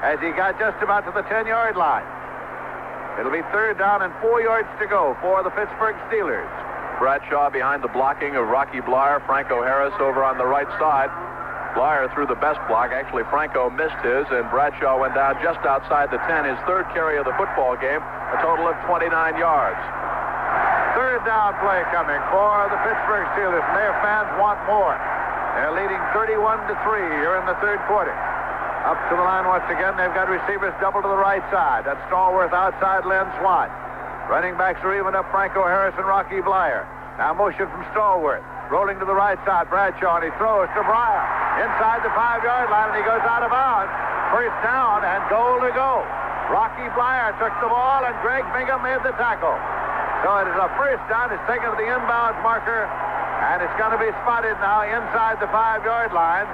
as he got just about to the 10-yard line. It'll be 3rd down and 4 yards to go for the Pittsburgh Steelers. Bradshaw behind the blocking of Rocky Blyer. Franco Harris over on the right side. Blyer threw the best block. Actually, Franco missed his, and Bradshaw went down just outside the 10. His 3rd carry of the football game, a total of 29 yards. 3rd down play coming for the Pittsburgh Steelers, and their fans want more. They're leading 31-3 here in the 3rd quarter. Up to the line once again. They've got receivers double to the right side. That's Stallworth outside Lynn Swan. Running backs are even up Franco Harris and Rocky Blyer. Now motion from Stallworth. Rolling to the right side, Bradshaw, and he throws to Blyer. Inside the 5-yard line, and he goes out of bounds. First down and goal to go. Rocky Blyer took the ball, and Greg Bingham made the tackle. So it is a first down. It's taken to the inbound marker, and it's going to be spotted now inside the 5-yard line.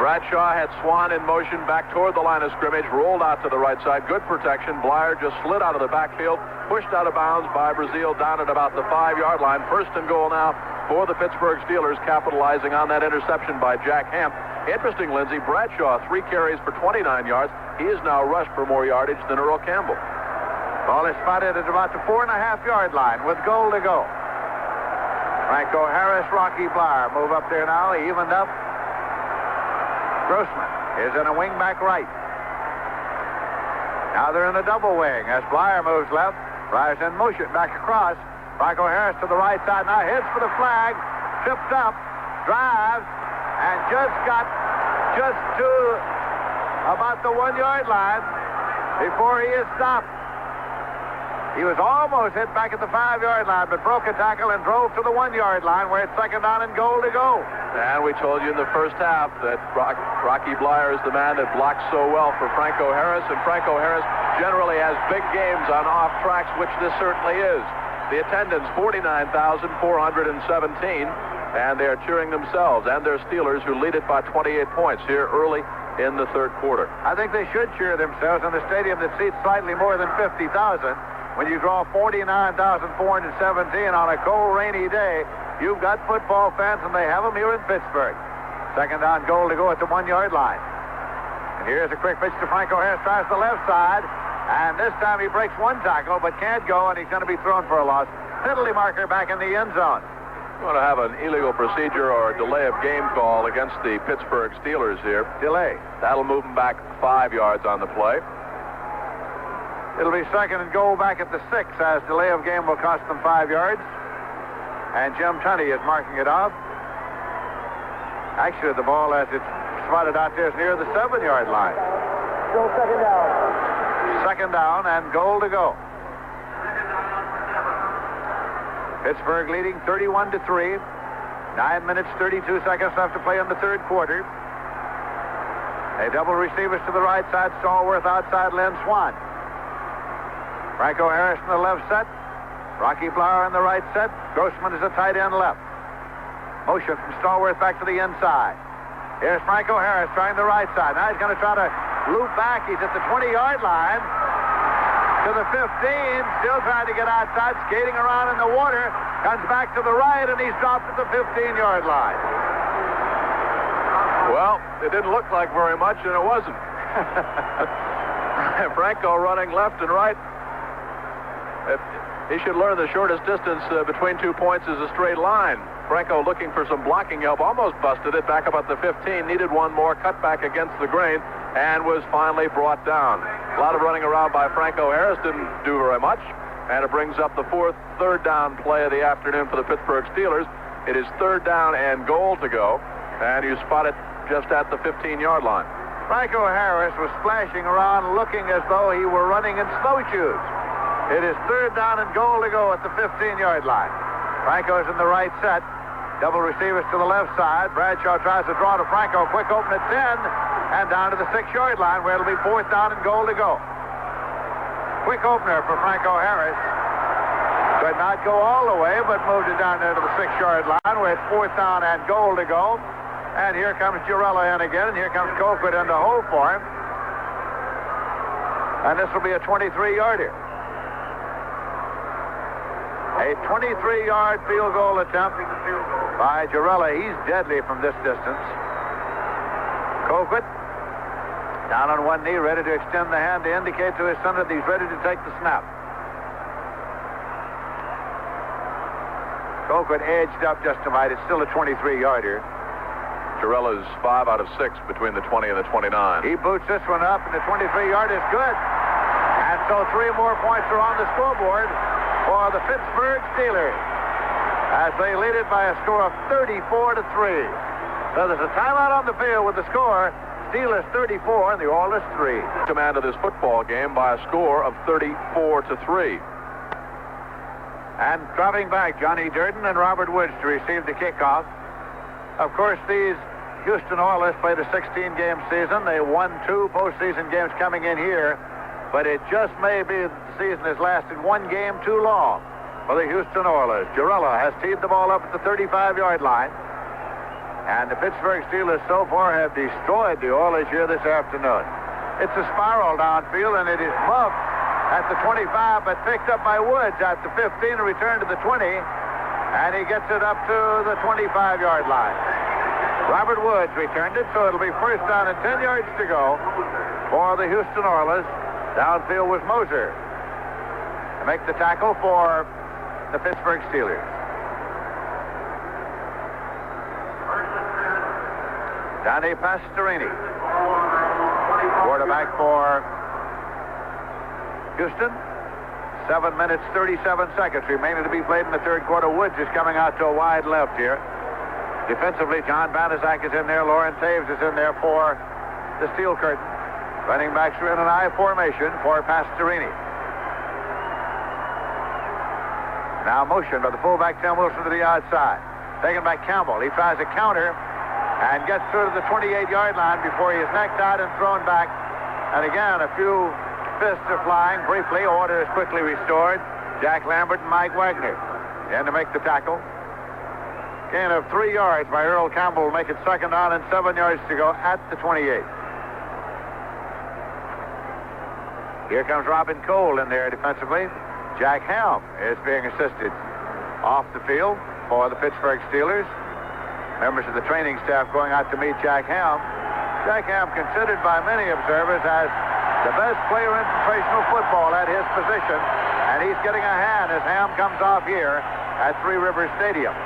Bradshaw had Swan in motion back toward the line of scrimmage, rolled out to the right side. Good protection. Blyer just slid out of the backfield, pushed out of bounds by Brazil down at about the 5-yard line. First and goal now for the Pittsburgh Steelers, capitalizing on that interception by Jack Hamp. Interesting, Lindsey, Bradshaw, 3 carries for 29 yards. He is now rushed for more yardage than Earl Campbell. Ball is spotted at about the 4.5-yard line with goal to go. Franco Harris, Rocky Blyer move up there now, evened up. Grossman is in a wing-back right. Now they're in a double wing as Blyer moves left. Blier's in motion back across. Franco Harris to the right side now, heads for the flag, trips up, drives, and just to about the 1-yard line before he is stopped. He was almost hit back at the 5-yard line, but broke a tackle and drove to the 1-yard line where it's second down and goal to go. And we told you in the first half that Rocky Blyer is the man that blocks so well for Franco Harris, and Franco Harris generally has big games on off tracks, which this certainly is. The attendance, 49,417, and they're cheering themselves and their Steelers, who lead it by 28 points here early in the third quarter. I think they should cheer themselves in the stadium that seats slightly more than 50,000. When you draw 49,417 on a cold, rainy day, you've got football fans, and they have them here in Pittsburgh. Second down, goal to go at the 1-yard line. And here's a quick pitch to Franco Harris, tries the left side, and this time he breaks one tackle, but can't go, and he's going to be thrown for a loss. Penalty marker back in the end zone. You want to have an illegal procedure or a delay of game call against the Pittsburgh Steelers here. Delay. That'll move them back 5 yards on the play. It'll be second and goal back at the 6, as delay of game will cost them 5 yards. And Jim Tunney is marking it off. Actually, the ball, as it's spotted out there, is near the 7-yard line. Still second down. Second down and goal to go. Pittsburgh leading 31-3. 9 minutes, 32 seconds left to play in the third quarter. A double receivers to the right side. Stallworth outside, Lynn Swan. Franco Harris in the left set. Rocky Blyer in the right set. Grossman is a tight end left. Motion from Stallworth back to the inside. Here's Franco Harris trying the right side. Now he's going to try to loop back. He's at the 20-yard line to the 15. Still trying to get outside. Skating around in the water. Comes back to the right, and he's dropped at the 15-yard line. Well, it didn't look like very much, and it wasn't. Franco running left and right. He should learn the shortest distance between 2 points is a straight line. Franco looking for some blocking help, almost busted it back up at the 15, needed one more, cut back against the grain, and was finally brought down. A lot of running around by Franco Harris, didn't do very much, and it brings up the third down play of the afternoon for the Pittsburgh Steelers. It is third down and goal to go, and you spot it just at the 15-yard line. Franco Harris was splashing around looking as though he were running in snowshoes. It is third down and goal to go at the 15-yard line. Franco's in the right set. Double receivers to the left side. Bradshaw tries to draw to Franco. Quick open at 10 and down to the 6-yard line where it'll be fourth down and goal to go. Quick opener for Franco Harris. Could not go all the way, but moved it down there to the 6-yard line where it's fourth down and goal to go. And here comes Girella in again, and here comes Colquitt in to hold for him. And this will be a 23-yarder. A 23-yard field goal attempt by Girella. He's deadly from this distance. Colquitt down on one knee, ready to extend the hand to indicate to his son that he's ready to take the snap. Colquitt edged up just a mite. It's still a 23-yarder. Girella's 5 out of 6 between the 20 and the 29. He boots this one up, and the 23-yard is good. And so 3 more points are on the scoreboard for the Pittsburgh Steelers as they lead it by a score of 34-3. So there's a timeout on the field with the score, Steelers 34 and the Oilers 3. Command of this football game by a score of 34-3. And dropping back, Johnny Durden and Robert Woods to receive the kickoff. Of course, these Houston Oilers played a 16-game season. They won 2 postseason games coming in here. But it just may be that the season has lasted 1 game too long for the Houston Oilers. Girella has teed the ball up at the 35-yard line. And the Pittsburgh Steelers so far have destroyed the Oilers here this afternoon. It's a spiral downfield, and it is bumped at the 25, but picked up by Woods at the 15 and returned to the 20, and he gets it up to the 25-yard line. Robert Woods returned it, so it'll be first down and 10 yards to go for the Houston Oilers. Downfield was Moser to make the tackle for the Pittsburgh Steelers. Danny Pastorini, quarterback for Houston. 7 minutes, 37 seconds remaining to be played in the third quarter. Woods is coming out to a wide left here. Defensively, John Banaszak is in there. Lauren Taves is in there for the Steel Curtain. Running backs are in an I formation for Pastorini. Now motion by the fullback, Tim Wilson, to the outside. Taken by Campbell. He tries a counter and gets through to the 28-yard line before he is necked out and thrown back. And again, a few fists are flying briefly. Order is quickly restored. Jack Lambert and Mike Wagner in to make the tackle. Gain of 3 yards by Earl Campbell will make it second down and 7 yards to go at the 28. Here comes Robin Cole in there defensively. Jack Ham is being assisted off the field for the Pittsburgh Steelers. Members of the training staff going out to meet Jack Ham. Jack Ham considered by many observers as the best player in professional football at his position, and he's getting a hand as Ham comes off here at Three Rivers Stadium.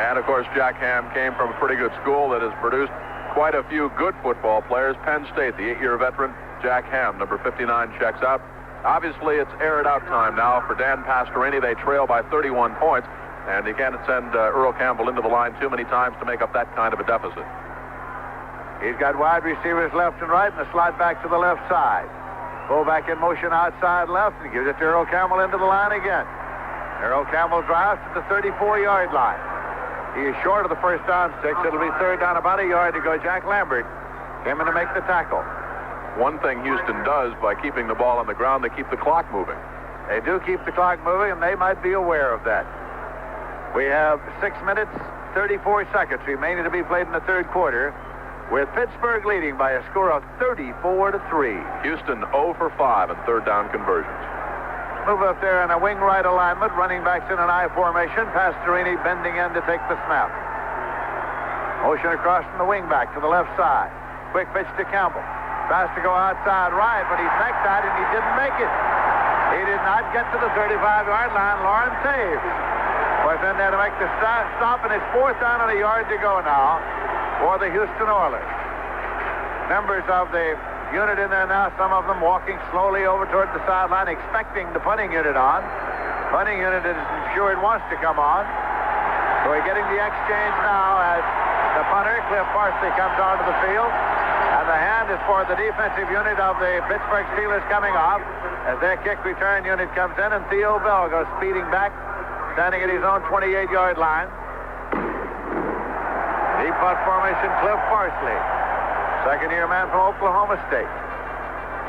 And, of course, Jack Ham came from a pretty good school that has produced quite a few good football players. Penn State, the 8-year veteran, Jack Ham, number 59, checks out. Obviously, it's air it out time now for Dan Pastorini. They trail by 31 points. And you can't send Earl Campbell into the line too many times to make up that kind of a deficit. He's got wide receivers left and right and the slot back to the left side. Fullback in motion outside left and gives it to Earl Campbell into the line again. Earl Campbell drives to the 34-yard line. He is short of the first down sticks. It'll be third down, about a yard to go. Jack Lambert came in to make the tackle. One thing Houston does by keeping the ball on the ground, they keep the clock moving. They do keep the clock moving, and they might be aware of that. We have 6 minutes, 34 seconds remaining to be played in the third quarter, with Pittsburgh leading by a score of 34-3. Houston 0 for 5 in third down conversions. Move up there in a wing right alignment, running backs in an I formation. Pastorini bending in to take the snap. Motion across from the wing back to the left side. Quick pitch to Campbell. Tries to go outside right, but he's necked out and he didn't make it. He did not get to the 35-yard line. Lauren Taves was in there to make the stop, and it's fourth down and a yard to go now for the Houston Oilers. Members of the unit in there now, some of them walking slowly over toward the sideline, expecting the punting unit on. Punting unit isn't sure it wants to come on. So we're getting the exchange now as the punter, Cliff Parsley, comes onto the field. And the hand is for the defensive unit of the Pittsburgh Steelers coming off as their kick return unit comes in, and Theo Bell goes speeding back, standing at his own 28-yard line. Deep punt formation, Cliff Parsley, second-year man from Oklahoma State.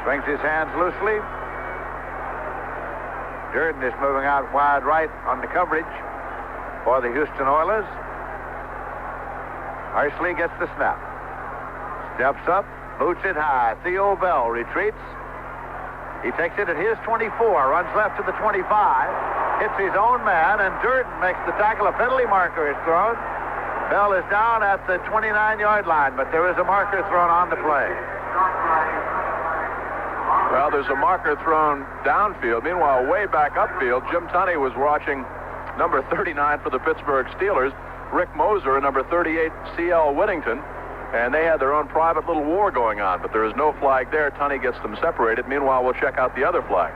Swings his hands loosely. Durden is moving out wide right on the coverage for the Houston Oilers. Parsley gets the snap. Steps up, boots it high. Theo Bell retreats. He takes it at his 24, runs left to the 25, hits his own man, and Durden makes the tackle. A penalty marker is thrown. Bell is down at the 29-yard line, but there is a marker thrown on the play. Well, there's a marker thrown downfield. Meanwhile, way back upfield, Jim Tunney was watching number 39 for the Pittsburgh Steelers, Rick Moser, and number 38, C.L. Whittington. And they had their own private little war going on, but there is no flag there. Tunney gets them separated. Meanwhile, we'll check out the other flag.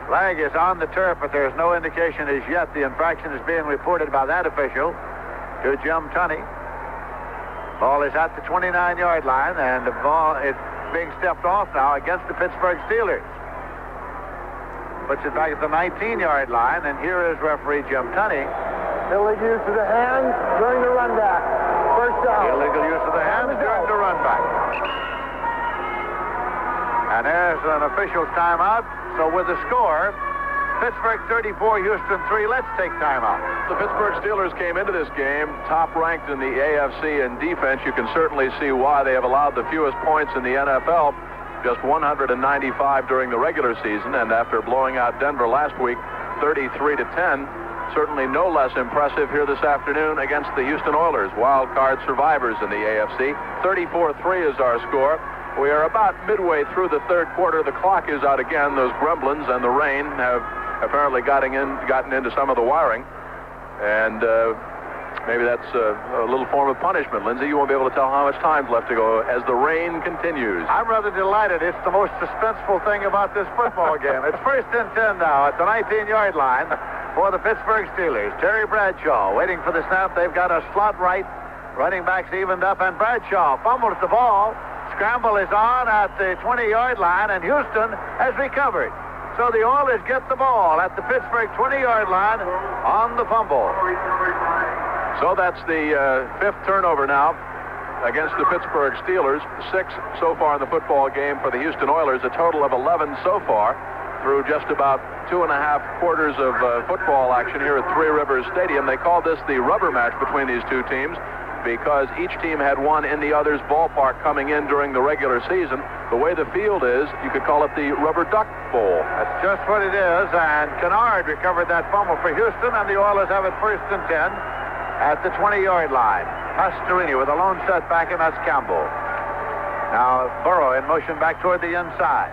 Flag is on the turf, but there is no indication as yet. The infraction is being reported by that official to Jim Tunney. Ball is at the 29-yard line, and the ball is being stepped off now against the Pittsburgh Steelers. Puts it back at the 19-yard line, and here is referee Jim Tunney. Illegal use of the hands during the run back. First down. Illegal use of the hands during the run back. And there's an official timeout. So with the score, Pittsburgh 34, Houston 3. Let's take time out. The Pittsburgh Steelers came into this game top-ranked in the AFC in defense. You can certainly see why. They have allowed the fewest points in the NFL, just 195 during the regular season, and after blowing out Denver last week 33-10, certainly no less impressive here this afternoon against the Houston Oilers, wild card survivors in the AFC. 34-3 is our score. We are about midway through the third quarter. The clock is out again. Those gremlins and the rain have apparently gotten into some of the wiring, and maybe that's a little form of punishment. Lindsey, you won't be able to tell how much time's left to go as the rain continues. I'm rather delighted. It's the most suspenseful thing about this football game. It's 1st and 10 now at the 19-yard line for the Pittsburgh Steelers. Terry Bradshaw waiting for the snap. They've got a slot right. Running backs evened up, and Bradshaw fumbles the ball. Scramble is on at the 20-yard line, and Houston has recovered. So the Oilers get the ball at the Pittsburgh 20-yard line on the fumble. So that's the 5th turnover now against the Pittsburgh Steelers. 6 so far in the football game for the Houston Oilers, a total of 11 so far through just about 2.5 quarters of football action here at Three Rivers Stadium. They called this the rubber match between these two teams because each team had won in the other's ballpark coming in during the regular season. The way the field is, you could call it the Rubber Duck Bowl. That's just what it is, and Kennard recovered that fumble for Houston, and the Oilers have it 1st and 10 at the 20-yard line. Pastorini with a lone setback, and that's Campbell. Now Burrow in motion back toward the inside,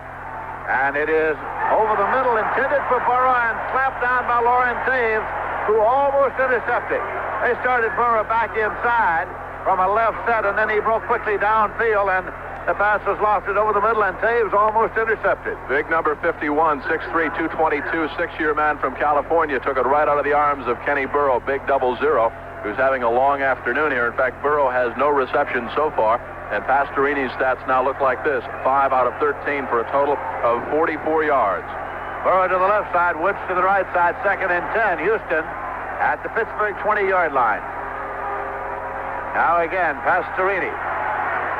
and it is over the middle, intended for Burrow, and slapped down by Lauren Taves, who almost intercepted. They started Burrow back inside from a left set, and then he broke quickly downfield, and the pass was lofted over the middle, and Taves almost intercepted. Big number 51, 6'3", 222, 6-year man from California, took it right out of the arms of Kenny Burrow, big 00, who's having a long afternoon here. In fact, Burrow has no reception so far, and Pastorini's stats now look like this: 5 out of 13 for a total of 44 yards. Burrow to the left side, Woods to the right side, 2nd and 10. Houston at the Pittsburgh 20-yard line. Now again, Pastorini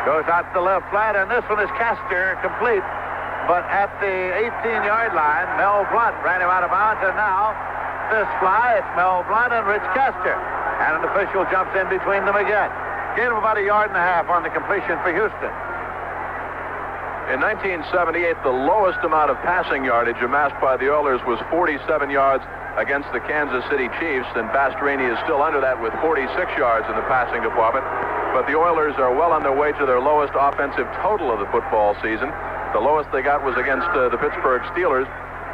goes out to the left flat, and this one is Castor, complete. But at the 18-yard line, Mel Blunt ran him out of bounds, and now this fly, it's Mel Blunt and Rich Castor. And an official jumps in between them again. Gain of about 1.5 yards on the completion for Houston. In 1978, the lowest amount of passing yardage amassed by the Oilers was 47 yards against the Kansas City Chiefs, and Pastorini is still under that with 46 yards in the passing department. But the Oilers are well on their way to their lowest offensive total of the football season. The lowest they got was against the Pittsburgh Steelers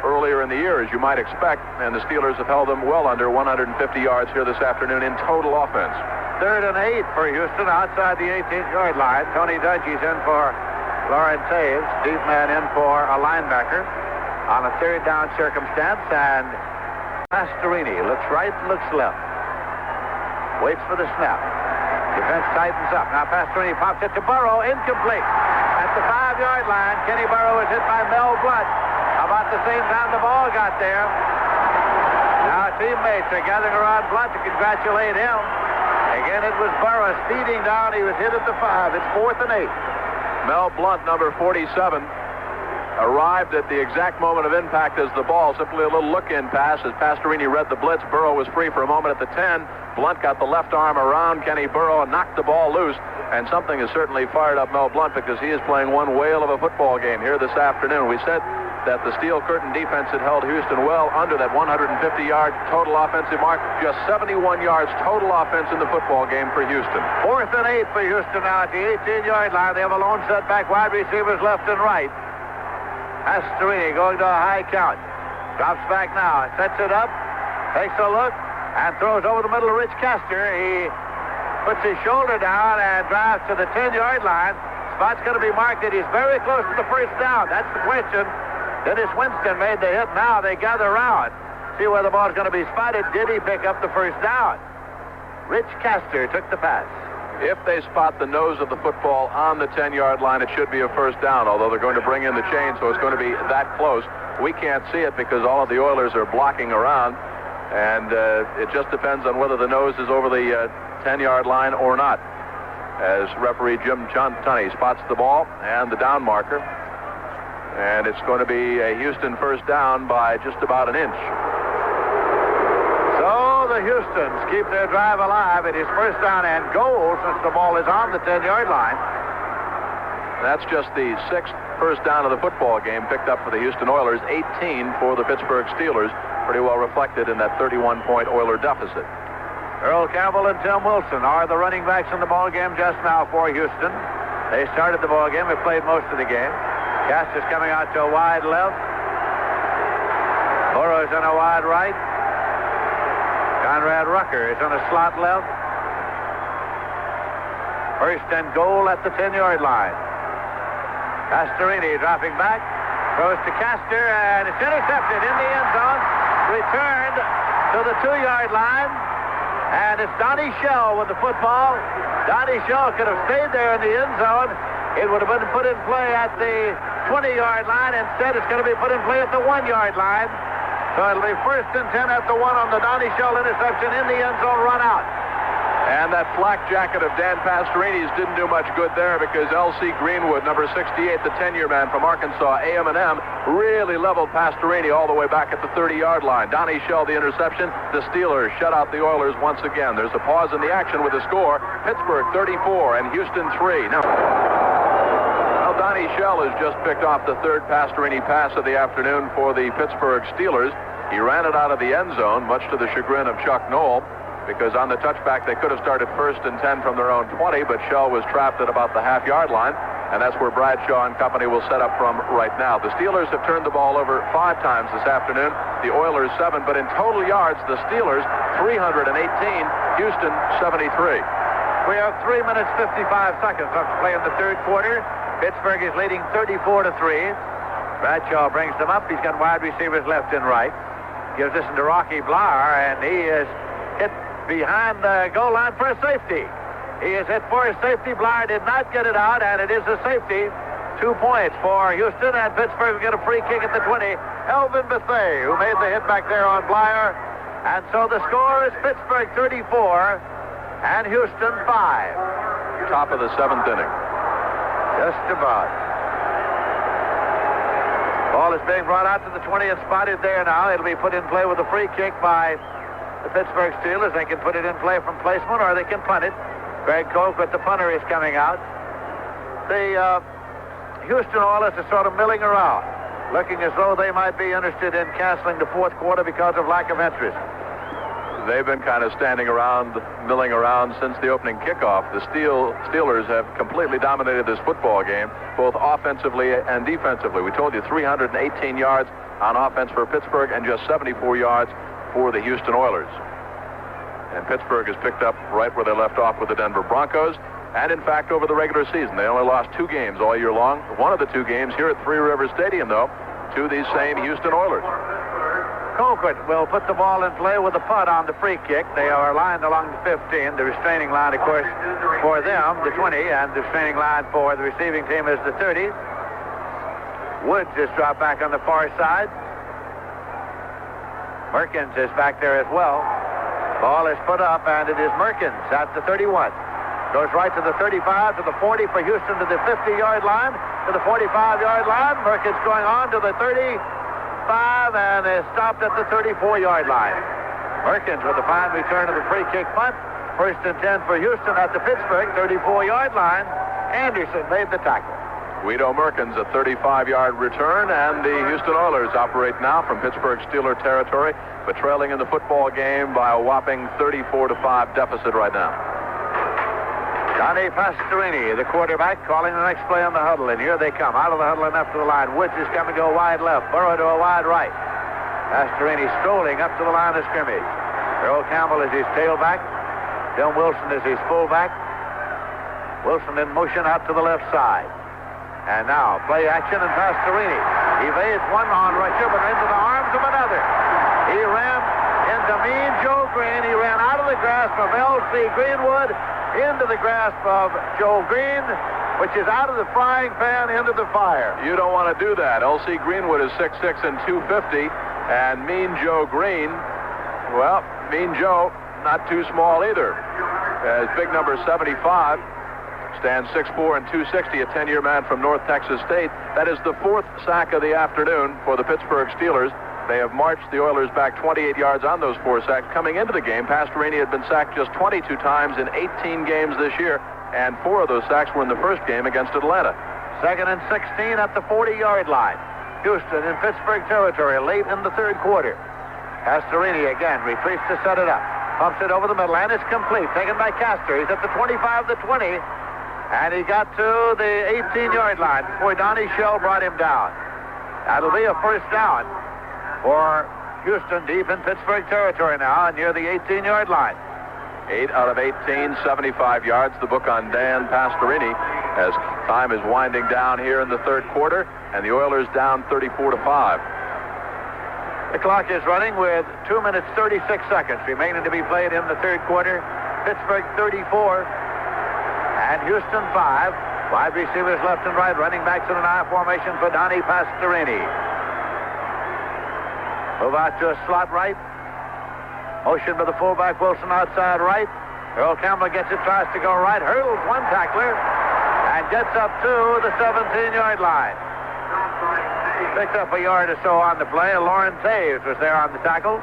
earlier in the year, as you might expect, and the Steelers have held them well under 150 yards here this afternoon in total offense. 3rd and 8 for Houston outside the 18-yard line. Tony Dungy's in for Lauren Taves, deep man in for a linebacker on a 3rd down circumstance, and Pastorini looks right, looks left. Waits for the snap. Defense tightens up. Now Pastorini pops it to Burrow, incomplete. At the 5-yard line, Kenny Burrow is hit by Mel Blunt. About the same time the ball got there. Now teammates are gathering around Blunt to congratulate him. Again, it was Burrow speeding down. He was hit at the 5. It's 4th and 8. Mel Blunt, number 47, arrived at the exact moment of impact as the ball, simply a little look-in pass as Pastorini read the blitz. Burrow was free for a moment at the 10. Blunt got the left arm around Kenny Burrow and knocked the ball loose, and something has certainly fired up Mel Blunt because he is playing one whale of a football game here this afternoon. We said that the Steel Curtain defense had held Houston well under that 150-yard total offensive mark. Just 71 yards total offense in the football game for Houston. 4th and 8 for Houston now at the 18-yard line. They have a lone setback, wide receivers left and right. Pastorini going to a high count. Drops back now, sets it up, takes a look, and throws over the middle of Rich Castor. He puts his shoulder down and drives to the 10-yard line. Spot's going to be marked that he's very close to the first down. That's the question. Dennis Winston made the hit. Now they gather around. See where the ball's going to be spotted. Did he pick up the first down? Rich Castor took the pass. If they spot the nose of the football on the 10-yard line, it should be a first down, although they're going to bring in the chain, so it's going to be that close. We can't see it because all of the Oilers are blocking around, and it just depends on whether the nose is over the 10-yard line or not, as referee Jim Tunney spots the ball and the down marker. And it's going to be a Houston first down by just about an inch. So the Houstons keep their drive alive. It is first down and goal since the ball is on the 10-yard line. That's just the 6th first down of the football game picked up for the Houston Oilers, 18 for the Pittsburgh Steelers. Pretty well reflected in that 31-point Oiler deficit. Earl Campbell and Tim Wilson are the running backs in the ball game just now for Houston. They started the ball game. They played most of the game. Castor's coming out to a wide left. Burrows on a wide right. Conrad Rucker is on a slot left. First and goal at the 10-yard line. Pastorini dropping back. Throws to Castor, and it's intercepted in the end zone. Returned to the 2-yard line. And it's Donnie Shell with the football. Donnie Shell could have stayed there in the end zone. It would have been put in play at the 20-yard line. Instead, it's going to be put in play at the 1-yard line. So it'll be first and 10 at the 1 on the Donnie Shell interception in the end zone run out. And that flak jacket of Dan Pastorini's didn't do much good there because L.C. Greenwood, number 68, the 10-year man from Arkansas, A&M, really leveled Pastorini all the way back at the 30-yard line. Donnie Shell, the interception. The Steelers shut out the Oilers once again. There's a pause in the action with the score. Pittsburgh 34 and Houston 3. Now, Donnie Shell has just picked off the 3rd Pastorini pass of the afternoon for the Pittsburgh Steelers. He ran it out of the end zone, much to the chagrin of Chuck Noll, because on the touchback they could have started first and 10 from their own 20, but Shell was trapped at about the half-yard line, and that's where Bradshaw and company will set up from right now. The Steelers have turned the ball over 5 times this afternoon, the Oilers 7, but in total yards, the Steelers 318, Houston 73. We have 3 minutes 55 seconds left to play in the third quarter. Pittsburgh is leading 34-3. Bradshaw brings them up. He's got wide receivers left and right. Gives this to Rocky Blauer, and he is hit behind the goal line for a safety. He is hit for a safety. Blauer did not get it out, and it is a safety. 2 points for Houston, and Pittsburgh will get a free kick at the 20. Elvin Bethea, who made the hit back there on Blauer. And so the score is Pittsburgh 34 and Houston 5. Top of the 7th inning. Just about. Ball is being brought out to the 20 and spotted there now. It'll be put in play with a free kick by the Pittsburgh Steelers. They can put it in play from placement, or they can punt it. Greg Colquitt, the punter, is coming out. The Houston Oilers are sort of milling around, looking as though they might be interested in canceling the fourth quarter because of lack of interest. They've been kind of standing around, milling around since the opening kickoff. The Steelers have completely dominated this football game, both offensively and defensively. We told you 318 yards on offense for Pittsburgh and just 74 yards for the Houston Oilers. And Pittsburgh has picked up right where they left off with the Denver Broncos. And, in fact, over the regular season, they only lost 2 games all year long. One of the 2 games here at Three Rivers Stadium, though, to these same Houston Oilers. Colquitt will put the ball in play with a punt on the free kick. They are lined along the 15. The restraining line, of course, for them, the 20, and the restraining line for the receiving team is the 30. Woods is dropped back on the far side. Merkins is back there as well. Ball is put up, and it is Merkins at the 31. Goes right to the 35, to the 40 for Houston, to the 50-yard line, to the 45-yard line. Merkins going on to the 35 and is stopped at the 34-yard line. Merkins with a fine return of the free kick punt. First and 10 for Houston at the Pittsburgh 34-yard line. Anderson made the tackle. Guido Merkins, a 35-yard return, and the Houston Oilers operate now from Pittsburgh Steeler territory, but trailing in the football game by a whopping 34-5 deficit right now. Donnie Pastorini, the quarterback, calling the next play on the huddle, and here they come. Out of the huddle and up to the line. Woods is coming to a wide left. Burrow to a wide right. Pastorini strolling up to the line of scrimmage. Earl Campbell is his tailback. Tim Wilson is his fullback. Wilson in motion out to the left side. And now, play action, and Pastorini evades one on rusher, but into the arms of another. He ran into Mean Joe Green. He ran out of the grasp of L.C. Greenwood into the grasp of Joe Green, which is out of the frying pan into the fire. You don't want to do that. L.C. Greenwood is 6'6" and 250, and Mean Joe Green, well, Mean Joe, not too small either. As big number 75. stands 6'4" and 260, a 10-year man from North Texas State. That is the 4th sack of the afternoon for the Pittsburgh Steelers. They have marched the Oilers back 28 yards on those 4 sacks. Coming into the game, Pastorini had been sacked just 22 times in 18 games this year, and 4 of those sacks were in the first game against Atlanta. 2nd and 16 at the 40-yard line. Houston in Pittsburgh territory late in the third quarter. Pastorini again retreats to set it up. Pumps it over the middle, and it's complete. Taken by Castor. He's at the 25, the 20, and he got to the 18-yard line before Donnie Shell brought him down. That'll be a first down for Houston deep in Pittsburgh territory now, near the 18-yard line. 8 out of 18, 75 yards. The book on Dan Pastorini as time is winding down here in the third quarter, and the Oilers down 34-5. The clock is running with 2 minutes 36 seconds remaining to be played in the third quarter. Pittsburgh 34 and Houston 5. Wide receivers left and right, running backs in an I formation for Donnie Pastorini. Move out to a slot right. Motion to the fullback Wilson outside right. Earl Campbell gets it, tries to go right, hurdles one tackler, and gets up to the 17-yard line. Picked up a yard or so on the play. Lauren Taves was there on the tackle.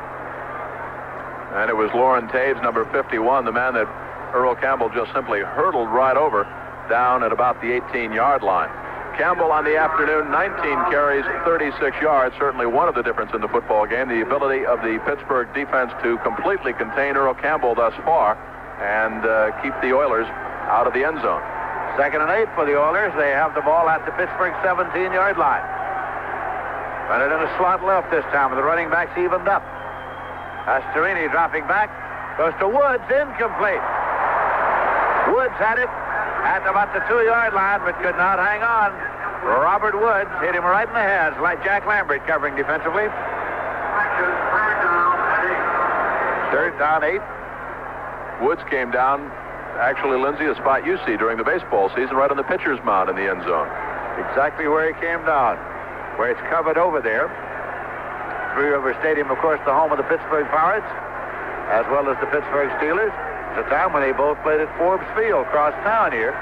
And it was Lauren Taves, number 51, the man that Earl Campbell just simply hurdled right over, down at about the 18-yard line. Campbell on the afternoon, 19 carries, 36 yards. Certainly one of the difference in the football game, the ability of the Pittsburgh defense to completely contain Earl Campbell thus far and keep the Oilers out of the end zone. 2nd and 8 for the Oilers. They have the ball at the Pittsburgh 17-yard line. Run it in a slot left this time with the running backs evened up. Pastorini dropping back. Goes to Woods, incomplete. Woods had it at about the 2-yard line, but could not hang on. Robert Woods hit him right in the hands, like Jack Lambert covering defensively. 3rd down 8. Woods came down, actually, Lindsey, a spot you see during the baseball season, right on the pitcher's mound in the end zone. Exactly where he came down, where it's covered over there. Three River Stadium, of course, the home of the Pittsburgh Pirates, as well as the Pittsburgh Steelers. It's a time when they both played at Forbes Field, across town here.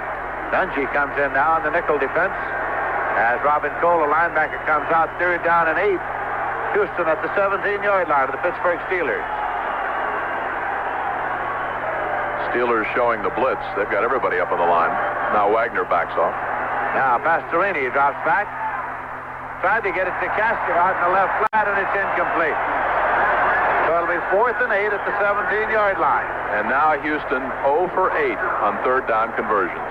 Dungy comes in now in the nickel defense as Robin Cole, a linebacker, comes out. 3rd down and 8. Houston at the 17-yard line of the Pittsburgh Steelers. Steelers showing the blitz. They've got everybody up on the line. Now Wagner backs off. Now Pastorini drops back. Tried to get it to Castor out in the left flat, and it's incomplete. So it'll be 4th and 8 at the 17-yard line. And now Houston 0 for 8 on 3rd down conversions.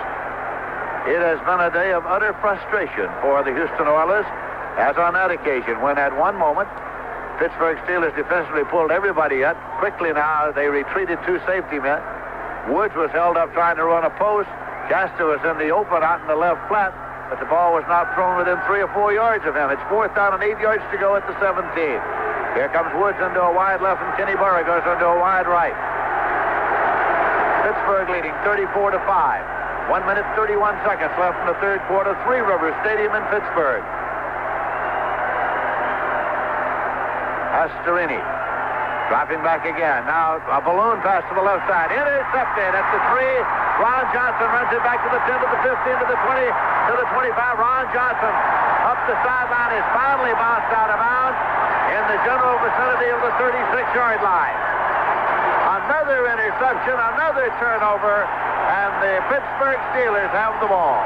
It has been a day of utter frustration for the Houston Oilers, as on that occasion, when at one moment, Pittsburgh Steelers defensively pulled everybody up. Quickly now, they retreated 2 safety men. Woods was held up trying to run a post. Castor was in the open out in the left flat, but the ball was not thrown within 3 or 4 yards of him. It's 4th down and 8 yards to go at the 17. Here comes Woods into a wide left, and Kenny Burra goes into a wide right. Pittsburgh leading 34-5. 1 minute, 31 seconds left in the third quarter. Three River Stadium in Pittsburgh. Pastorini dropping back again. Now a balloon pass to the left side. Intercepted at the 3. Ron Johnson runs it back to the 10, to the 15, to the 20, to the 25. Ron Johnson up the sideline is finally bounced out of bounds in the general vicinity of the 36-yard line. Another interception, another turnover, and the Pittsburgh Steelers have the ball.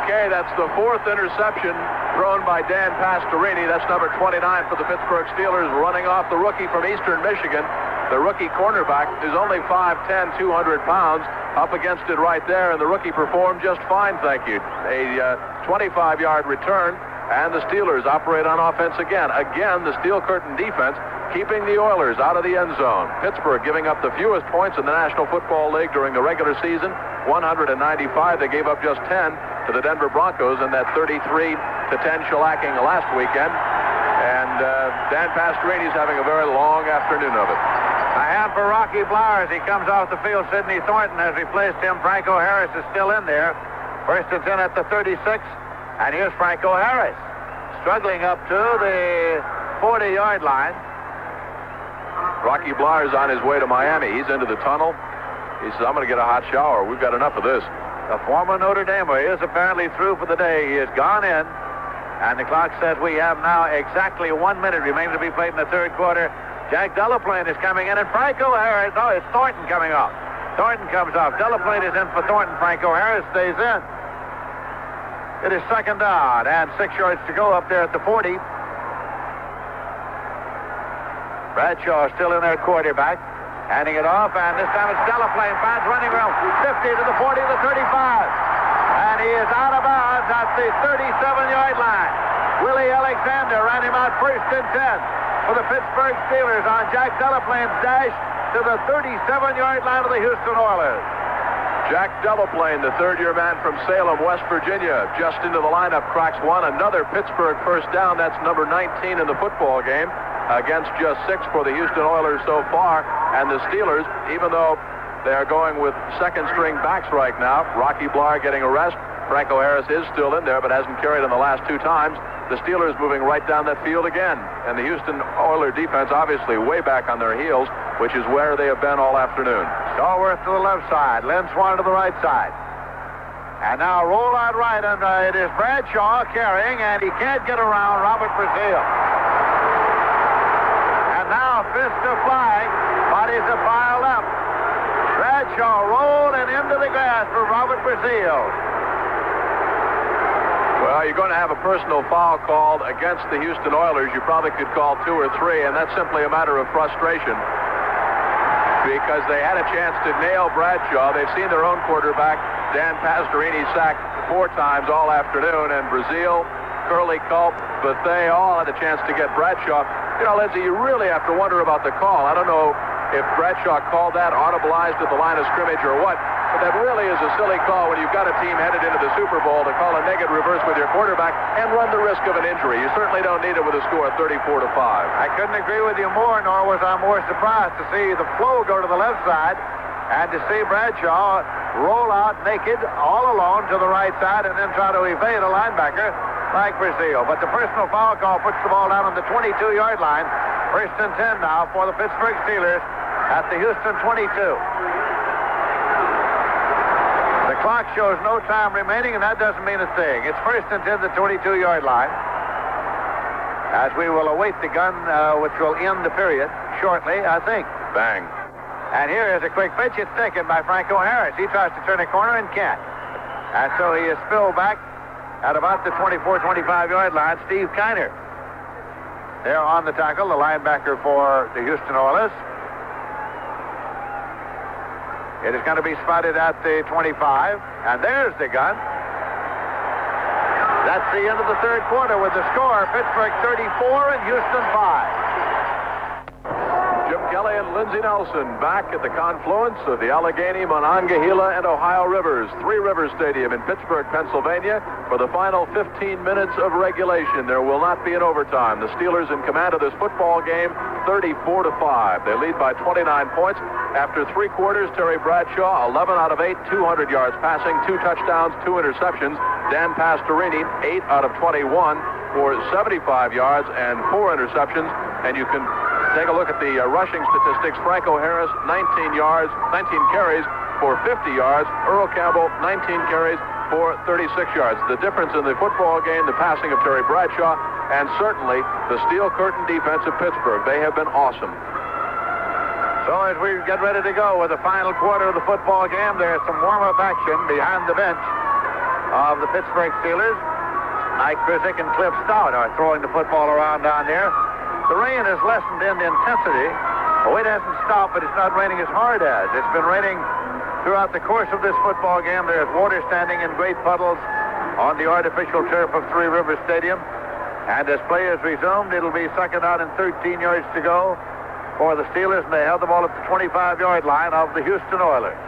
Okay, that's the 4th interception thrown by Dan Pastorini. That's number 29 for the Pittsburgh Steelers, running off the rookie from Eastern Michigan. The rookie cornerback is only 5'10", 200 pounds, up against it right there, and the rookie performed just fine, thank you. A 25-yard return, and the Steelers operate on offense again. Again, the Steel Curtain defense keeping the Oilers out of the end zone. Pittsburgh giving up the fewest points in the National Football League during the regular season, 195. They gave up just 10 to the Denver Broncos in that 33-10 shellacking last weekend. And Dan Pastorini's having a very long afternoon of it. A hand for Rocky Blowers. He comes off the field. Sidney Thornton has replaced him. Franco Harris is still in there. First and 10 at the 36. And here's Franco Harris, struggling up to the 40-yard line. Rocky Blowers on his way to Miami. He's into the tunnel. He says, I'm going to get a hot shower. We've got enough of this. the former Notre Damer, is apparently through for the day. He has gone in, and the clock says we have now exactly 1 minute remaining to be played in the third quarter. Jack Delaplane is coming in, and Franco Harris, no, it's Thornton coming off. Thornton comes off. Delaplane is in for Thornton. Franco Harris stays in. It is second down, and 6 yards to go up there at the 40. Bradshaw still in there, quarterback. Handing it off, and this time it's Delaplane. Finds running room. 50 to the 40 to the 35. And he is out of bounds at the 37-yard line. Willie Alexander ran him out first and 10 for the Pittsburgh Steelers on Jack Delaplane's dash to the 37-yard line of the Houston Oilers. Jack Delaplane, the third-year man from Salem, West Virginia, just into the lineup, cracks one. Another Pittsburgh first down. That's number 19 in the football game against just 6 for the Houston Oilers so far. And the Steelers, even though they are going with second-string backs right now, Rocky Blar getting a rest. Franco Harris is still in there, but hasn't carried in the last 2 times. The Steelers moving right down that field again. And the Houston Oilers defense obviously way back on their heels, which is where they have been all afternoon. Stallworth to the left side. Lynn Swan to the right side. And now roll out right, and it is Bradshaw carrying, and he can't get around Robert Brazil. And now fists are flying. Bodies are piled up. Bradshaw rolled and into the grass for Robert Brazil. Well, you're going to have a personal foul called against the Houston Oilers. You probably could call 2 or 3, and that's simply a matter of frustration because they had a chance to nail Bradshaw. They've seen their own quarterback, Dan Pastorini, sacked 4 times all afternoon, and Brazil, Curly Culp, Bethea all had a chance to get Bradshaw. You know, Lindsey, you really have to wonder about the call. I don't know if Bradshaw called that audibilized at the line of scrimmage or what, but that really is a silly call when you've got a team headed into the Super Bowl to call a negative reverse with your quarterback and run the risk of an injury. You certainly don't need it with a score of 34-5. I couldn't agree with you more, nor was I more surprised to see the flow go to the left side and to see Bradshaw roll out naked all alone to the right side and then try to evade a linebacker like Brazil. But the personal foul call puts the ball down on the 22-yard line. First and 10 now for the Pittsburgh Steelers at the Houston 22. The clock shows no time remaining, and that doesn't mean a thing. It's first and 10 the 22-yard line as we will await the gun, which will end the period shortly, I think. Bang. And here is a quick pitch. It's taken by Franco Harris. He tries to turn a corner and can't. And so he is spilled back at about the 24-25-yard line. Steve Kiner there on the tackle, the linebacker for the Houston Oilers. It is going to be spotted at the 25, and there's the gun. That's the end of the third quarter with the score, Pittsburgh 34 and Houston 5. Jim Kelly and Lindsey Nelson back at the confluence of the Allegheny, Monongahela, and Ohio Rivers. Three Rivers Stadium in Pittsburgh, Pennsylvania for the final 15 minutes of regulation. There will not be an overtime. The Steelers in command of this football game, 34-5. They lead by 29 points. After 3 quarters, Terry Bradshaw, 11 out of 8, 200 yards passing, 2 touchdowns, 2 interceptions. Dan Pastorini, 8 out of 21 for 75 yards and 4 interceptions. And you can take a look at the rushing statistics. Franco Harris, 19 carries for 50 yards. Earl Campbell, 19 carries for 36 yards. The difference in the football game, the passing of Terry Bradshaw, and certainly the steel curtain defense of Pittsburgh. They have been awesome. So as we get ready to go with the final quarter of the football game, there's some warm-up action behind the bench of the Pittsburgh Steelers. Mike Krizik and Cliff Stout are throwing the football around down there. The rain has lessened in intensity. Oh, it hasn't stopped, but it's not raining as hard as. It's been raining throughout the course of this football game. There's water standing in great puddles on the artificial turf of Three Rivers Stadium. And as play is resumed, it'll be second out and 13 yards to go for the Steelers, and they held the ball at the 25-yard line of the Houston Oilers.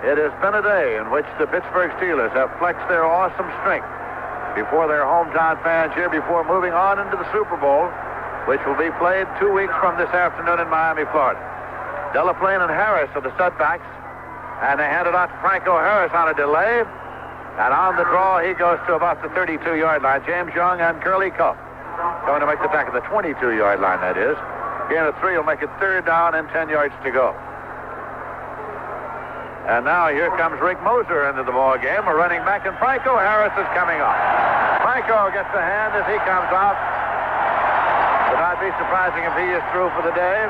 It has been a day in which the Pittsburgh Steelers have flexed their awesome strength before their hometown fans here before moving on into the Super Bowl, which will be played 2 weeks from this afternoon in Miami, Florida. Delaplane and Harris are the setbacks, and they hand it out to Franco Harris on a delay, and on the draw he goes to about the 32-yard line. James Young and Curly Culp going to make the tackle at the 22-yard line, that is. Gain of 3 will make it third down and 10 yards to go. And now here comes Rick Moser into the ball game. A running back, and Franco Harris is coming off. Franco gets a hand as he comes off. Would not be surprising if he is through for the day.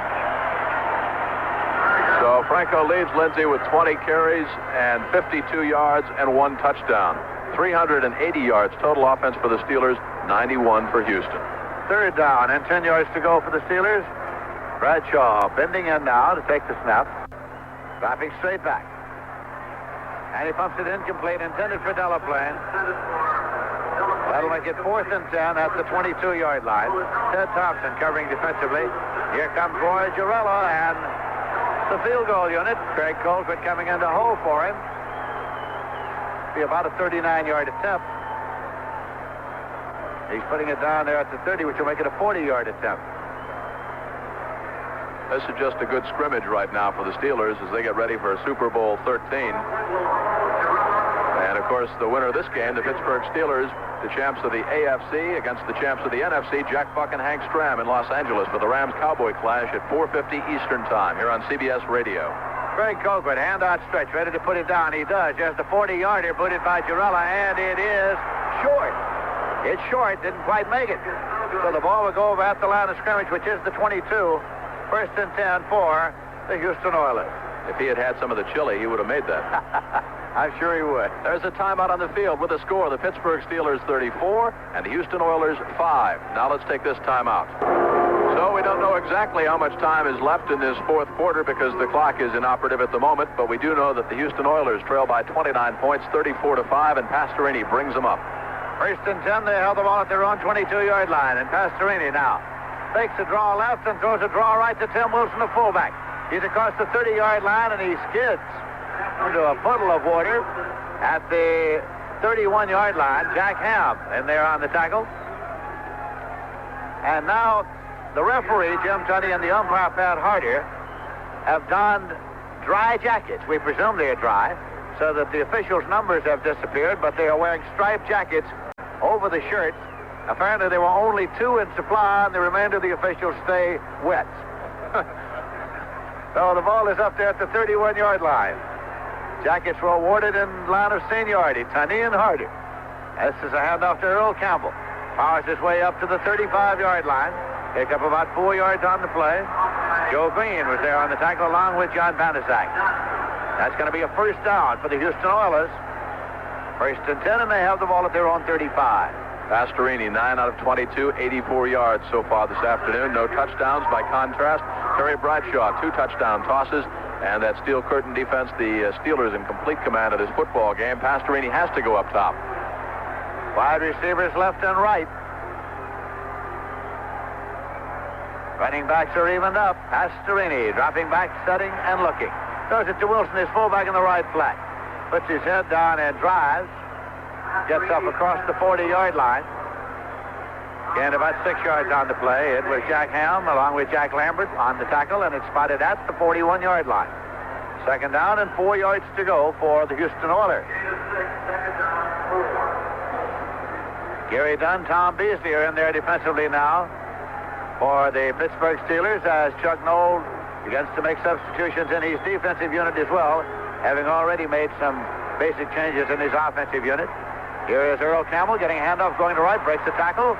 So Franco leads Lindsey with 20 carries and 52 yards and 1 touchdown. 380 yards total offense for the Steelers, 91 for Houston. Third down and 10 yards to go for the Steelers. Bradshaw bending in now to take the snap. Dropping straight back. And he pumps it incomplete, intended for Delaplane. That'll make it 4th and 10 at the 22-yard line. Ted Thompson covering defensively. Here comes Roy Girella and the field goal unit. Craig Colquitt coming in to hold for him. Be about a 39-yard attempt. He's putting it down there at the 30, which will make it a 40-yard attempt. This is just a good scrimmage right now for the Steelers as they get ready for Super Bowl 13. And, of course, the winner of this game, the Pittsburgh Steelers, the champs of the AFC against the champs of the NFC, Jack Buck and Hank Stram in Los Angeles for the Rams-Cowboy clash at 4:50 Eastern Time here on CBS Radio. Craig Colquitt, hand out stretch, ready to put it down. He does. Just a 40-yarder booted by Girella, and it is short. It's short, didn't quite make it. So the ball will go over at the line of scrimmage, which is the 22. 1st and 10 for the Houston Oilers. If he had had some of the chili, he would have made that. I'm sure he would. There's a timeout on the field with a score. The Pittsburgh Steelers 34 and the Houston Oilers 5. Now let's take this timeout. So we don't know exactly how much time is left in this 4th quarter because the clock is inoperative at the moment, but we do know that the Houston Oilers trail by 29 points, 34-5, and Pastorini brings them up. 1st and 10, they held the ball at their own 22-yard line, and Pastorini now takes a draw left and throws a draw right to Tim Wilson, the fullback. He's across the 30-yard line, and he skids into a puddle of water at the 31-yard line. Jack Ham in there on the tackle. And now the referee, Jim Tunney, and the umpire, Pat Harder, have donned dry jackets. We presume they are dry, so that the officials' numbers have disappeared, but they are wearing striped jackets over the shirts. Apparently, there were only 2 in supply, and the remainder of the officials stay wet. So the ball is up there at the 31-yard line. Jackets were awarded in line of seniority, Tunney and Harder. This is a handoff to Earl Campbell. Powers his way up to the 35-yard line. Pick up about 4 yards on the play. Joe Green was there on the tackle along with John Banaszak. That's going to be a 1st down for the Houston Oilers. 1st and 10, and they have the ball at their own 35. Pastorini, 9 out of 22, 84 yards so far this afternoon. No touchdowns by contrast. Terry Bradshaw, 2 touchdown tosses. And that steel curtain defense, the Steelers in complete command of this football game. Pastorini has to go up top. Wide receivers left and right. Running backs are evened up. Pastorini dropping back, setting, and looking. Throws it to Wilson, his fullback in the right flat. Puts his head down and drives. Gets up across the 40-yard line. Gained about 6 yards on the play. It was Jack Ham along with Jack Lambert on the tackle, and it's spotted at the 41-yard line. 2nd down and 4 yards to go for the Houston Oilers. Gary Dunn, Tom Beasley are in there defensively now for the Pittsburgh Steelers as Chuck Noll begins to make substitutions in his defensive unit as well, having already made some basic changes in his offensive unit. Here is Earl Campbell getting a handoff, going to right, breaks the tackle,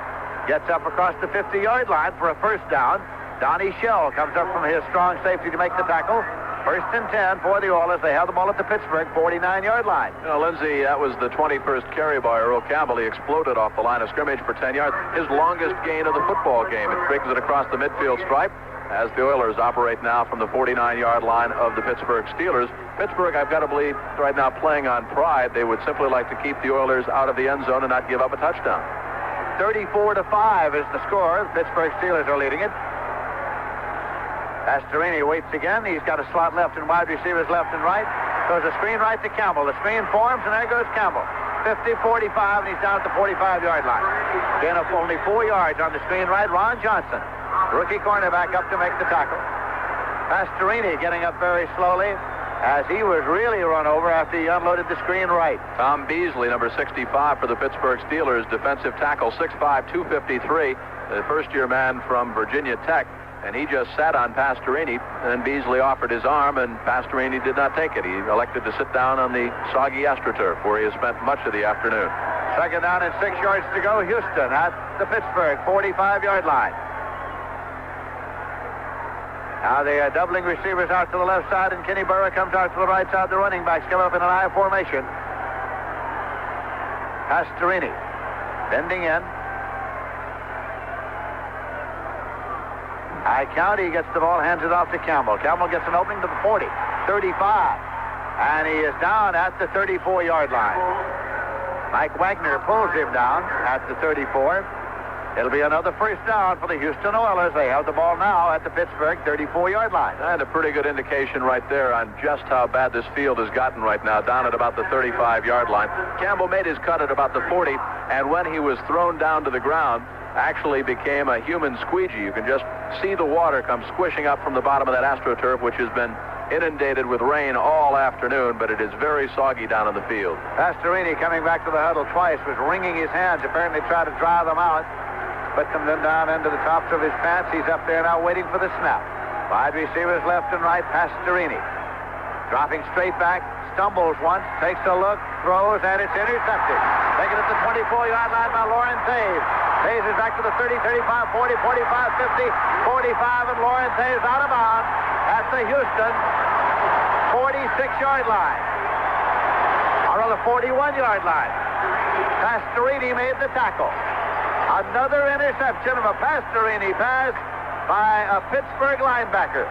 gets up across the 50-yard line for a 1st down. Donnie Shell comes up from his strong safety to make the tackle. 1st and 10 for the Oilers. They held the ball at the Pittsburgh 49-yard line. You know, Lindsey, that was the 21st carry by Earl Campbell. He exploded off the line of scrimmage for 10 yards. His longest gain of the football game. It brings it across the midfield stripe as the Oilers operate now from the 49-yard line of the Pittsburgh Steelers. Pittsburgh, I've got to believe, right now playing on pride. They would simply like to keep the Oilers out of the end zone and not give up a touchdown. 34-5 is the score. The Pittsburgh Steelers are leading it. Pastorini waits again. He's got a slot left and wide receivers left and right. Goes a screen right to Campbell. The screen forms, and there goes Campbell. 50-45, and he's down at the 45-yard line. Gain of only 4 yards on the screen right. Ron Johnson, rookie cornerback, up to make the tackle. Pastorini getting up very slowly as he was really run over after he unloaded the screen right. Tom Beasley, number 65 for the Pittsburgh Steelers, defensive tackle, 6'5", 253, the first-year man from Virginia Tech. and he just sat on Pastorini, and Beasley offered his arm, and Pastorini did not take it. He elected to sit down on the soggy AstroTurf, where he has spent much of the afternoon. Second down and 6 yards to go. Houston at the Pittsburgh 45-yard line. Now they are doubling receivers out to the left side, and Kenny Burrow comes out to the right side. The running backs come up in an I formation. Pastorini bending in. High count. He gets the ball, hands it off to Campbell. Campbell gets an opening to the 40, 35, and he is down at the 34-yard line. Mike Wagner pulls him down at the 34. It'll be another first down for the Houston Oilers. They have the ball now at the Pittsburgh 34-yard line. And a pretty good indication right there on just how bad this field has gotten right now, down at about the 35-yard line. Campbell made his cut at about the 40, and when he was thrown down to the ground, actually became a human squeegee. You can just see the water come squishing up from the bottom of that AstroTurf, which has been inundated with rain all afternoon, but it is very soggy down in the field. Pastorini, coming back to the huddle twice, was wringing his hands, apparently trying to dry them out. Put them then down into the tops of his pants. He's up there now waiting for the snap. Wide receivers left and right. Pastorini dropping straight back, stumbles once, takes a look, throws, and it's intercepted. Taken at the 24-yard line by Lauren Taves. Taves is back to the 30, 35, 40, 45, 50, 45, and Lauren Taves out of bounds at the Houston 46-yard line. Or on the 41-yard line. Pastorini made the tackle. Another interception of a Pastorini pass by a Pittsburgh linebacker.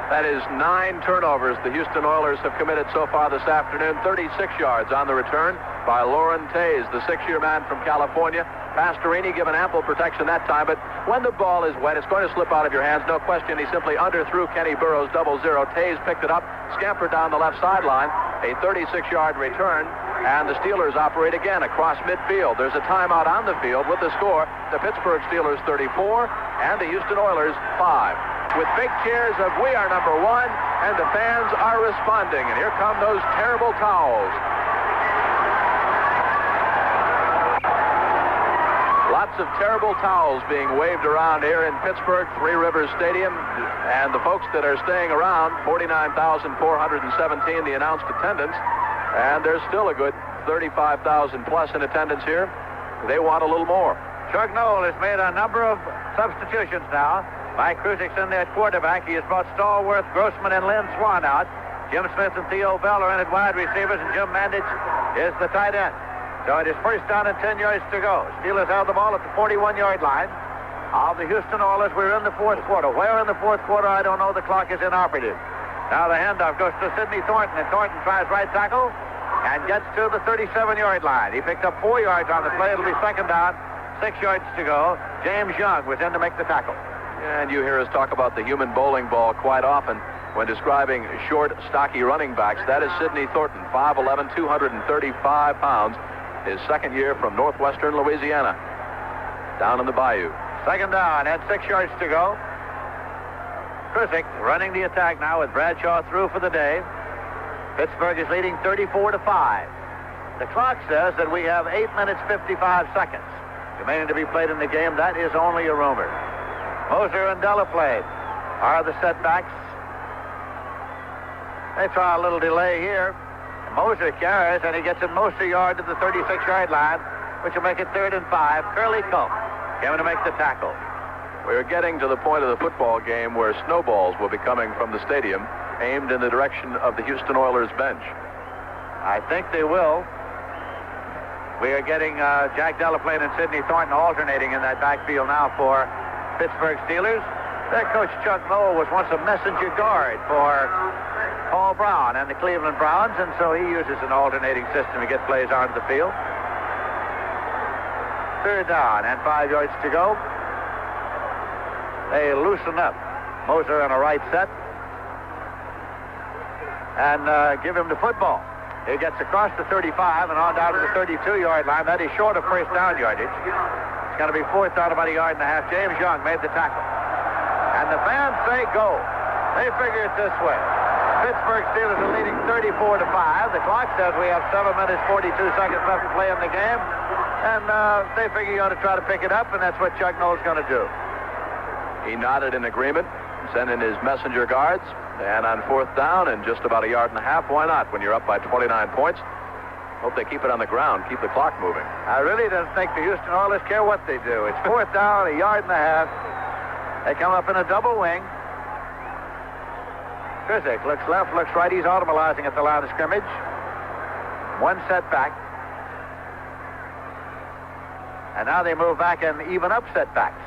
That is 9 turnovers the Houston Oilers have committed so far this afternoon. 36 yards on the return by Lauren Taves, the 6-year man from California. Pastorini given ample protection that time, but when the ball is wet, it's going to slip out of your hands. No question. He simply underthrew Kenny Burroughs 0-0. Taves picked it up, scampered down the left sideline. A 36-yard return, and the Steelers operate again across midfield. There's a timeout on the field with the score. The Pittsburgh Steelers 34 and the Houston Oilers 5. With big cheers of "We are number one," and the fans are responding. And here come those terrible towels. Lots of terrible towels being waved around here in Pittsburgh, Three Rivers Stadium. And the folks that are staying around, 49,417 the announced attendance. And there's still a good 35,000 plus in attendance here. They want a little more. Chuck Noll has made a number of substitutions now. Mike Kruzik's in there at quarterback. He has brought Stallworth, Grossman, and Lynn Swan out. Jim Smith and Theo Bell are in at wide receivers, and Jim Mandich is the tight end. So it is first down and 10 yards to go. Steelers have the ball at the 41-yard line of the Houston Oilers. We're in the fourth quarter. Where in the fourth quarter, I don't know. The clock is inoperative. Now the handoff goes to Sidney Thornton, and Thornton tries right tackle and gets to the 37-yard line. He picked up 4 yards on the play. It'll be second down, 6 yards to go. James Young was in to make the tackle. And you hear us talk about the human bowling ball quite often when describing short, stocky running backs. That is Sidney Thornton, 5'11", 235 pounds. His second year from northwestern Louisiana, down in the bayou. Second down and 6 yards to go. Krzyk running the attack now with Bradshaw through for the day. Pittsburgh is leading 34-5. The clock says that we have 8 minutes 55 seconds remaining to be played in the game. That is only a rumor. Moser and Delaplane are the setbacks. They try a little delay here. Moser carries, and he gets it most a yard to the 36-yard line, which will make it 3rd and 5. Curly Culp coming to make the tackle. We're getting to the point of the football game where snowballs will be coming from the stadium, aimed in the direction of the Houston Oilers bench. I think they will. We are getting Jack Delaplane and Sidney Thornton alternating in that backfield now for Pittsburgh Steelers. Their coach, Chuck Noll, was once a messenger guard for Paul Brown and the Cleveland Browns, and so he uses an alternating system to get plays onto the field. Third down and 5 yards to go. They loosen up Moser on a right set and give him the football. He gets across the 35 and on down to the 32-yard line. That is short of first down yardage. It's going to be fourth down about a yard and a half. James Young made the tackle. And the fans say go. They figure it this way. Pittsburgh Steelers are leading 34-5. The clock says we have 7 minutes, 42 seconds left to play in the game. And they figure you ought to try to pick it up, and that's what Chuck Noll's going to do. He nodded in agreement, sent in his messenger guards, and on 4th down and just about a yard and a half, why not when you're up by 29 points? Hope they keep it on the ground, keep the clock moving. I really don't think the Houston Oilers care what they do. It's 4th down, a yard and a half. They come up in a double wing. Kuzik looks left, looks right. He's automobilizing at the line of scrimmage. One setback. And now they move back and even up setbacks.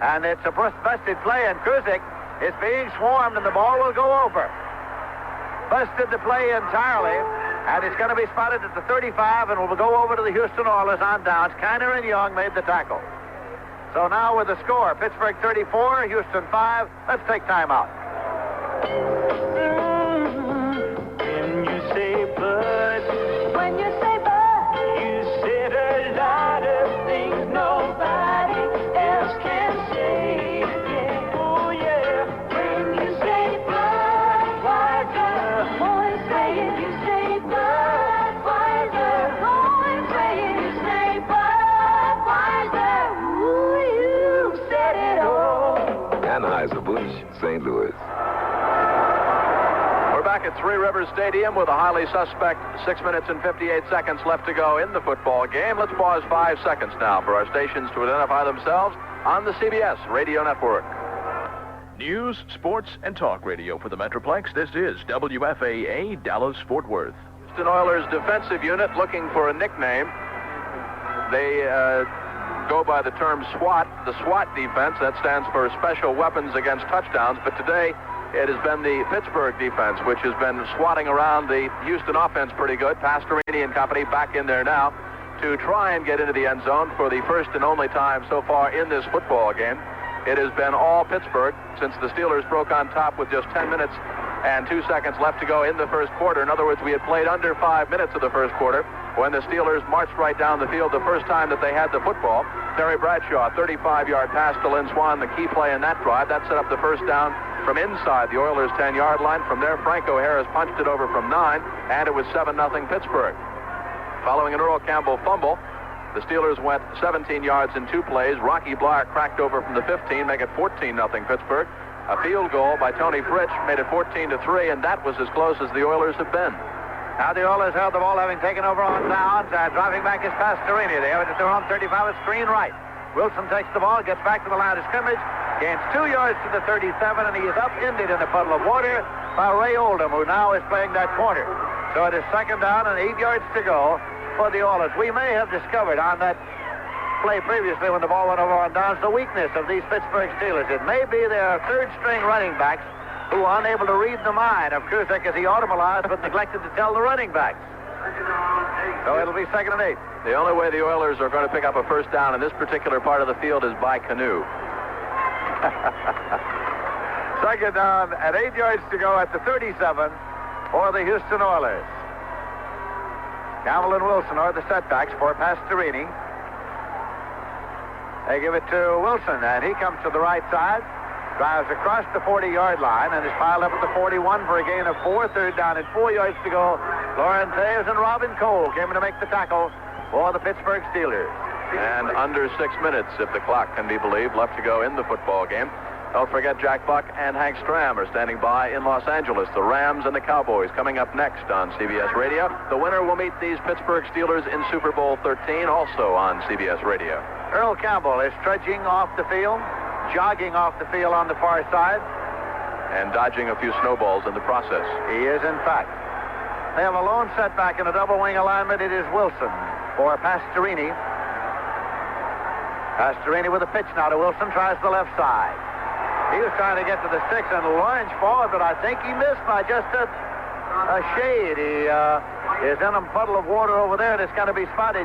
And it's a busted play, and Kuzik is being swarmed, and the ball will go over. Busted the play entirely, and it's going to be spotted at the 35, and will go over to the Houston Oilers on downs. Kiner and Young made the tackle. So now with the score, Pittsburgh 34, Houston 5. Let's take time out. When you say bud, When you say bud, you said a lot of things nobody else can say. Yeah. Oh yeah. when you say Budweiser, boys say it. You say Budweiser, boys say it. You say Budweiser, ooh, you said it all. Anheuser-Busch, St. Louis. We're back at Three Rivers Stadium with a highly suspect 6 minutes and 58 seconds left to go in the football game. Let's pause 5 seconds now for our stations to identify themselves on the CBS Radio Network. News, sports, and talk radio for the Metroplex. This is WFAA Dallas-Fort Worth. Houston Oilers defensive unit looking for a nickname. They go by the term SWAT, the SWAT defense. That stands for Special Weapons Against Touchdowns. But today, it has been the Pittsburgh defense, which has been swatting around the Houston offense pretty good. Pastorini and company back in there now to try and get into the end zone for the first and only time so far in this football game. It has been all Pittsburgh since the Steelers broke on top with just 10 minutes and 2 seconds left to go in the first quarter. In other words, we had played under 5 minutes of the first quarter when the Steelers marched right down the field the first time that they had the football. Terry Bradshaw, 35-yard pass to Lynn Swann, the key play in that drive. That set up the first down from inside the Oilers' 10-yard line. From there, Franco Harris punched it over from 9, and it was 7-0 Pittsburgh. Following an Earl Campbell fumble, the Steelers went 17 yards in 2 plays. Rocky Bleier cracked over from the 15, make it 14-0 Pittsburgh. A field goal by Tony Fritsch made it 14-3, and that was as close as the Oilers have been. Now the Oilers held the ball, having taken over on downs. Driving back is Pastorini. They have it at their own 35, a screen right. Wilson takes the ball, gets back to the line of scrimmage, gains 2 yards to the 37, and he is upended in a puddle of water by Ray Oldham, who now is playing that corner. So it is 2nd down and 8 yards to go for the Oilers. We may have discovered on that play previously when the ball went over on downs the weakness of these Pittsburgh Steelers. It may be their third-string running backs who are unable to read the mind of Kuzik as he automobilized but neglected to tell the running backs. So it'll be 2nd and 8. The only way the Oilers are going to pick up a first down in this particular part of the field is by canoe. 2nd down and 8 yards to go at the 37 for the Houston Oilers. Campbell and Wilson are the setbacks for Pastorini. They give it to Wilson, and he comes to the right side, drives across the 40-yard line, and is piled up at the 41 for a gain of 4. 3rd down and 4 yards to go. Lauren Taves and Robin Cole came in to make the tackle for the Pittsburgh Steelers. And under 6 minutes, if the clock can be believed, left to go in the football game. Don't forget Jack Buck and Hank Stram are standing by in Los Angeles. The Rams and the Cowboys coming up next on CBS Radio. The winner will meet these Pittsburgh Steelers in Super Bowl 13, also on CBS Radio. Earl Campbell is trudging off the field, jogging off the field on the far side. And dodging a few snowballs in the process. He is, in fact. They have a lone setback in a double wing alignment. It is Wilson for Pastorini. Pastorini with a pitch now to Wilson, tries the left side. He was trying to get to the sticks and lunge forward, but I think he missed by just a shade. He is in a puddle of water over there, and it's going to be spotted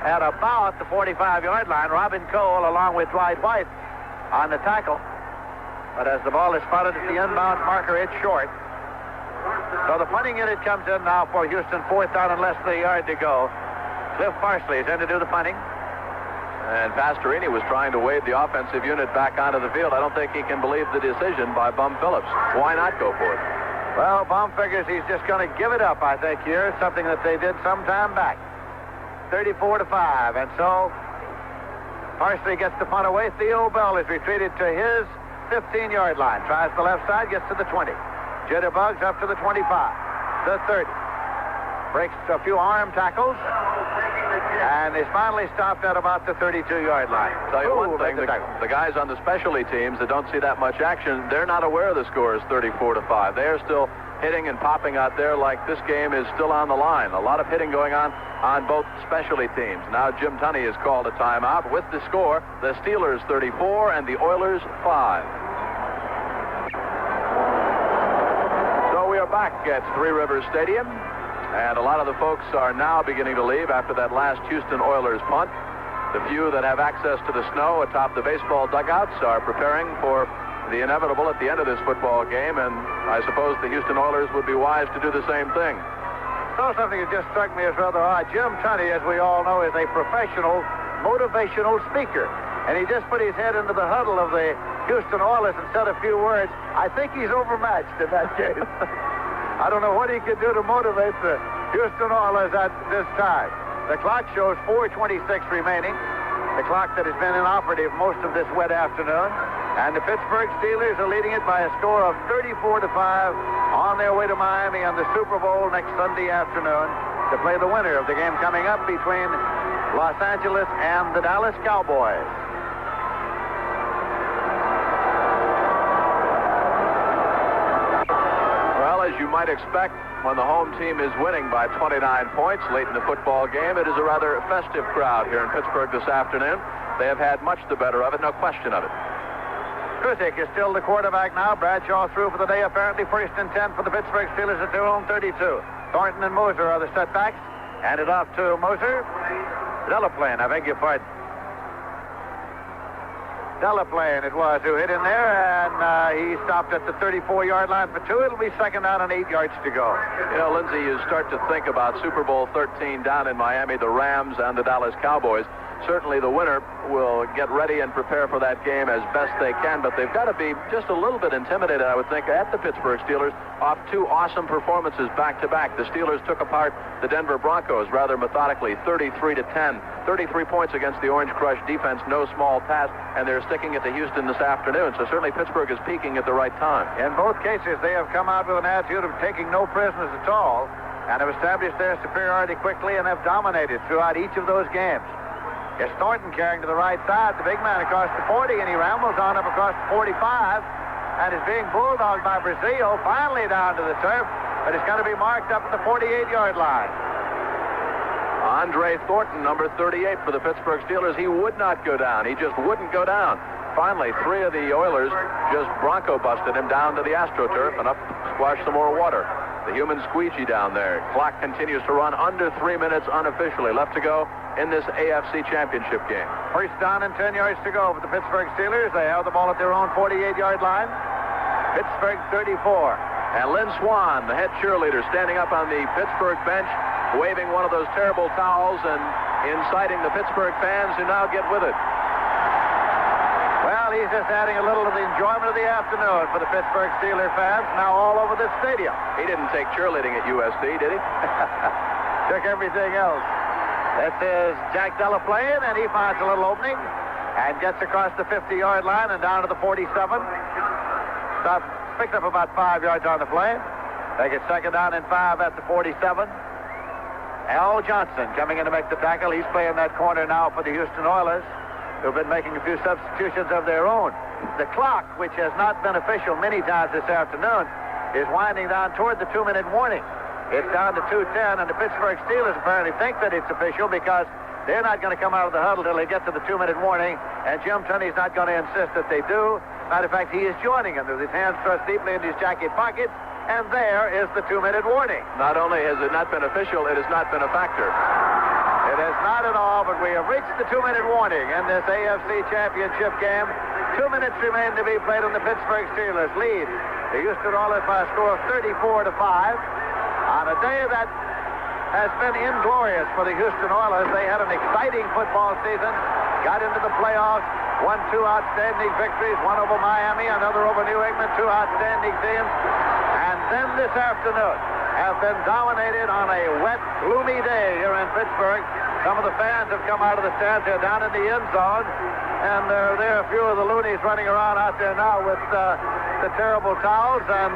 at about the 45-yard line. Robin Cole, along with Dwight White, on the tackle. But as the ball is spotted at the inbound marker, it's short. So the punting unit comes in now for Houston, 4th down and less than a yard to go. Cliff Parsley is in to do the punting. And Pastorini was trying to wave the offensive unit back onto the field. I don't think he can believe the decision by Bum Phillips. Why not go for it? Well, Bum figures he's just going to give it up, I think, here. Something that they did some time back. 34-5. And so Parsley gets the punt away. Theo Bell is retreated to his 15-yard line. Tries the left side, gets to the 20. Jitterbugs up to the 25. The 30. Breaks a few arm tackles. And is finally stopped at about the 32-yard line. Tell you one thing, the guys on the specialty teams that don't see that much action, they're not aware the score is 34-5. They are still hitting and popping out there like this game is still on the line. A lot of hitting going on both specialty teams. Now Jim Tunney has called a timeout with the score, the Steelers 34 and the Oilers 5. So we are back at Three Rivers Stadium. And a lot of the folks are now beginning to leave after that last Houston Oilers punt. The few that have access to the snow atop the baseball dugouts are preparing for the inevitable at the end of this football game, and I suppose the Houston Oilers would be wise to do the same thing. So something that just struck me as rather odd. Jim Tunney, as we all know, is a professional motivational speaker. And he just put his head into the huddle of the Houston Oilers and said a few words. I think he's overmatched in that case. I don't know what he could do to motivate the Houston Oilers at this time. The clock shows 4:26 remaining. The clock that has been inoperative most of this wet afternoon. And the Pittsburgh Steelers are leading it by a score of 34-5 on their way to Miami on the Super Bowl next Sunday afternoon to play the winner of the game coming up between Los Angeles and the Dallas Cowboys. As you might expect, when the home team is winning by 29 points late in the football game, it is a rather festive crowd here in Pittsburgh this afternoon. They have had much the better of it, no question of it. Kuzik is still the quarterback now. Bradshaw through for the day, apparently first and 10 for the Pittsburgh Steelers at their own 32. Thornton and Moser are the setbacks. Hand it off to Moser. Delaplane, I beg your pardon. Delaplane it was who hit in there, and he stopped at the 34-yard line for 2. It'll be second down and 8 yards to go. You know, Lindsey, you start to think about Super Bowl 13 down in Miami, the Rams and the Dallas Cowboys. Certainly the winner will get ready and prepare for that game as best they can, but they've got to be just a little bit intimidated, I would think, at the Pittsburgh Steelers off two awesome performances back-to-back. The Steelers took apart the Denver Broncos rather methodically, 33-10. 33 points against the Orange Crush defense, no small task, and they're sticking it to Houston this afternoon. So certainly Pittsburgh is peaking at the right time. In both cases, they have come out with an attitude of taking no prisoners at all and have established their superiority quickly and have dominated throughout each of those games. It's Thornton carrying to the right side, the big man across the 40, and he rambles on up across the 45 and is being bulldogged by Brazil, finally down to the turf, but it's going to be marked up at the 48-yard line. Andre Thornton, number 38 for the Pittsburgh Steelers. He would not go down. He just wouldn't go down. Finally, 3 of the Oilers just Bronco busted him down to the AstroTurf and up squashed some more water. The human squeegee down there. Clock continues to run under 3 minutes unofficially left to go in this AFC Championship game. First down and 10 yards to go for the Pittsburgh Steelers. They have the ball at their own 48-yard line. Pittsburgh 34. And Lynn Swan, the head cheerleader, standing up on the Pittsburgh bench, waving one of those terrible towels and inciting the Pittsburgh fans who now get with it. Well, he's just adding a little to the enjoyment of the afternoon for the Pittsburgh Steelers fans now all over this stadium. He didn't take cheerleading at USC, did he? Took everything else. This is Jack Delaplane, and he finds a little opening and gets across the 50-yard line and down to the 47. Picked up about 5 yards on the play. They get second down and 5 at the 47. Al Johnson coming in to make the tackle. He's playing that corner now for the Houston Oilers, who've been making a few substitutions of their own. The clock, which has not been official many times this afternoon, is winding down toward the 2-minute warning. It's down to 2:10, and the Pittsburgh Steelers apparently think that it's official because they're not going to come out of the huddle till they get to the 2-minute warning, and Jim Tunney's not going to insist that they do. Matter of fact, he is joining them with his hands thrust deeply into his jacket pocket, and there is the 2-minute warning. Not only has it not been official, it has not been a factor. It has not at all, but we have reached the 2-minute warning in this AFC Championship game. 2 minutes remain to be played, and the Pittsburgh Steelers lead the Houston Oilers by a score of 34-5. On a day that has been inglorious for the Houston Oilers, they had an exciting football season, got into the playoffs, won 2 outstanding victories, one over Miami, another over New England, 2 outstanding teams, and then this afternoon have been dominated on a wet, gloomy day here in Pittsburgh Some of the fans have come out of the stands. They're down in the end zone. And there are a few of the loonies running around out there now with the terrible towels. And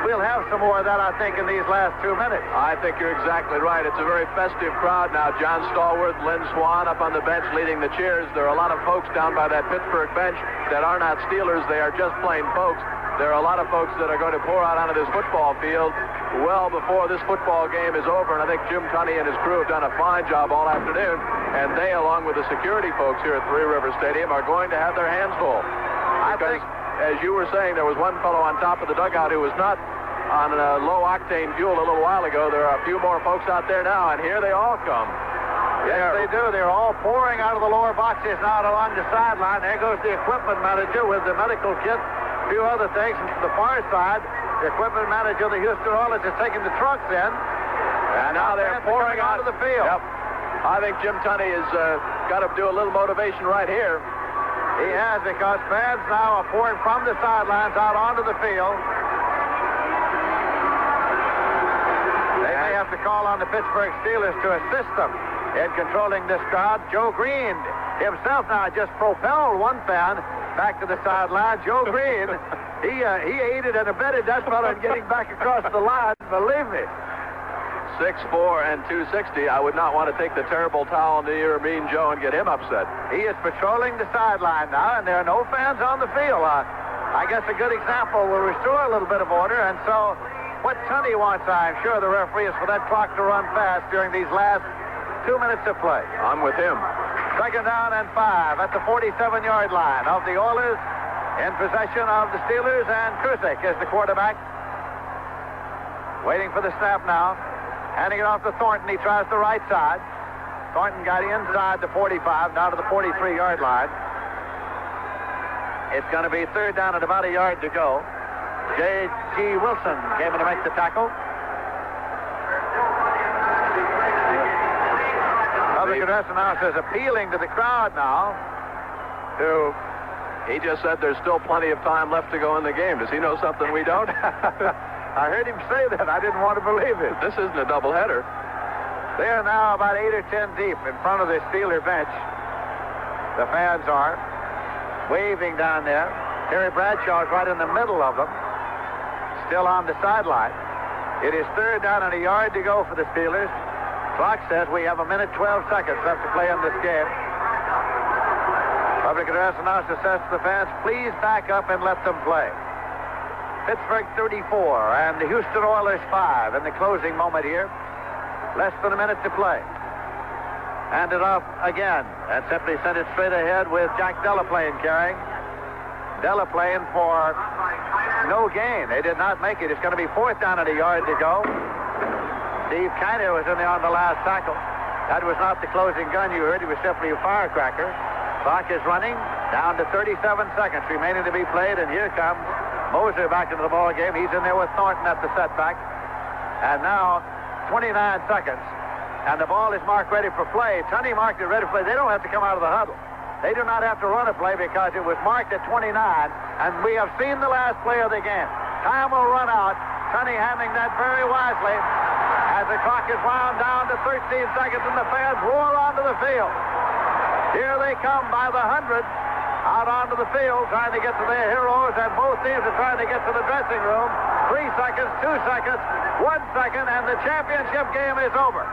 we'll have some more of that, I think, in these last 2 minutes. I think you're exactly right. It's a very festive crowd now. John Stallworth, Lynn Swan up on the bench leading the cheers. There are a lot of folks down by that Pittsburgh bench that are not Steelers. They are just plain folks. There are a lot of folks that are going to pour out onto this football field well before this football game is over. And I think Jim Tunney and his crew have done a fine job all afternoon. And they, along with the security folks here at Three River Stadium, are going to have their hands full. Because, as you were saying, there was one fellow on top of the dugout who was not on low-octane fuel a little while ago. There are a few more folks out there now, and here they all come. Yes, they do. They're all pouring out of the lower boxes now along the sideline. There goes the equipment manager with the medical kit, a few other things. And to the far side, the equipment manager of the Houston Oilers is taking the trucks in. And now they're pouring out of the field. Yep. I think Jim Tunney has got to do a little motivation right here. He has, because fans now are pouring from the sidelines out onto the field. They may have to call on the Pittsburgh Steelers to assist them in controlling this crowd. Joe Green himself now just propelled one fan back to the sideline. Joe Green, he aided and abetted that fellow in getting back across the line, believe me. 6'4" and 260. I would not want to take the terrible towel near Mean Joe and get him upset. He is patrolling the sideline now, and there are no fans on the field. I guess a good example will restore a little bit of order, and so what Tunney wants, I'm sure, the referee, is for that clock to run fast during these last 2 minutes of play. I'm with him. Second down and 5 at the 47-yard line of the Oilers, in possession of the Steelers, and Kuzik is the quarterback. Waiting for the snap now. Handing it off to Thornton. He tries the right side. Thornton got inside the 45, down to the 43-yard line. It's going to be third down and about a yard to go. J.G. Wilson came in to make the tackle. Public address announcer is appealing to the crowd now. He just said there's still plenty of time left to go in the game. Does he know something we don't? I heard him say that. I didn't want to believe it. This isn't a doubleheader. They are now about 8 or 10 deep in front of the Steeler bench. The fans are waving down there. Terry Bradshaw is right in the middle of them, still on the sideline. It is third down and a yard to go for the Steelers. Clock says we have 1 minute 12 seconds left to play in this game. Public address announcer says to the fans, please back up and let them play. Pittsburgh 34 and the Houston Oilers 5 in the closing moment here. Less than a minute to play. Hand it off again and simply send it straight ahead with Jack Delaplane carrying. Delaplane for no gain. They did not make it. It's going to be fourth down and a yard to go. Steve Kiner was in there on the last tackle. That was not the closing gun you heard. It was simply a firecracker. Clock is running down to 37 seconds remaining to be played, and here comes Moser back into the ball game. He's in there with Thornton at the setback. And now 29 seconds. And the ball is marked ready for play. Tunney marked it ready for play. They don't have to come out of the huddle. They do not have to run a play because it was marked at 29. And we have seen the last play of the game. Time will run out. Tunney handling that very wisely as the clock is wound down to 13 seconds and the fans roar onto the field. Here they come by the hundreds. Out onto the field, trying to get to their heroes, and both teams are trying to get to the dressing room. 3 seconds, 2 seconds, 1 second, and the championship game is over.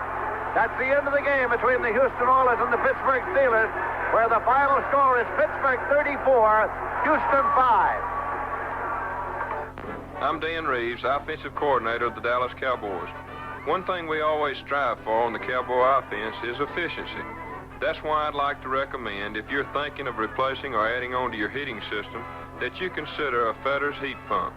That's the end of the game between the Houston Oilers and the Pittsburgh Steelers, where the final score is Pittsburgh 34, Houston 5. I'm Dan Reeves, offensive coordinator of the Dallas Cowboys. One thing we always strive for on the Cowboy offense is efficiency. That's why I'd like to recommend, if you're thinking of replacing or adding on to your heating system, that you consider a Fetters heat pump.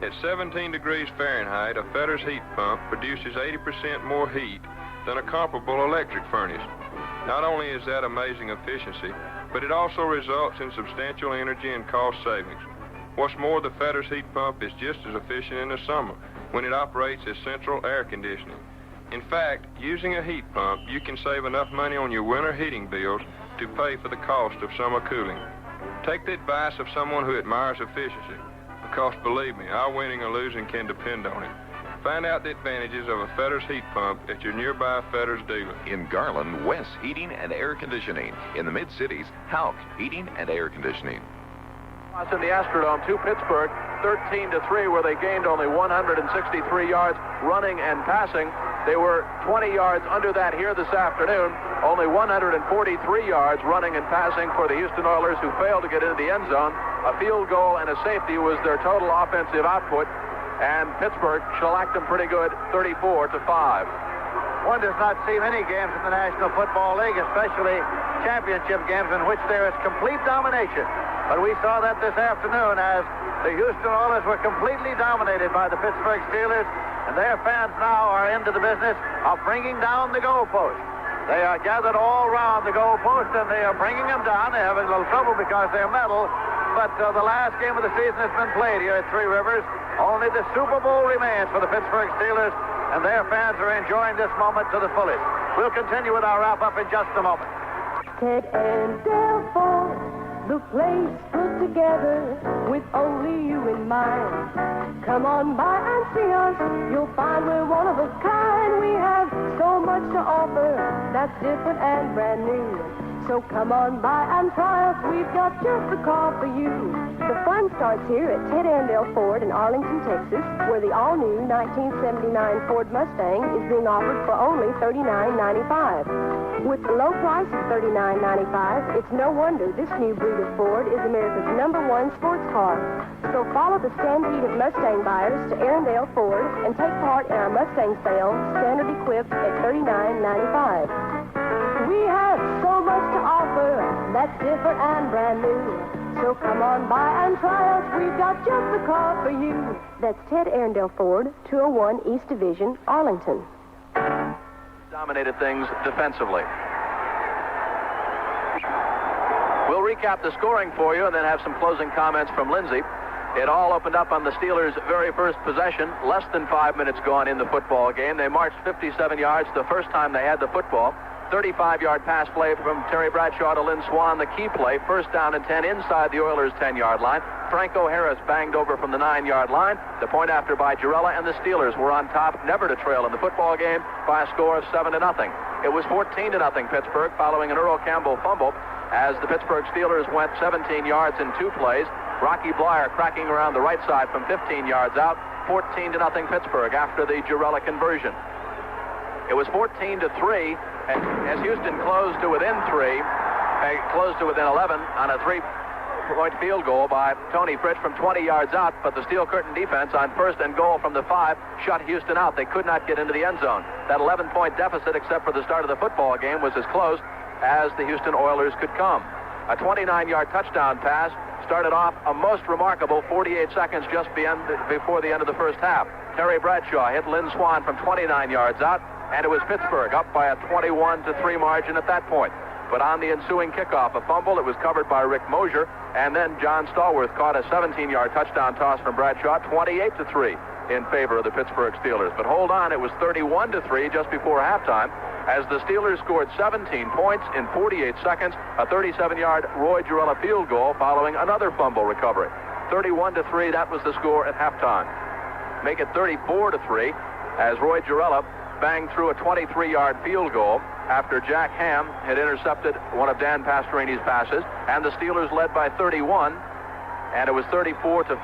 At 17 degrees Fahrenheit, a Fetters heat pump produces 80% more heat than a comparable electric furnace. Not only is that amazing efficiency, but it also results in substantial energy and cost savings. What's more, the Fetters heat pump is just as efficient in the summer when it operates as central air conditioning. In fact, using a heat pump, you can save enough money on your winter heating bills to pay for the cost of summer cooling. Take the advice of someone who admires efficiency, because believe me, our winning or losing can depend on it. Find out the advantages of a Fetters heat pump at your nearby Fetters dealer. In Garland, Wes Heating and Air Conditioning. In the mid-cities, Hauk Heating and Air Conditioning. In the Astrodome to Pittsburgh, 13-3, where they gained only 163 yards running and passing. They were 20 yards under that here this afternoon. Only 143 yards running and passing for the Houston Oilers, who failed to get into the end zone. A field goal and a safety was their total offensive output, and Pittsburgh shellacked them pretty good, 34-5. One does not see many games in the National Football League, especially championship games, in which there is complete domination. But we saw that this afternoon as the Houston Oilers were completely dominated by the Pittsburgh Steelers, and their fans now are into the business of bringing down the goalpost. They are gathered all around the goalpost, and they are bringing them down. They're having a little trouble because they're metal, but the last game of the season has been played here at Three Rivers. Only the Super Bowl remains for the Pittsburgh Steelers, and their fans are enjoying this moment to the fullest. We'll continue with our wrap-up in just a moment. Ted and Del Ford, the place put together with only you in mind. Come on by and see us. You'll find we're one of a kind. We have so much to offer that's different and brand new. So come on by and try us. We've got just the car for you. The fun starts here at Ted Andale Ford in Arlington, Texas, where the all-new 1979 Ford Mustang is being offered for only $39.95. With the low price of $39.95, it's no wonder this new breed of Ford is America's #1 sports car. So follow the stampede of Mustang buyers to Arundel Ford and take part in our Mustang sale, standard equipped at $39.95. We have so much to offer that's different and brand new. So come on by and try us. We've got just the car for you. That's Ted Arundel Ford, 201 East Division, Arlington. Dominated things defensively. We'll recap the scoring for you and then have some closing comments from Lindsey. It all opened up on the Steelers' very first possession. Less than 5 minutes gone in the football game. They marched 57 yards the first time they had the football. 35-yard pass play from Terry Bradshaw to Lynn Swan, the key play. First down and 10 inside the Oilers' 10-yard line. Franco Harris banged over from the 9-yard line. The point after by Girella, and the Steelers were on top, never to trail in the football game, by a score of 7-0. It was 14-0 Pittsburgh, following an Earl Campbell fumble, as the Pittsburgh Steelers went 17 yards in 2 plays. Rocky Blyer cracking around the right side from 15 yards out. 14-0 Pittsburgh after the Girella conversion. It was 14-3 as Houston closed to within 3, closed to within 11 on a 3-point field goal by Tony Fritsch from 20 yards out, but the Steel Curtain defense on first and goal from the 5 shut Houston out. They could not get into the end zone. That 11-point deficit, except for the start of the football game, was as close as the Houston Oilers could come. A 29-yard touchdown pass started off a most remarkable 48 seconds just before the end of the first half. Terry Bradshaw hit Lynn Swan from 29 yards out, and it was Pittsburgh up by a 21-3 margin at that point. But on the ensuing kickoff, a fumble, it was covered by Rick Mosier, and then John Stallworth caught a 17-yard touchdown toss from Bradshaw, 28-3 in favor of the Pittsburgh Steelers. But hold on, it was 31-3 just before halftime, as the Steelers scored 17 points in 48 seconds, a 37-yard Roy Girella field goal following another fumble recovery. 31-3, that was the score at halftime. Make it 34-3 as Roy Girella banged through a 23-yard field goal after Jack Ham had intercepted one of Dan Pastorini's passes, and the Steelers led by 31, and it was 34-5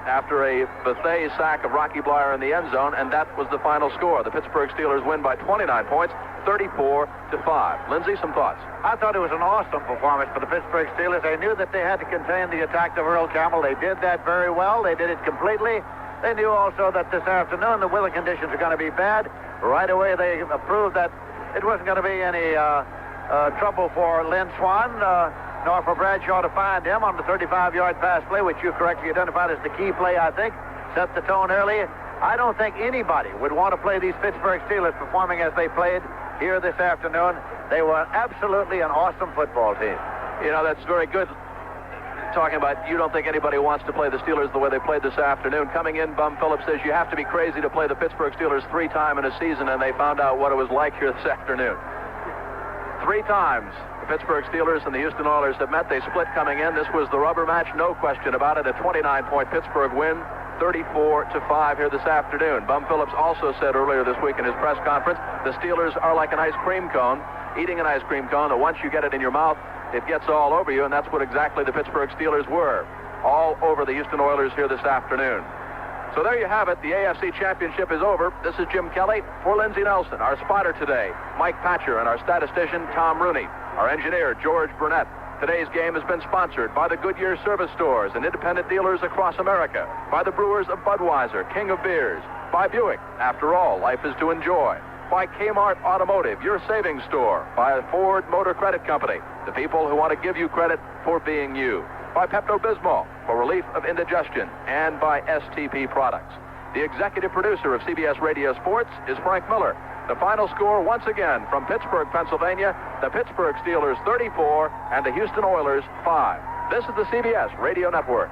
after a Bethea sack of Rocky Blyer in the end zone, and that was the final score. The Pittsburgh Steelers win by 29 points, 34-5. Lindsey, some thoughts? I thought it was an awesome performance for the Pittsburgh Steelers. They knew that they had to contain the attack of Earl Campbell. They did that very well. They did it completely. They knew also that this afternoon the weather conditions are going to be bad. Right away they proved that it wasn't going to be any trouble for Lynn Swan, nor for Bradshaw to find him on the 35-yard pass play, which you correctly identified as the key play, I think. Set the tone early. I don't think anybody would want to play these Pittsburgh Steelers performing as they played here this afternoon. They were absolutely an awesome football team. You know, that's very good. Talking about you don't think anybody wants to play the Steelers the way they played this afternoon. Coming in, Bum Phillips says you have to be crazy to play the Pittsburgh Steelers 3 times in a season, and they found out what it was like here this afternoon. 3 times the Pittsburgh Steelers and the Houston Oilers have met. They split coming in. This was the rubber match, no question about it. A 29-point Pittsburgh win 34-5 here this afternoon. Bum Phillips also said earlier this week in his press conference, the Steelers are like an ice cream cone, eating an ice cream cone that once you get it in your mouth, it gets all over you, and that's what exactly the Pittsburgh Steelers were, all over the Houston Oilers here this afternoon. So there you have it. The AFC Championship is over. This is Jim Kelly for Lindsey Nelson, our spotter today, Mike Patcher, and our statistician, Tom Rooney, our engineer, George Burnett. Today's game has been sponsored by the Goodyear Service Stores and independent dealers across America, by the brewers of Budweiser, King of Beers, by Buick, after all, life is to enjoy, by Kmart Automotive, your savings store, by Ford Motor Credit Company, the people who want to give you credit for being you, by Pepto-Bismol for relief of indigestion, and by STP Products. The executive producer of CBS Radio Sports is Frank Miller. The final score, once again, from Pittsburgh, Pennsylvania, the Pittsburgh Steelers 34 and the Houston Oilers 5. This is the CBS Radio Network.